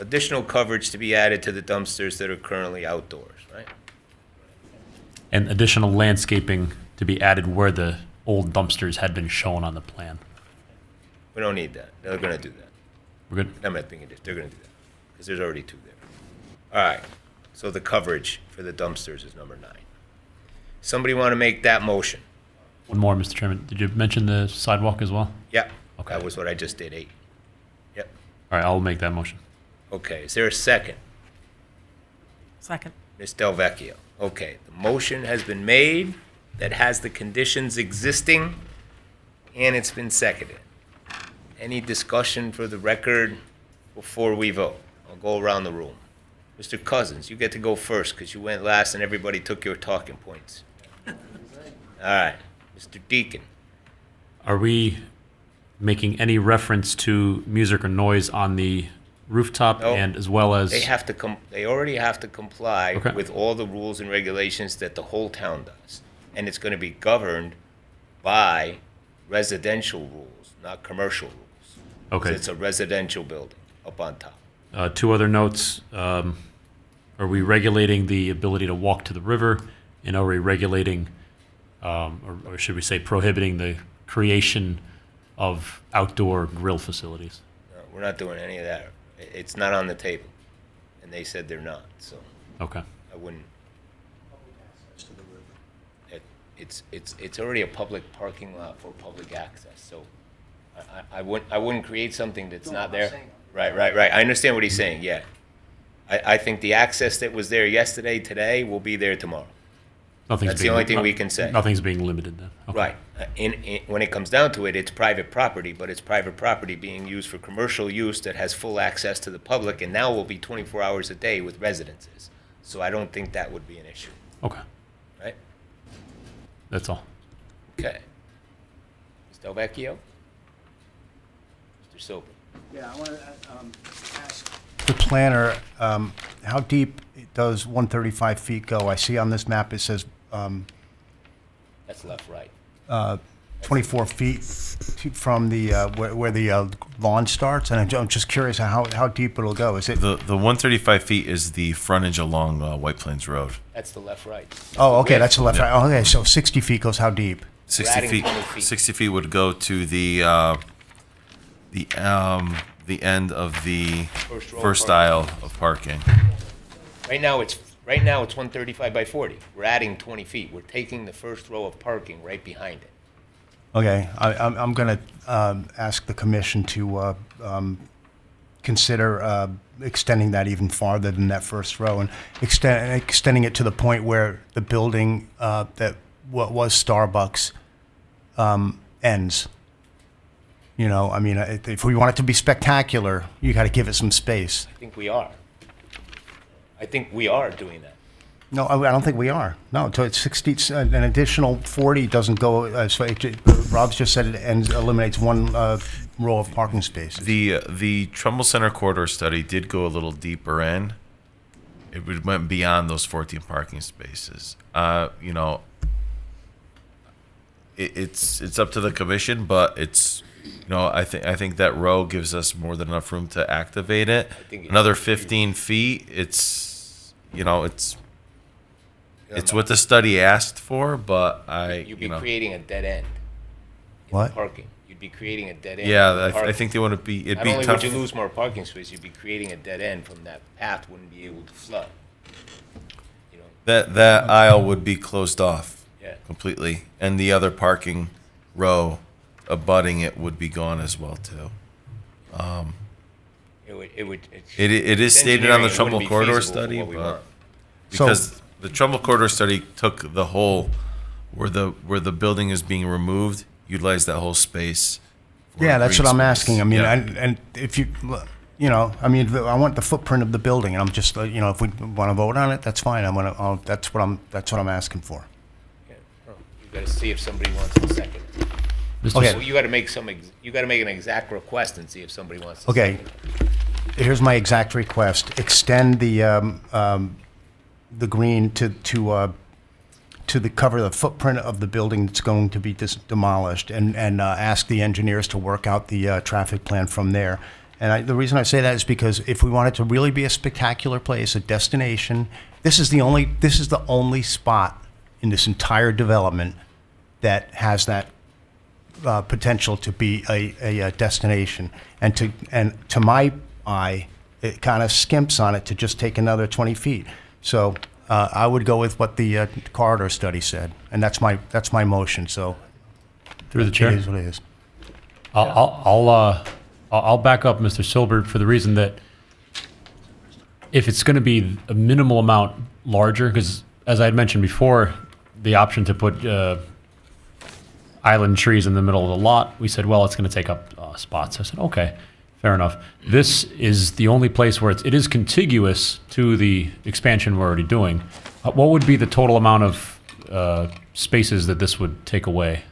Speaker 2: additional coverage to be added to the dumpsters that are currently outdoors, right?
Speaker 10: And additional landscaping to be added where the old dumpsters had been shown on the plan.
Speaker 2: We don't need that. They're gonna do that.
Speaker 10: We're good?
Speaker 2: I'm not thinking this. They're gonna do that, because there's already 2 there. All right, so the coverage for the dumpsters is number 9. Somebody want to make that motion?
Speaker 10: One more, Mr. Chairman. Did you mention the sidewalk as well?
Speaker 2: Yep.
Speaker 10: Okay.
Speaker 2: That was what I just did, 8. Yep.
Speaker 10: All right, I'll make that motion.
Speaker 2: Okay, is there a second?
Speaker 12: Second.
Speaker 2: Ms. Delvecchio. Okay, the motion has been made that has the conditions existing, and it's been seconded. any discussion for the record before we vote? I'll go around the room. Mr. Cousins, you get to go first because you went last and everybody took your talking points. All right, Mr. Deacon.
Speaker 10: Are we making any reference to music or noise on the rooftop
Speaker 2: No.
Speaker 10: and as well as?
Speaker 2: They already have to comply
Speaker 10: Okay.
Speaker 2: with all the rules and regulations that the whole town does. And it's gonna be governed by residential rules, not commercial rules. 'Cause
Speaker 10: Okay.
Speaker 2: It's a residential building up on top.
Speaker 10: Two other notes. Are we regulating the ability to walk to the river? And are we regulating, or should we say prohibiting the creation of outdoor grill facilities?
Speaker 2: No, we're not doing any of that. It's not on the table. And they said they're not, so
Speaker 10: Okay.
Speaker 2: I wouldn't. It's already a public parking lot for public access, so I wouldn't create something that's not there. Right. I understand what he's saying, yeah. I think the access that was there yesterday, today, will be there tomorrow.
Speaker 10: Nothing's
Speaker 2: That's the only thing we can say.
Speaker 10: Nothing's being limited then. Okay.
Speaker 2: Right. When it comes down to it, it's private property, but it's private property being used for commercial use that has full access to the public, and now will be 24 hours a day with residences. So I don't think that would be an issue,
Speaker 10: Okay.
Speaker 2: right?
Speaker 10: That's all.
Speaker 2: Okay. Ms. Delvecchio? Mr. Soper?
Speaker 7: Yeah, I want to ask the planner, how deep does 135 feet go? I see on this map it says
Speaker 2: That's left, right.
Speaker 7: 24 feet from the, where the lawn starts, and I'm just curious how deep it'll go. Is it?
Speaker 1: The 135 feet is the frontage along White Plains Road.
Speaker 2: That's the left, right.
Speaker 7: Oh, okay, that's the left,
Speaker 1: Yeah.
Speaker 7: right. Oh, okay, so 60 feet goes how deep?
Speaker 1: 60
Speaker 2: adding
Speaker 1: feet.
Speaker 2: 20 feet.
Speaker 1: 60 feet would go to the end of the
Speaker 2: First row of
Speaker 1: first
Speaker 2: parking.
Speaker 1: aisle of parking.
Speaker 2: Right now, it's 135 by 40. We're adding 20 feet. We're taking the first row of parking right behind it.
Speaker 7: Okay, I'm going to ask the commission to consider extending that even farther than that first row and extending it to the point where the building that what was Starbucks ends. You know, I mean, if we want it to be spectacular, you got to give it some space.
Speaker 2: I think we are. I think we are doing that.
Speaker 7: No, I don't think we are. No, so it's 60, an additional 40 doesn't go, Rob's just said it eliminates one row of parking spaces.
Speaker 1: The Trumbull Center corridor study did go a little deeper in. It went beyond those 14 parking spaces. You know, it's up to the commission, but it's, you know, I think that row gives us more than enough room to activate it.
Speaker 2: think it-
Speaker 1: Another 15 feet, it's, you know, it's what the study asked for, but
Speaker 2: You'd be creating a dead end. in
Speaker 7: What?
Speaker 2: Parking. You'd be creating a dead end.
Speaker 1: yeah,
Speaker 2: in
Speaker 1: I
Speaker 2: parking.
Speaker 1: think they want to be. It'd
Speaker 2: Not
Speaker 1: be
Speaker 2: only
Speaker 1: tough.
Speaker 2: would you lose more parking space, you'd be creating a dead end from that path. Wouldn't be able to flood. You know.
Speaker 1: That aisle would be closed off
Speaker 2: Yeah.
Speaker 1: completely, and the other parking row abutting it would be gone as well too. It is stated on the
Speaker 2: engineering, it
Speaker 1: Trumbull
Speaker 2: wouldn't be
Speaker 1: corridor
Speaker 2: feasible for
Speaker 1: study,
Speaker 2: what we
Speaker 1: but
Speaker 2: want.
Speaker 1: because the Trumbull corridor study took the whole where the building is being removed, utilized that whole space. for
Speaker 7: Yeah, that's
Speaker 1: green
Speaker 7: what I'm
Speaker 1: space.
Speaker 7: asking. I mean,
Speaker 1: Yeah.
Speaker 7: and if you know, I mean, I want the footprint of the building, and I'm just, you know, if we want to vote on it, that's fine. That's what I'm asking for.
Speaker 2: Yeah. Oh, you got to see if somebody wants to second. it.
Speaker 10: Mr.
Speaker 7: Okay.
Speaker 2: Well, you got to make you got to make an exact request and see if somebody wants to.
Speaker 7: Okay,
Speaker 2: second it.
Speaker 7: here's my exact request. Extend the green to the cover the footprint of the building that's going to be demolished, and ask the engineers to work out the traffic plan from there. And the reason I say that is because if we want it to really be a spectacular place, a destination, this is the only spot in this entire development that has that potential to be a destination. And to my eye, it kind of skimps on it to just take another 20 feet. So I would go with what the corridor study said, and that's my motion. So
Speaker 10: Through the chair.
Speaker 7: it is what it is.
Speaker 10: I'll back up Mr. Silbert for the reason that if it's going to be a minimal amount larger, because as I had mentioned before, the option to put island trees in the middle of the lot. We said, well, it's going to take up spots. I said, okay, fair enough. This is the only place where it is contiguous to the expansion we're already doing. What would be the total amount of spaces that this would take away?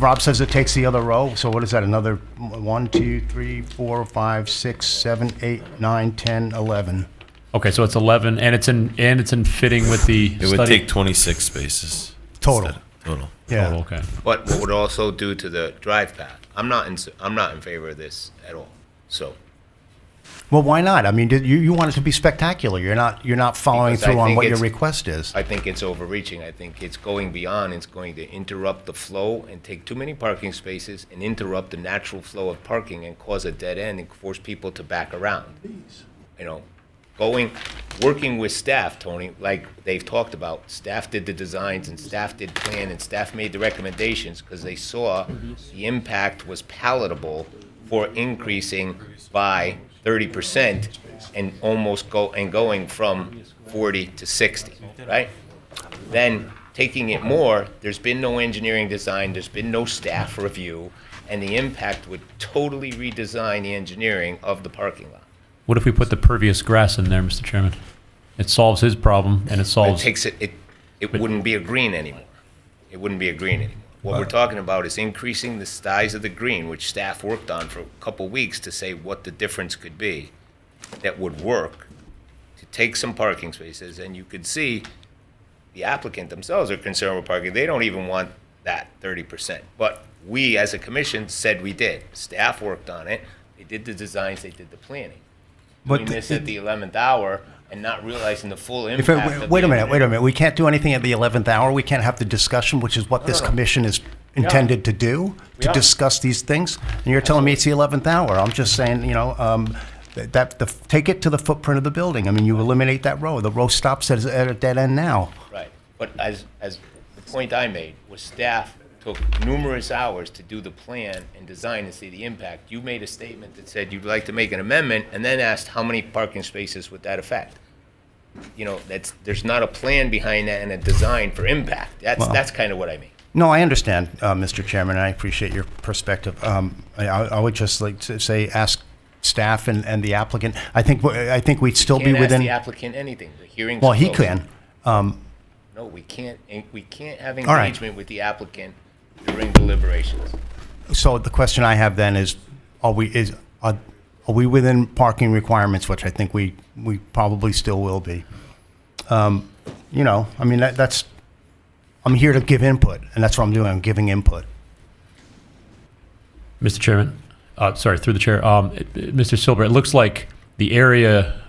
Speaker 7: Rob says it takes the other row, so what is that, another 1, 2, 3, 4, 5, 6, 7, 8, 9, 10, 11?
Speaker 10: Okay, so it's 11, and it's in fitting with the
Speaker 1: It would
Speaker 10: study?
Speaker 1: take 26 spaces.
Speaker 7: Total.
Speaker 1: Total.
Speaker 7: Yeah.
Speaker 10: Oh, okay.
Speaker 2: But what would also do to the drive path, I'm not in favor of this at all, so.
Speaker 7: Well, why not? I mean, you want it to be spectacular. You're not following
Speaker 2: Because I
Speaker 7: through on
Speaker 2: think
Speaker 7: what your
Speaker 2: it's-
Speaker 7: request is.
Speaker 2: I think it's overreaching. I think it's going beyond. It's going to interrupt the flow and take too many parking spaces and interrupt the natural flow of parking and cause a dead end and force people to back around. You know, working with staff, Tony, like they've talked about, staff did the designs and staff did plan and staff made the recommendations because they saw the impact was palatable for increasing by 30% and going from 40 to 60, right? Then taking it more, there's been no engineering design, there's been no staff review, and the impact would totally redesign the engineering of the parking lot.
Speaker 10: What if we put the pervious grass in there, Mr. Chairman? It solves his problem, and it
Speaker 2: It
Speaker 10: solves...
Speaker 2: takes it wouldn't be a green anymore. It wouldn't be a green anymore. What we're talking about is increasing the size of the green, which staff worked on for a couple weeks to say what the difference could be that would work to take some parking spaces, and you could see the applicant themselves are concerned with parking. They don't even want that 30%. But we, as a commission, said we did. Staff worked on it. They did the designs, they did the planning.
Speaker 7: But
Speaker 2: Doing this at the 11th hour and not realizing the full
Speaker 7: If
Speaker 2: impact
Speaker 7: it,
Speaker 2: of
Speaker 7: wait
Speaker 2: the
Speaker 7: a minute.
Speaker 2: engineering.
Speaker 7: We can't do anything at the 11th hour. We can't have the discussion, which is what this commission is intended to do, to discuss these things. And you're telling me it's the 11th hour. I'm just saying, take it to the footprint of the building. I mean, you eliminate that row. The row stops at a dead end now.
Speaker 2: Right, but as the point I made was staff took numerous hours to do the plan and design and see the impact. You made a statement that said you'd like to make an amendment and then asked how many parking spaces would that affect? You know, there's not a plan behind that and a design for impact. That's kind of what I mean.
Speaker 7: No, I understand, Mr. Chairman. I appreciate your perspective. I would just like to say, ask staff and the applicant. I think we'd still be
Speaker 2: Can't ask
Speaker 7: within.
Speaker 2: the applicant anything. The hearing's
Speaker 7: Well, he
Speaker 2: closed.
Speaker 7: can.
Speaker 2: No, we can't have
Speaker 7: All right.
Speaker 2: engagement with the applicant during deliberations.
Speaker 7: So the question I have then is, are we within parking requirements, which I think we probably still will be. I mean, that's, I'm here to give input, and that's what I'm doing, I'm giving input.
Speaker 10: Mr. Chairman, sorry, through the chair, Mr. Silver, it looks like the area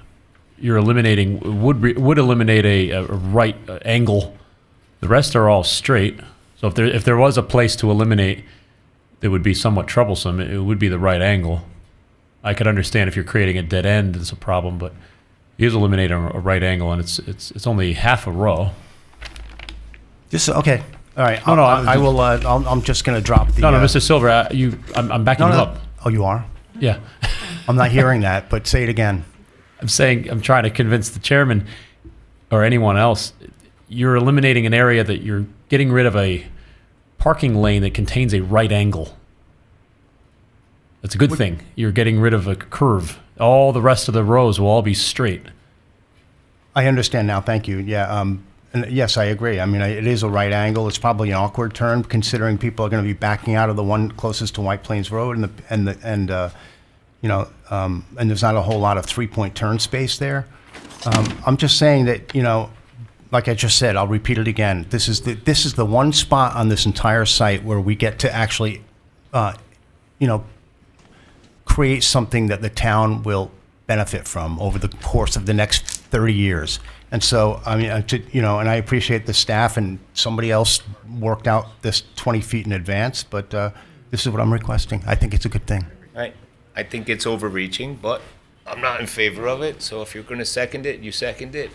Speaker 10: you're eliminating would eliminate a right angle. The rest are all straight. So if there was a place to eliminate that would be somewhat troublesome, it would be the right angle. I could understand if you're creating a dead end, it's a problem, but he is eliminating a right angle, and it's only half a row.
Speaker 7: Just, okay, all right.
Speaker 10: No,
Speaker 7: I will, I'm just going to drop the.
Speaker 10: No, Mr. Silver, I'm backing you up.
Speaker 7: Oh, you are?
Speaker 10: Yeah.
Speaker 7: I'm not hearing that, but say it again.
Speaker 10: I'm trying to convince the chairman or anyone else, you're eliminating an area that you're getting rid of a parking lane that contains a right angle. That's a good thing. You're getting rid of a curve. All the rest of the rows will all be straight.
Speaker 7: I understand now, thank you, yeah. And yes, I agree. I mean, it is a right angle. It's probably an awkward turn, considering people are going to be backing out of the one closest to White Plains Road, and there's not a whole lot of three-point turn space there. I'm just saying that, like I just said, I'll repeat it again. This is the one spot on this entire site where we get to actually, create something that the town will benefit from over the course of the next 30 years. And so, I mean, and I appreciate the staff, and somebody else worked out this 20 feet in advance, but this is what I'm requesting. I think it's a good thing.
Speaker 2: Right. I think it's overreaching, but I'm not in favor of it. So if you're going to second it, you second it.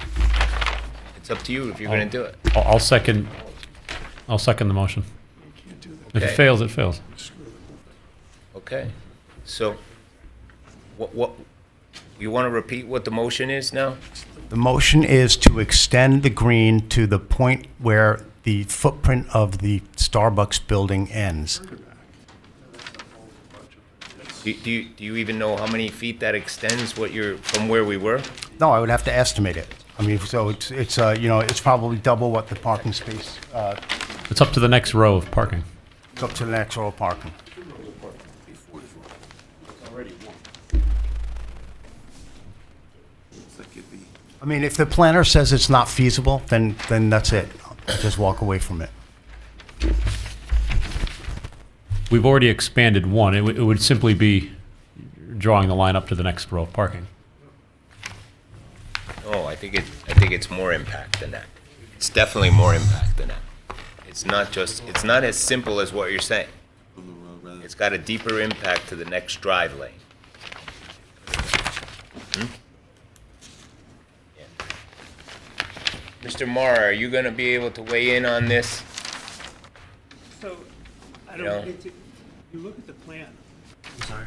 Speaker 2: It's up to you if you're going to do it.
Speaker 10: I'll second the motion. If it
Speaker 2: Okay.
Speaker 10: fails, it fails.
Speaker 2: Okay. So what you want to repeat what the motion is now?
Speaker 7: The motion is to extend the green to the point where the footprint of the Starbucks building ends.
Speaker 2: Do you even know how many feet that extends, from where we were?
Speaker 7: No, I would have to estimate it. I mean, so it's you know, it's probably double what the parking space,
Speaker 10: It's up to the next row of parking.
Speaker 7: it's up to the next row of parking. I mean, if the planner says it's not feasible, then that's it. Just walk away from it.
Speaker 10: We've already expanded one. It would simply be drawing the line up to the next row of parking.
Speaker 2: Oh, I think it's more impact than that. It's definitely more impact than that. It's not as simple as what you're saying. It's got a deeper impact to the next drive lane. Yeah. Mr. Mara, are you gonna be able to weigh in on this?
Speaker 3: So, I
Speaker 2: You know?
Speaker 3: don't get to, you look at the plan. I'm sorry.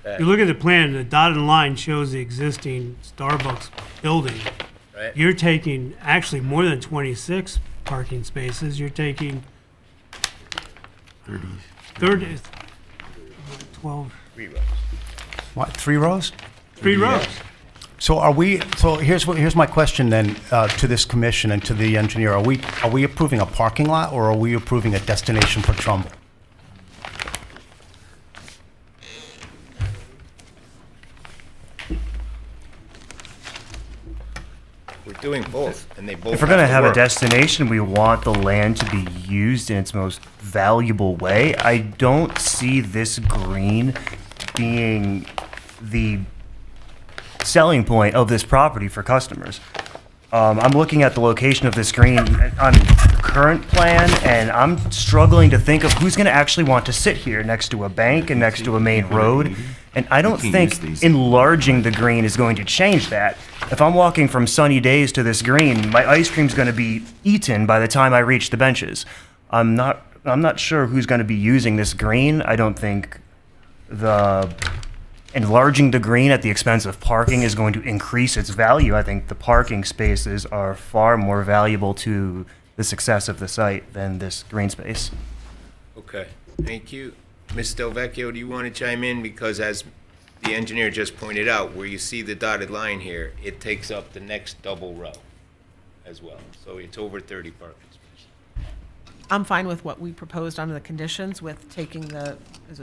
Speaker 2: Uh,
Speaker 3: You look at the plan, the dotted line shows the existing Starbucks building.
Speaker 2: Right?
Speaker 3: You're taking actually more than 26 parking spaces. You're taking 30, 12,
Speaker 2: 3 rows.
Speaker 7: What, 3 rows?
Speaker 3: 3 rows.
Speaker 7: So here's my question then, to this commission and to the engineer. Are we approving a parking lot or are we approving a destination for Trumbull?
Speaker 2: We're doing both, and they both
Speaker 9: If we're going to have a
Speaker 2: work.
Speaker 9: destination, we want the land to be used in its most valuable way. I don't see this green being the selling point of this property for customers. I'm looking at the location of this green on the current plan, and I'm struggling to think of who's going to actually want to sit here next to a bank and next to a main road. And I don't think enlarging the green is going to change that. If I'm walking from Sunny Days to this green, my ice cream's going to be eaten by the time I reach the benches. I'm not sure who's going to be using this green. I don't think enlarging the green at the expense of parking is going to increase its value. I think the parking spaces are far more valuable to the success of the site than this green space.
Speaker 2: Okay, thank you. Ms. Delvecchio, do you want to chime in? Because as the engineer just pointed out, where you see the dotted line here, it takes up the next double row as well. So it's over 30 parking spaces.
Speaker 12: I'm fine with what we proposed under the conditions with taking the,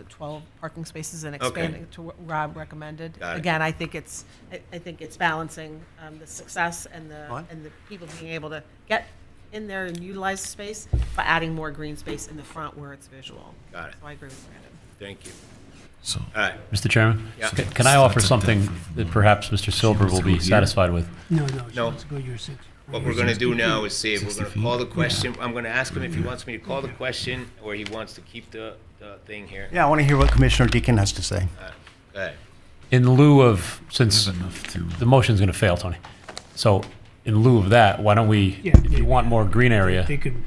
Speaker 12: 12 parking spaces and expanding it to what Rob recommended.
Speaker 2: Got it.
Speaker 12: Again, I think it's balancing the success and
Speaker 7: What?
Speaker 12: the people being able to get in there and utilize the space by adding more green space in the front where it's visual.
Speaker 2: Got it.
Speaker 12: So I agree with Brandon.
Speaker 2: Thank you.
Speaker 1: So,
Speaker 2: All right,
Speaker 10: Mr. Chairman?
Speaker 2: Yeah.
Speaker 10: Can I offer something that perhaps Mr. Silver will be satisfied with?
Speaker 3: No,
Speaker 2: No.
Speaker 3: let's go your 6.
Speaker 2: what we're gonna do now is see if we're gonna call the question. I'm gonna ask him if he wants me to call the question or he wants to keep the thing here.
Speaker 7: Yeah, I want to hear what Commissioner Deacon has to say.
Speaker 2: Go ahead.
Speaker 10: In lieu of, since the motion's going to fail, Tony, so in lieu of that, why don't we,
Speaker 3: Yeah,
Speaker 10: if you want more green area,
Speaker 3: They could,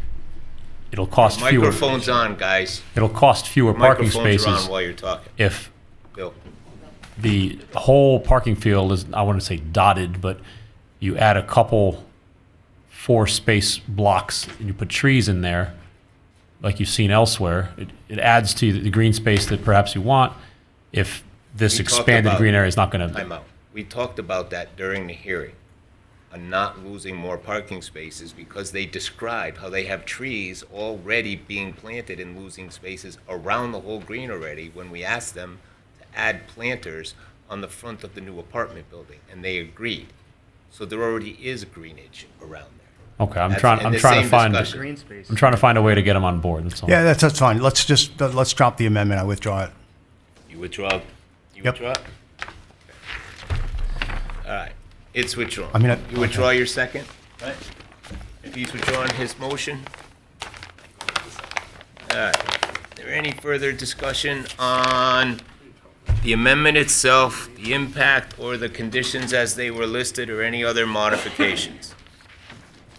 Speaker 10: it'll cost fewer.
Speaker 2: Microphone's on, guys.
Speaker 10: It'll cost fewer parking
Speaker 2: Microphones are on
Speaker 10: spaces
Speaker 2: while you're talking.
Speaker 10: if
Speaker 2: Bill.
Speaker 10: the whole parking field is, I wouldn't say dotted, but you add a couple 4-space blocks and you put trees in there, like you've seen elsewhere. It adds to the green space that perhaps you want if this
Speaker 2: We talked
Speaker 10: expanded
Speaker 2: about-
Speaker 10: green area is not going
Speaker 2: Time
Speaker 10: to.
Speaker 2: out. We talked about that during the hearing, on not losing more parking spaces because they describe how they have trees already being planted and losing spaces around the whole green already when we asked them to add planters on the front of the new apartment building, and they agreed. So there already is greenage around there.
Speaker 10: Okay, I'm
Speaker 2: That's
Speaker 10: trying
Speaker 2: in the
Speaker 10: to
Speaker 2: same
Speaker 10: find,
Speaker 2: discussion.
Speaker 9: Green space.
Speaker 10: I'm trying to find a way to get them on board, that's all.
Speaker 7: Yeah, that's fine. Let's just, let's drop the amendment. I withdraw it.
Speaker 2: You withdraw? You
Speaker 7: Yep.
Speaker 2: withdraw? All right, it's withdrawn.
Speaker 7: I mean,
Speaker 2: You withdraw your second, right? If he's withdrawing his motion? All right, is there any further discussion on the amendment itself, the impact, or the conditions as they were listed, or any other modifications?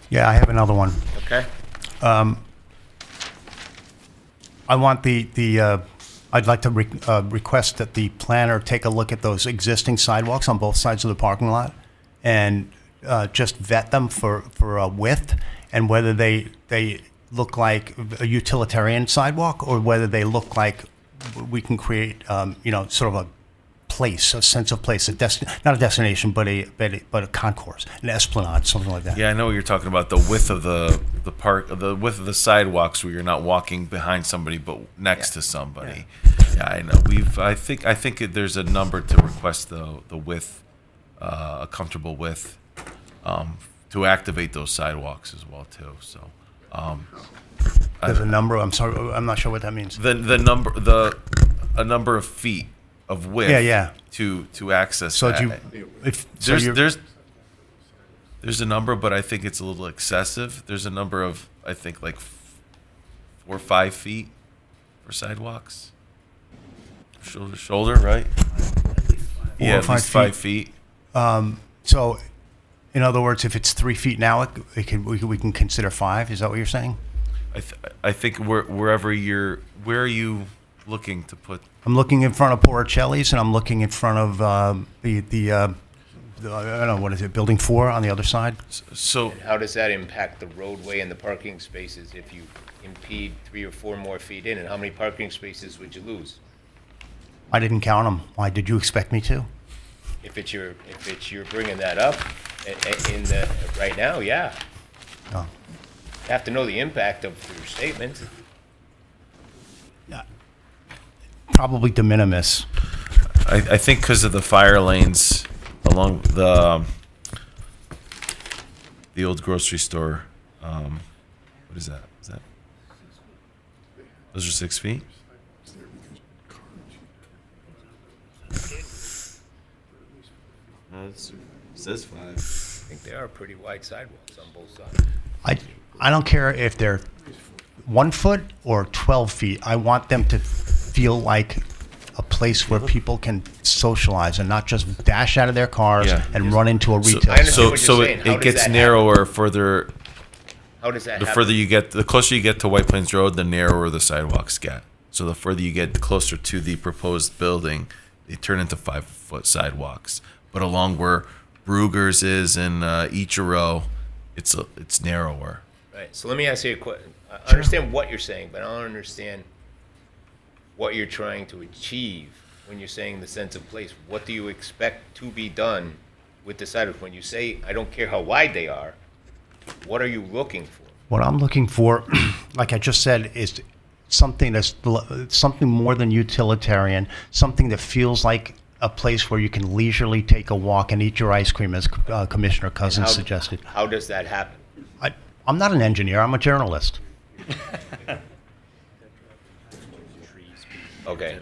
Speaker 7: Yeah, I have another one.
Speaker 2: Okay?
Speaker 7: I want I'd like to request that the planner take a look at those existing sidewalks on both sides of the parking lot and just vet them for width and whether they look like a utilitarian sidewalk, or whether they look like we can create, sort of a place, a sense of place, not a destination, but a concourse, an esplanade, something like that.
Speaker 1: Yeah, I know what you're talking about, the width of the park, the width of the sidewalks where you're not walking behind somebody but next to somebody. Yeah, I know. I think there's a number to request the width, a comfortable width, to activate those sidewalks as well too. So,
Speaker 7: There's a number, I'm sorry, I'm not sure what that means.
Speaker 1: a number of feet of width.
Speaker 7: Yeah.
Speaker 1: To access
Speaker 7: So
Speaker 1: that. There's a number, but I think it's a little excessive. There's a number of, I think, like 4 or 5 feet for sidewalks. Shoulder to shoulder, right? Yeah, at
Speaker 7: 5
Speaker 1: least 5 feet.
Speaker 7: So, in other words, if it's 3 feet now, we can consider 5, is that what you're saying?
Speaker 1: I think where are you looking to put?
Speaker 7: I'm looking in front of Porcelli's, and I'm looking in front of I don't know, what is it, Building 4 on the other side?
Speaker 1: So,
Speaker 2: How does that impact the roadway and the parking spaces if you impede 3 or 4 more feet in? And how many parking spaces would you lose?
Speaker 7: I didn't count them. Why, did you expect me to?
Speaker 2: If you're bringing that up in the, right now, yeah.
Speaker 7: No.
Speaker 2: You have to know the impact of your statement.
Speaker 7: Probably de minimis.
Speaker 1: I think because of the fire lanes along the old grocery store. What is that? Those are 6 feet? It says 5.
Speaker 2: I think they are pretty wide sidewalks on both sides.
Speaker 7: I don't care if they're 1 foot or 12 feet. I want them to feel like a place where people can socialize and not just dash out of their cars
Speaker 1: Yeah.
Speaker 7: and run into a retail
Speaker 2: I understand
Speaker 7: store.
Speaker 2: what
Speaker 1: So
Speaker 2: you're saying. How
Speaker 1: it
Speaker 2: does
Speaker 1: gets
Speaker 2: that
Speaker 1: narrower further.
Speaker 2: How does that
Speaker 1: The
Speaker 2: happen?
Speaker 1: further you get, the closer you get to White Plains Road, the narrower the sidewalks get. So the further you get closer to the proposed building, they turn into 5-foot sidewalks. But along where Brugger's is and Ichiro, it's narrower.
Speaker 2: Right, so let me ask you a question. I understand what you're saying, but I don't understand what you're trying to achieve when you're saying the sense of place. What do you expect to be done with the sidewalks? When you say, I don't care how wide they are, what are you looking for?
Speaker 7: What I'm looking for, like I just said, is something something more than utilitarian, something that feels like a place where you can leisurely take a walk and eat your ice cream, as Commissioner Cousins suggested.
Speaker 2: How does that happen?
Speaker 7: I'm not an engineer, I'm a journalist.
Speaker 2: Okay,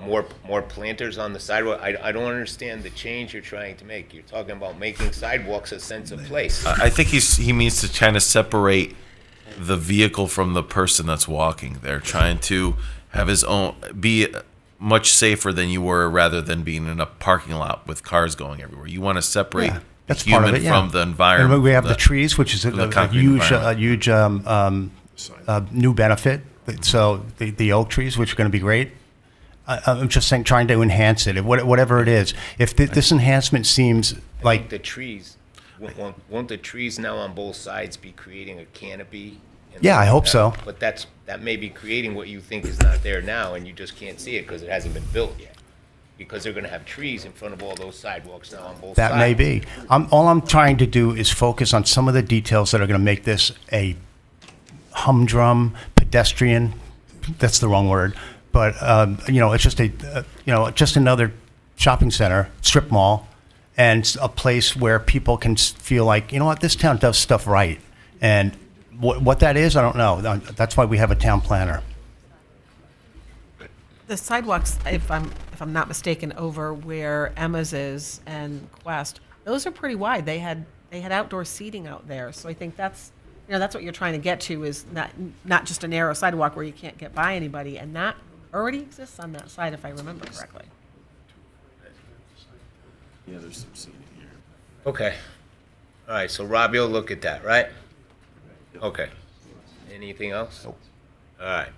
Speaker 2: more planters on the sidewalk? I don't understand the change you're trying to make. You're talking about making sidewalks a sense of place.
Speaker 1: I think he means to kind of separate the vehicle from the person that's walking. They're trying to have his own, be much safer than you were, rather than being in a parking lot with cars going everywhere. You want to separate
Speaker 7: Yeah,
Speaker 1: the
Speaker 7: that's part of
Speaker 1: human
Speaker 7: it, yeah.
Speaker 1: from the environment.
Speaker 7: And we have the trees, which is a
Speaker 1: concrete
Speaker 7: huge new benefit. So the oak trees, which are going to be great. I'm just saying, trying to enhance it, whatever it is. If this enhancement seems like
Speaker 2: The trees, won't the trees now on both sides be creating a canopy? And
Speaker 7: Yeah, I hope so.
Speaker 2: But that may be creating what you think is not there now, and you just can't see it because it hasn't been built yet. Because they're gonna have trees in front of all those sidewalks now on both sides.
Speaker 7: that may be. All I'm trying to do is focus on some of the details that are going to make this a humdrum, pedestrian. That's the wrong word, but it's just just another shopping center, strip mall, and a place where people can feel like, you know what, this town does stuff right. And what that is, I don't know. That's why we have a town planner.
Speaker 12: The sidewalks, if I'm not mistaken, over where Emma's is and Quest, those are pretty wide. They had outdoor seating out there, so I think that's what you're trying to get to, is not just a narrow sidewalk where you can't get by anybody, and that already exists on that side, if I remember correctly.
Speaker 1: Yeah, there's some seating here.
Speaker 2: Okay. All right, so Rob, you'll look at that, right? Okay. Anything else? Nope. All right.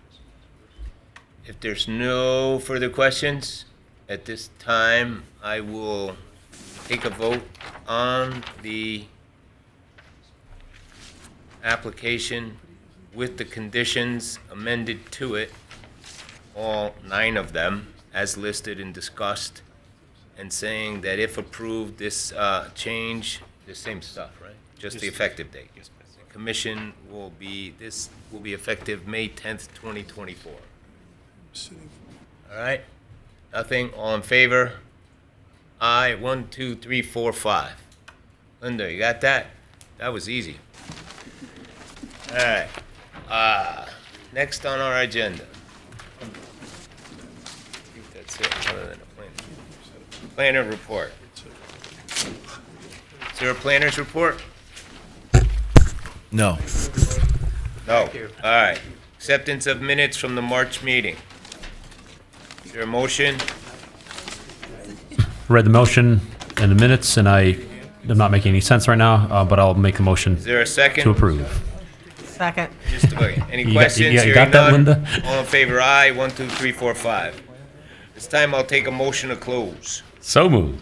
Speaker 2: If there's no further questions, at this time, I will take a vote on the application with the conditions amended to it, all 9 of them, as listed and discussed, and saying that if approved, this change, the same stuff, right? Just the effective date. The commission will be, this will be effective May 10th, 2024. All right? Nothing? All in favor? Aye. 1, 2, 3, 4, 5. Linda, you got that? That was easy. All right. Next on our agenda. I think that's it, other than a planner. Planner report. Is there a planner's report?
Speaker 1: No.
Speaker 2: No. All right. Acceptance of minutes from the March meeting. Is there a motion?
Speaker 10: Read the motion and the minutes, and I'm not making any sense right now, but I'll make a motion
Speaker 2: Is there a second?
Speaker 10: to approve.
Speaker 12: Second.
Speaker 2: Just a second. Any
Speaker 10: You got-
Speaker 2: questions?
Speaker 10: you got
Speaker 2: Hearing
Speaker 10: that,
Speaker 2: none.
Speaker 10: Linda?
Speaker 2: All in favor, aye. 1, 2, 3, 4, 5. This time I'll take a motion to close.
Speaker 10: So moved.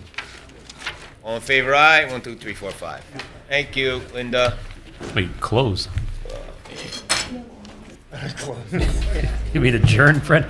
Speaker 2: All in favor, aye. 1, 2, 3, 4, 5. Thank you, Linda.
Speaker 10: Wait, close. You mean adjourn, Fred?